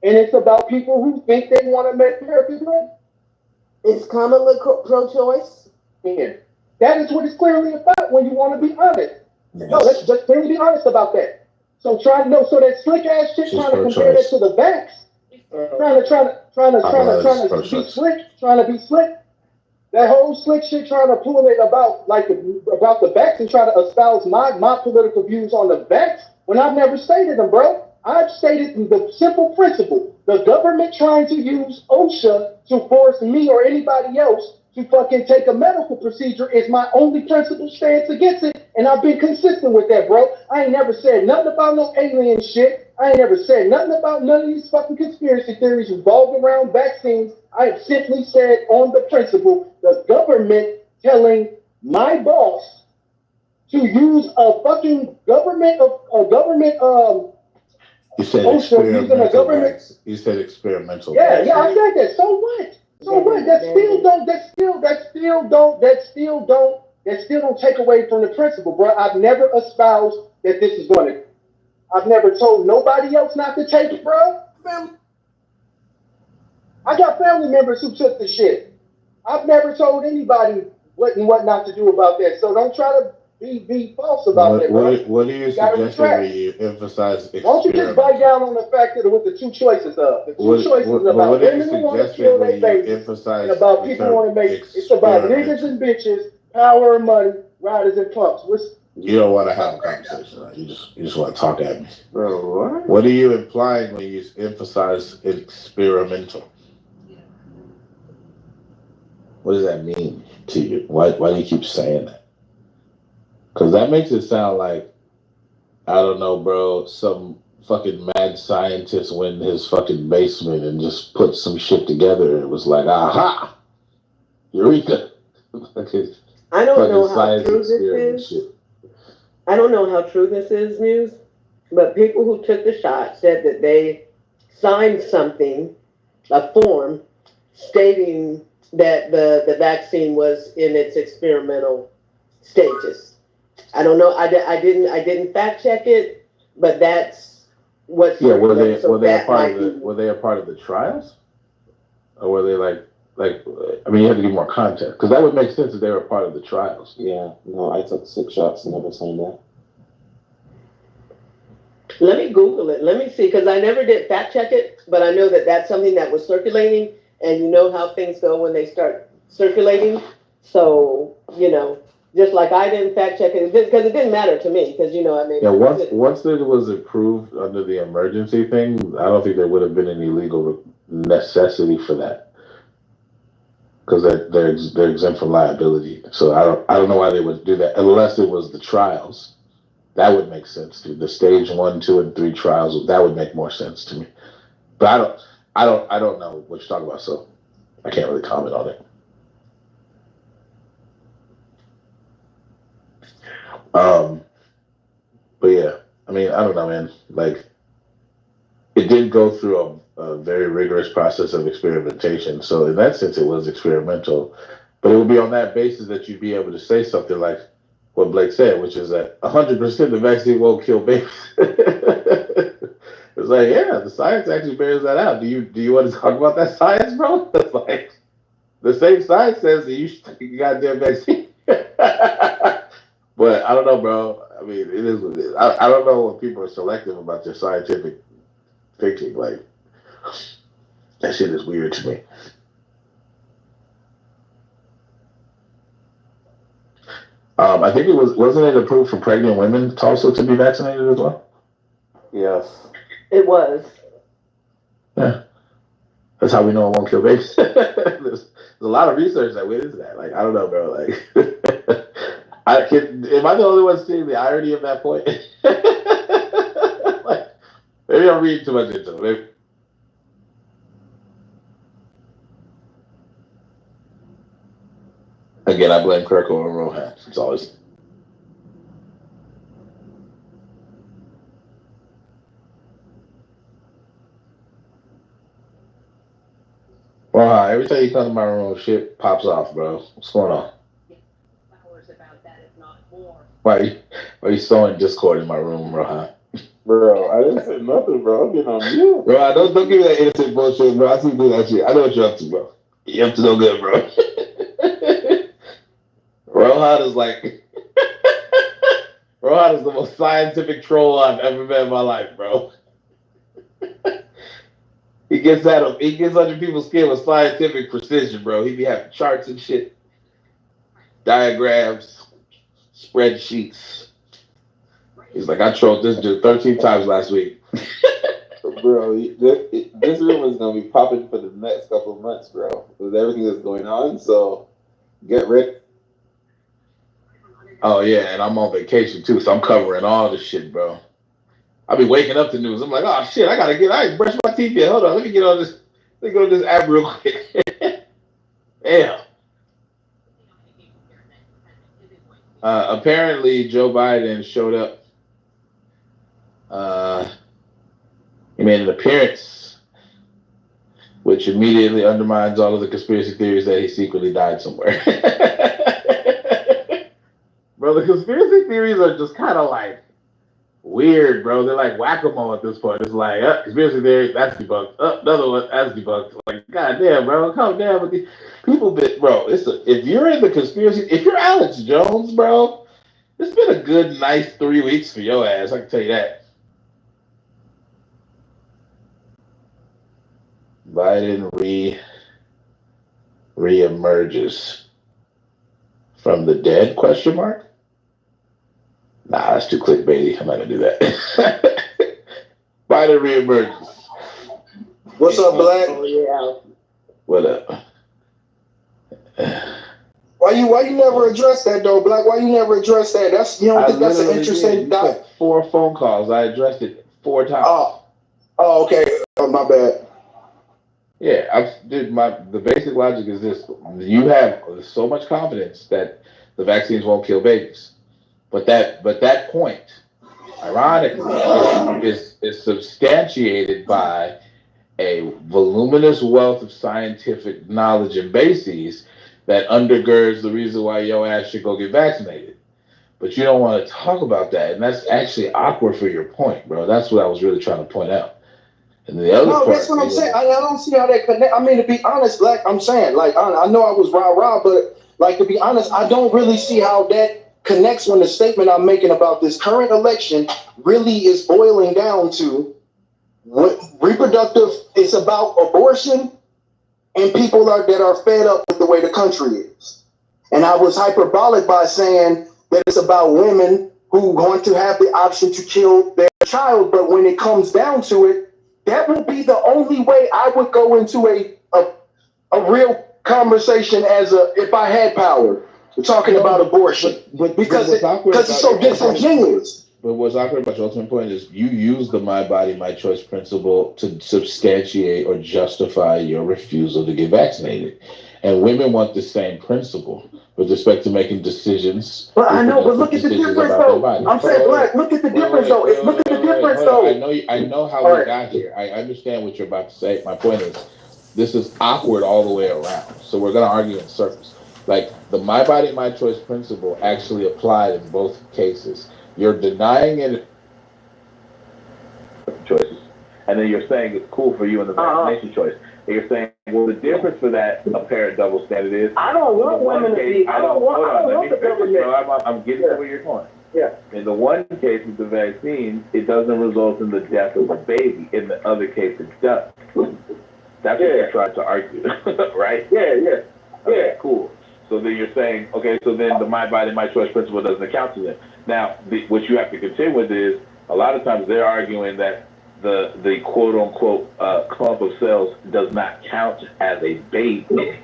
And it's about people who think they want to make America great. Is Kamala pro-choice? Yeah. That is what it's clearly about when you want to be honest. Yes. No, let's just clearly be honest about that. So so that slick ass shit trying to compare that to the vax, trying to be slick. That whole slick shit trying to pull it about the vax and try to espouse my political views on the vax when I've never stated them, bro. I've stated the simple principle. the government trying to use OSHA to force me or anybody else to fucking take a medical procedure is my only principal stance against it, and I've been consistent with that, bro. I ain't never said nothing about no alien shit. I ain't never said nothing about none of these fucking conspiracy theories revolving around vaccines. I have simply said on the principle, the government telling my boss to use a fucking government You said OSHA using a government. You said experimental. Yeah, yeah, I said that. So what? So what? That still don't take away from the principle, bro. I've never espoused that this is going to. I've never told nobody else not to take it, bro. I got family members who took the shit. I've never told anybody what and what not to do about that. So don't try to be false about that, bro. What do you suggest when you emphasize Why don't you just bite down on the fact that with the two choices of the two choices about women who want to kill their babies and about people who want to make it's about niggas and bitches, power and money, riders and punks. You don't want to have a conversation, right? You just want to talk at me. Bro, what are you implying when you emphasize experimental? What does that mean to you? Why do you keep saying that? Because that makes it sound like, I don't know, bro, some fucking mad scientist went in his fucking basement and just put some shit together and it was like, aha, eureka. I don't know how true this is. Shit. I don't know how true this is, Muse, but people who took the shot said that they signed something, a form, stating that the vaccine was in its experimental stages. I don't know. I didn't fact check it, but that's what. Yeah, were they a part of the trials, or were they like? I mean, you have to give more context because that would make sense if they were a part of the trials. Yeah, no, I took 6 shots and never signed that. Let me Google it. Let me see, because I never did fact check it, but I know that that's something that was circulating, and you know how things go when they start circulating. So, just like I didn't fact check it, because it didn't matter to me, because, I made it. Once it was approved under the emergency thing, I don't think there would have been any legal necessity for that. Because they're exempt from liability. So I don't know why they would do that unless it was the trials. That would make sense to me. The stage 1, 2, and 3 trials, that would make more sense to me. But I don't know what you're talking about, so I can't really comment on it. But yeah, I mean, I don't know, man. Like, it did go through a very rigorous process of experimentation. So in that sense, it was experimental. But it would be on that basis that you'd be able to say something like what Blake said, which is that 100% the vaccine won't kill babies. It's like, yeah, the science actually bears that out. Do you want to talk about that science, bro? It's like the same science says that you should take a goddamn vaccine. But I don't know, bro. I mean, it is what it is. I don't know when people are selective about their scientific thinking. Like, that shit is weird to me. I think wasn't it approved for pregnant women also to be vaccinated as well? Yes. It was. Yeah. That's how we know it won't kill babies. There's a lot of research that went into that. Like, I don't know, bro. Like, am I the only one seeing the irony of that point? Like, maybe I'm reading too much into it. Maybe. Again, I blame Kirkle and Rohan. It's always. Rohan, every time you come to my room, shit pops off, bro. What's going on? Why are you sowing discord in my room, Rohan? Bro, I didn't say nothing, bro. I'm getting on mute. Bro, don't give me that innocent bullshit, bro. I see you do that shit. I know what you're up to, bro. You're up to no good, bro. Rohan is like, Rohan is the most scientific troll I've ever met in my life, bro. He gets under people's skin with scientific precision, bro. He be having charts and shit, diagrams, spreadsheets. He's like, I trolled this dude 13 times last week. bro, this room is gonna be popping for the next couple of months, bro, with everything that's going on. So get ready. Oh yeah, and I'm on vacation too, so I'm covering all this shit, bro. I'll be waking up to news. I'm like, oh shit, I ain't brushed my teeth yet. Hold on, let me get on this app real quick. Damn. Apparently, Joe Biden showed up. He made an appearance, which immediately undermines all of the conspiracy theories that he secretly died somewhere. Bro, the conspiracy theories are just kind of like weird, bro. They're like whack-a-mole at this point. It's like, conspiracy theory, that's debunked. Another one, that's debunked. Like, goddamn, bro, calm down with these people. Bro, if you're in the conspiracy, if you're Alex Jones, bro, it's been a good, nice 3 weeks for your ass. I can tell you that. Biden re-emerges from the dead? Question mark. Nah, that's too clickbaity. I'm not gonna do that. Biden reemerges. What's up, Black? Oh yeah. What up? Why you never address that though, Black? Why you never address that? That's you don't think that's an interesting did. 4 phone calls. I addressed it 4 times. Oh, okay. Oh, my bad. Yeah, the basic logic is this: you have so much confidence that the vaccines won't kill babies, but that point, ironically, is substantiated by a voluminous wealth of scientific knowledge and bases that undergirds the reason why your ass should go get vaccinated. But you don't want to talk about that, and that's actually awkward for your point, bro. That's what I was really trying to point out. And the other part, that's what I'm saying. I don't see how that connect. I mean, to be honest, Black, I'm saying, like, I know I was rah-rah, but, like, to be honest, I don't really see how that connects when the statement I'm making about this current election really is boiling down to what reproductive is about abortion and people that are fed up with the way the country is. And I was hyperbolic by saying that it's about women who want to have the option to kill their child, but when it comes down to it, that would be the only way I would go into a real conversation if I had power. We're talking about abortion, because it's so disingenuous. But what's awkward about your ultimate point is you use the my body, my choice principle to substantiate or justify your refusal to get vaccinated. And women want the same principle with respect to making decisions. But I know, but look at the difference though. I'm saying, Black, look at the difference though. Look at the difference though. I know how we got here. I understand what you're about to say. My point is, this is awkward all the way around. So we're going to argue in circles. Like, the my body, my choice principle actually applied in both cases. You're denying it choices, and then you're saying it's cool for you in the vaccination choice. And you're saying, well, the difference for that apparent double standard is I don't want women to be. I don't want the government. I'm getting to where you're going. Yeah. In the one case with the vaccine, it doesn't result in the death of the baby. In the other case, it does. That's what you're trying to argue, right? Yeah. Okay, cool. So then you're saying, okay, so then the my body, my choice principle doesn't account to them. Now, what you have to contend with is, a lot of times they're arguing that the quote unquote clump of cells does not count as a baby.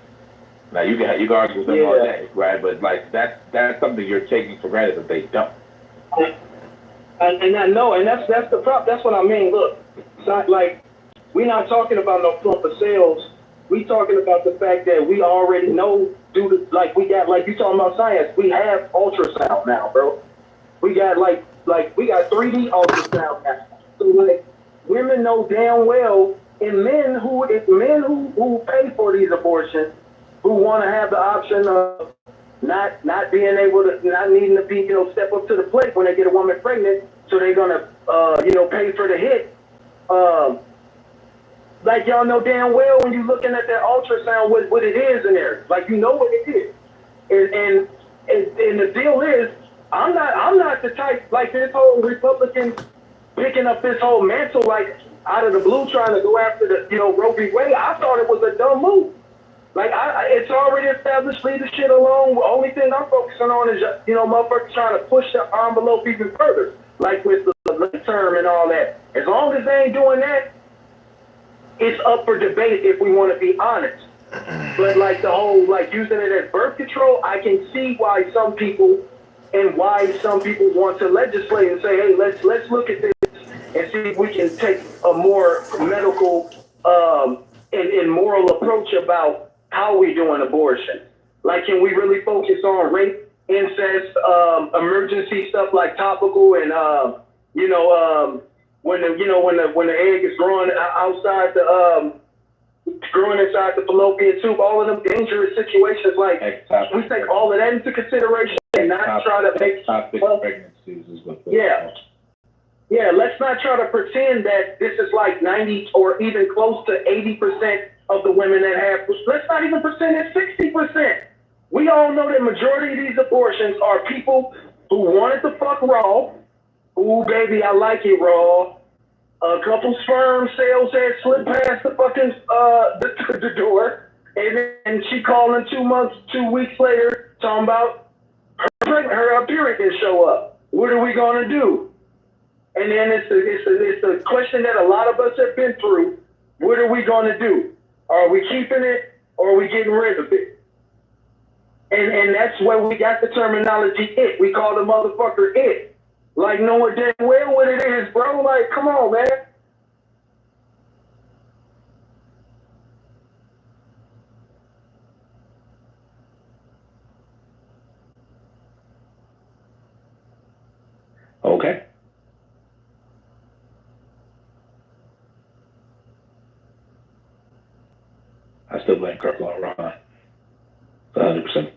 Now you can argue with them all day, right? But like that's something you're taking for granted that they don't. And I know, and that's the problem. That's what I mean. Look, it's not like we're not talking about no clump of cells. We talking about the fact that we already know, we got, like you talking about science, we have ultrasound now, bro. We got we got 3D ultrasound now. So like women know damn well, and men who pay for these abortions, who want to have the option of not being able to, not needing to be, step up to the plate when they get a woman pregnant, so they're gonna pay for the hit. Like y'all know damn well when you're looking at that ultrasound what it is in there. Like you know what it is. And the deal is, I'm not the type, like this whole Republican picking up this whole mantle like out of the blue trying to go after the Roe v. Wade. I thought it was a dumb move. Like it's already established, leave the shit alone. The only thing I'm focusing on is motherfuckers trying to push the envelope even further. Like with the midterm and all that. As long as they ain't doing that, it's up for debate if we want to be honest. But like the whole like using it as birth control, I can see why some people want to legislate and say, hey, let's look at this and see if we can take a more medical and moral approach about how we doing abortion. Like, can we really focus on rape, incest, emergency stuff like topical and when the egg is growing outside the growing inside the fallopian tube, all of them dangerous situations. Like, we take all of that into consideration and not try to make pregnancies is what yeah, let's not try to pretend that this is like 90 or even close to 80% of the women that have. Let's not even pretend it's 60%. We all know that majority of these abortions are people who wanted to fuck raw. Ooh, baby, I like it raw. A couple sperm cells had slipped past the fucking the door, and then she calling 2 weeks later, talking about her period didn't show up. What are we gonna do? And then it's a question that a lot of us have been through. What are we gonna do? Are we keeping it or are we getting rid of it? And that's where we got the terminology it. We call the motherfucker it. Like knowing damn well what it is, bro. Like, come on, man. Okay. I still blame Kirkland on Ron. 100%.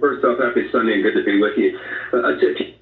First off, happy Sunday and good to be with you. A tip.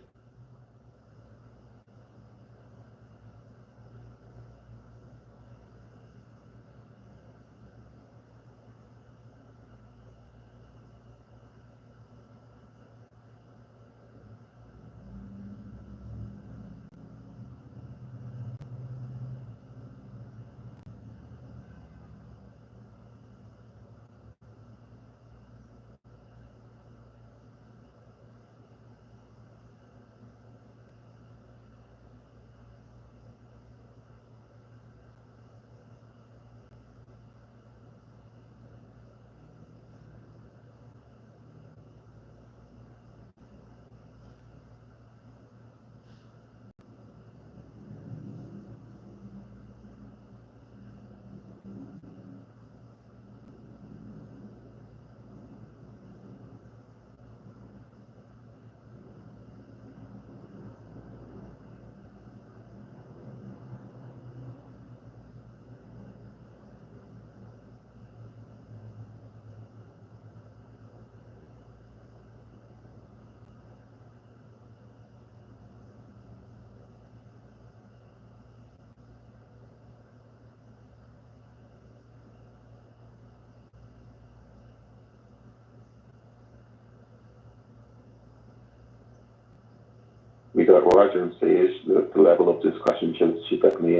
We got Roger and say is the level of discussion should definitely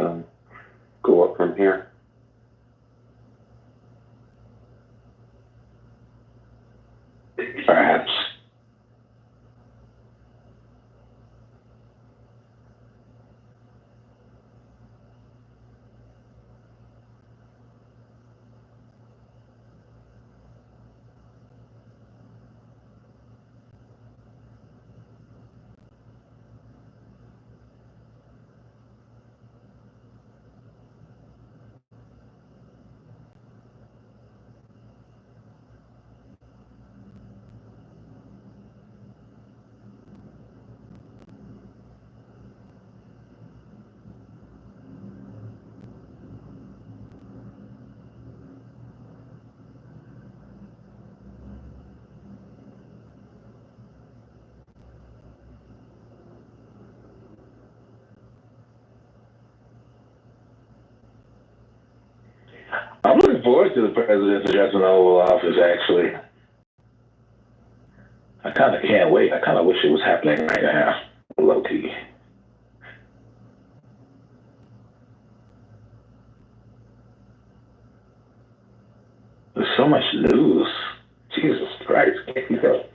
go up from here. Perhaps. forward to the president's address in the Oval Office, actually. I kind of can't wait. I kind of wish it was happening right now, low key. There's so much news. Jesus Christ, can't keep up.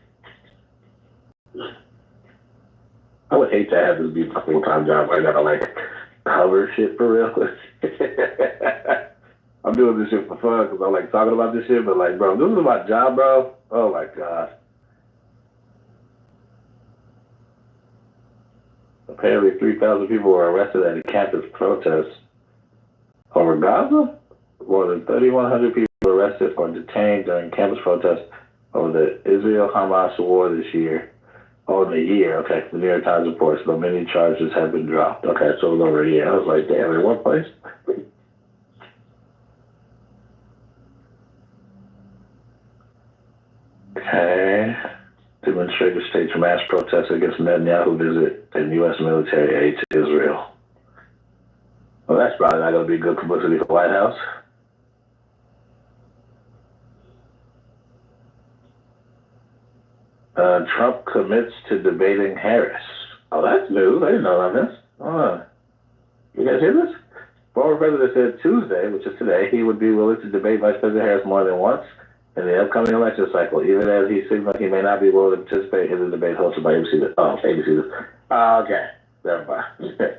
I would hate to have this be my full-time job. I gotta like cover shit for real. I'm doing this shit for fun because I like talking about this shit, but like, bro, this is my job, bro. Oh my God. Apparently 3,000 people were arrested at a campus protest over Gaza. More than 3,100 people were arrested or detained during campus protests over the Israel-Hamas war this year. Oh, in a year, okay. The New York Times reports, though many charges have been dropped. Okay, so it was over a year. I was like, damn, in one place? Okay. Demonstrators staged mass protests against Netanyahu visit and U.S. military aid to Israel. Well, that's probably not going to be good publicity for the White House. Trump commits to debating Harris. Oh, that's news. I didn't know about this. You guys hear this? Former president said Tuesday, which is today, he would be willing to debate Vice President Harris more than once in the upcoming election cycle, even as he signaled he may not be willing to participate in the debate hosted by ABC. Oh, ABC. Okay. Never mind.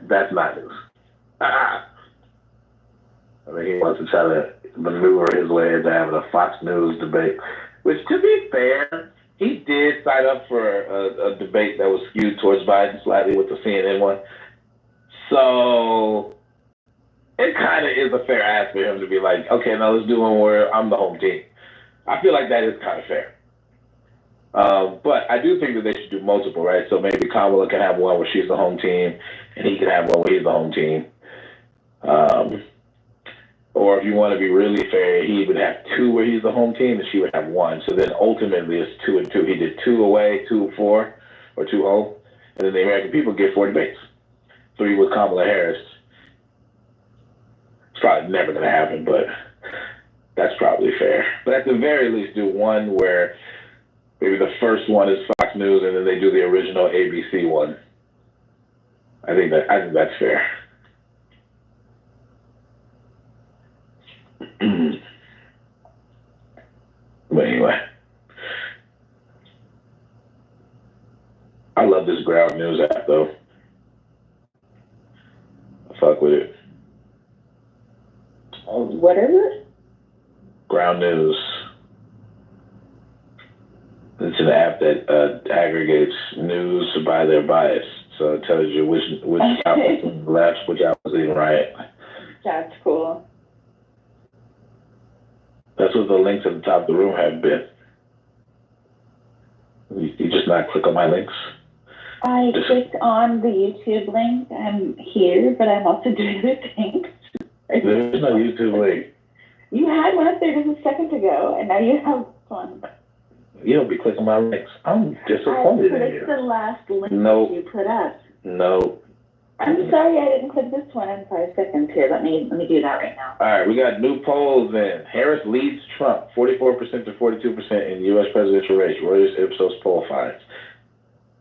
That's not news. I think he wants to try to maneuver his way into having a Fox News debate, which, to be fair, he did sign up for a debate that was skewed towards Biden slightly with the CNN one. So it kind of is a fair ask for him to be like, okay, now let's do one where I'm the home team. I feel like that is kind of fair. But I do think that they should do multiple, right? So maybe Kamala can have one where she's the home team, and he can have one where he's the home team. Or if you want to be really fair, he would have two where he's the home team, and she would have one. So then ultimately it's 2 and 2. He did 2 away, 2 4, or 2 home, and then the American people get 4 debates. 3 with Kamala Harris. It's probably never going to happen, but that's probably fair. But at the very least, do one where maybe the first one is Fox News, and then they do the original ABC one. I think that's fair. But anyway, I love this Ground News app though. I fuck with it. What is it? Ground News. It's an app that aggregates news by their bias. So it tells you which outlets lean left, which outlets lean right. That's cool. That's what the links at the top of the room have been. You just not click on my links. I clicked on the YouTube link. I'm here, but I'm also doing other things. There's no YouTube link. You had one up there just a second ago, and now you have one. You don't be clicking my links. I'm disappointed in you. It's the last link Nope. you put up. No. I'm sorry I didn't click this one in 5 seconds here. Let me do that right now. All right, we got new polls in. Harris leads Trump 44% to 42% in the U.S. presidential race. Reuters Ipsos poll finds.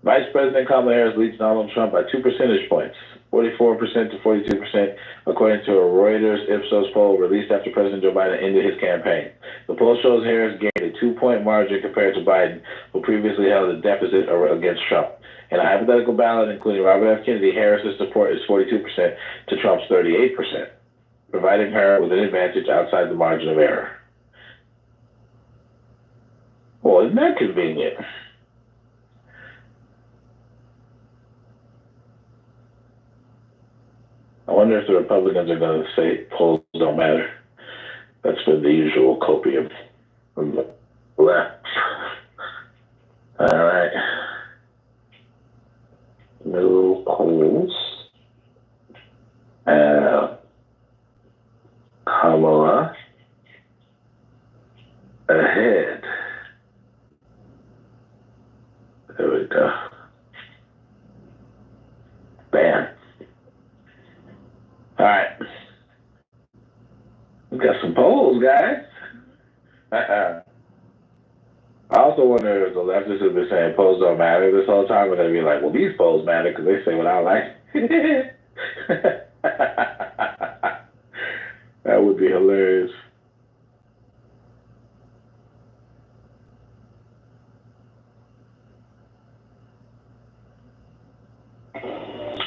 Vice President Kamala Harris leads Donald Trump by 2 percentage points, 44% to 42%, according to a Reuters Ipsos poll released after President Joe Biden ended his campaign. The poll shows Harris gained a 2-point margin compared to Biden, who previously held a deficit against Trump. In a hypothetical ballot, including Robert F. Kennedy, Harris's support is 42% to Trump's 38%, providing her with an advantage outside the margin of error. Well, isn't that convenient? I wonder if the Republicans are going to say polls don't matter. That's been the usual copium from the left. All right. New polls. Kamala ahead. There we go. Bam. All right. got some polls, guys. I also wonder if the leftists have been saying polls don't matter this whole time, and they'd be like, well, these polls matter because they say what I like. That would be hilarious.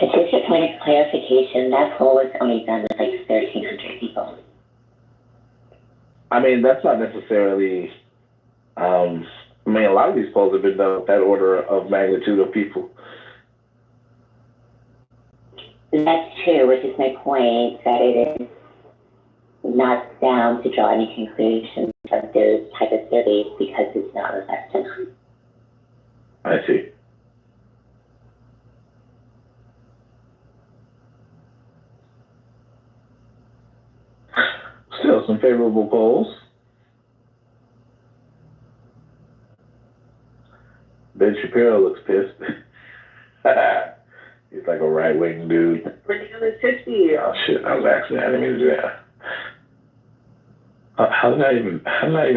Just a point of clarification, that poll was only done with like 1,300 people. I mean, that's not necessarily. I mean, a lot of these polls have been done with that order of magnitude of people. That's true, which is my point, that it is not down to draw any conclusions of those type of surveys because it's not reflected. I see. Still some favorable polls. Ben Shapiro looks pissed. He's like a right-wing dude. Ridiculous 50. Oh shit! I was accidentally. I didn't mean to do that. How did I even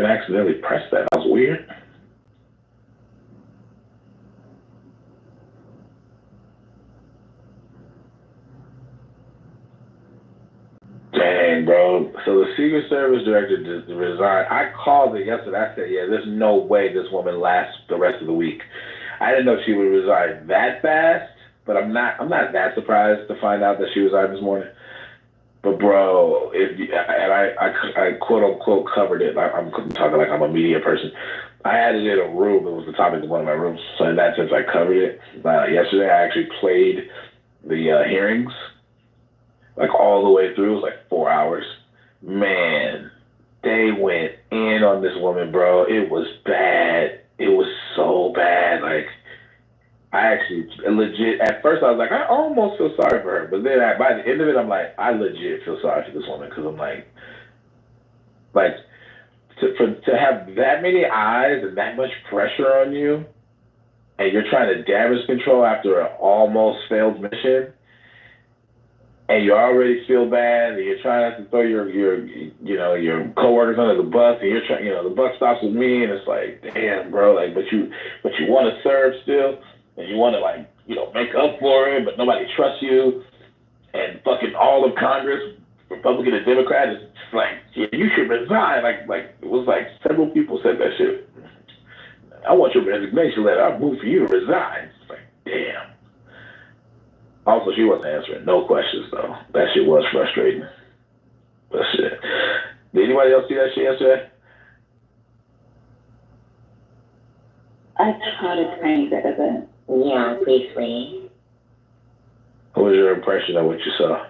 accidentally press that? That was weird. Dang, bro. So the Secret Service director just resigned. I called it yesterday. I said, yeah, there's no way this woman lasts the rest of the week. I didn't know she would resign that fast, but I'm not that surprised to find out that she resigned this morning. But bro, I quote unquote covered it. I'm talking like I'm a media person. I had it in a room. It was the topic of one of my rooms. So in that sense, I covered it. Yesterday, I actually played the hearings, like all the way through. It was like 4 hours. Man, they went in on this woman, bro. It was bad. It was so bad. Like, I actually legit, at first I was like, I almost feel sorry for her. But then by the end of it, I'm like, I legit feel sorry for this woman because I'm like to have that many eyes and that much pressure on you, and you're trying to damage control after an almost failed mission, and you already feel bad, and you're trying not to throw your coworkers under the bus, and you're trying, the buck stops with me, and it's like, damn, bro, like, but you want to serve still, and you want to make up for it, but nobody trusts you, and fucking all of Congress, Republican and Democrat, is like, yeah, you should resign. Like it was like several people said that shit. I want your resignation letter. I move for you to resign. It's like, damn. Also, she wasn't answering no questions, though. That shit was frustrating. But shit. Did anybody else see that shit yesterday? I caught a tiny bit of it. Yeah, briefly. What was your impression of what you saw?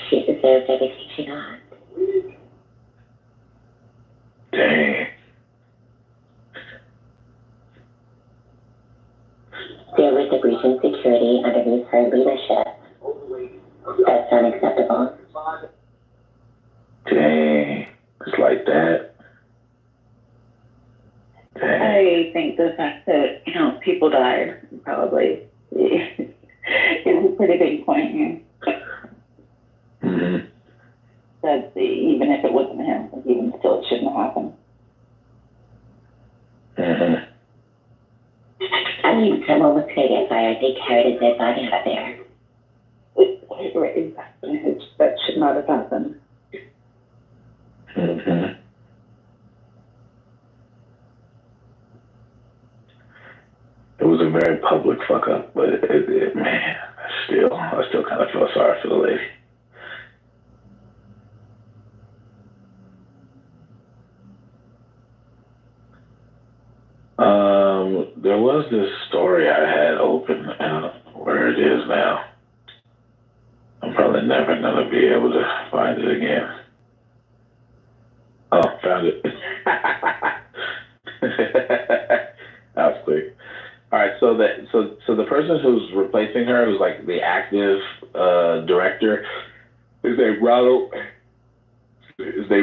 She deserved everything she got. Dang. There was a breach in security underneath her leadership. That's unacceptable. Dang. It's like that. Dang. I think the fact that, people died probably is a pretty big point here. Mm-hmm. That even if it wasn't him, even still it shouldn't have happened. Mm-hmm. I mean, someone was going to get fired. They carried a dead body out there. Right, exactly. That should not have happened. Mm-hmm. It was a very public fuck up, but man, I still kind of feel sorry for the lady. There was this story I had open, where it is now. I'm probably never gonna be able to find it again. Oh, found it. That was quick. All right, so the person who's replacing her, who's like the active director, is named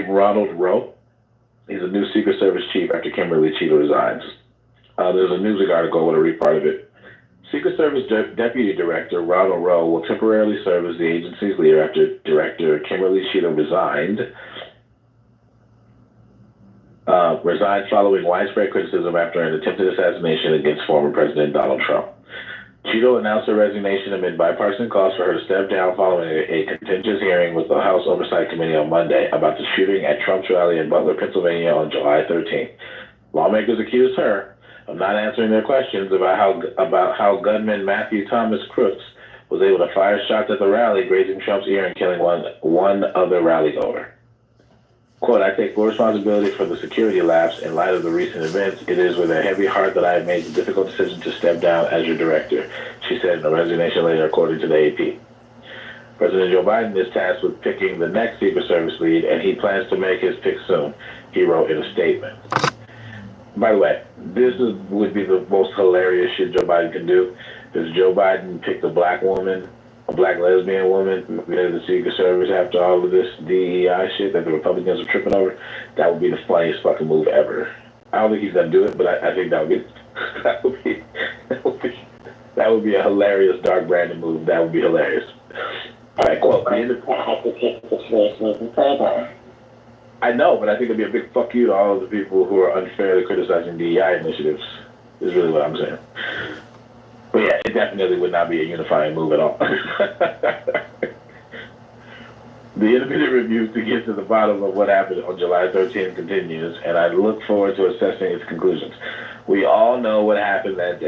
Ronald Rowe. He's a new Secret Service chief after Kimberly Cheetah resigns. There's a Newsweek article. I want to read part of it. Secret Service Deputy Director Ronald Rowe will temporarily serve as the agency's leader after Director Kimberly Sheeter resigned following widespread criticism after an attempted assassination against former President Donald Trump. Cheeto announced her resignation amid bipartisan calls for her to step down following a contentious hearing with the House Oversight Committee on Monday about the shooting at Trump's rally in Butler, Pennsylvania on July 13th. Lawmakers accused her of not answering their questions about how gunman Matthew Thomas Crooks was able to fire shots at the rally, grazing Trump's ear and killing one other rallygoer. Quote, I take full responsibility for the security lapse. In light of the recent events, it is with a heavy heart that I have made the difficult decision to step down as your director, she said in a resignation letter, according to the AP. President Joe Biden is tasked with picking the next Secret Service lead, and he plans to make his pick soon, he wrote in a statement. By the way, would be the most hilarious shit Joe Biden can do, is Joe Biden picked a black woman, a black lesbian woman, head of the Secret Service after all of this DEI shit that the Republicans are tripping over. That would be the funniest fucking move ever. I don't think he's gonna do it, but I think that would be a hilarious Dark Brandon move. That would be hilarious. All right, quote. I know, but I think it'd be a big fuck you to all of the people who are unfairly criticizing DEI initiatives. Is really what I'm saying. But yeah, it definitely would not be a unifying move at all. The independent review to get to the bottom of what happened on July 13th continues, and I look forward to assessing its conclusions. We all know what happened that day.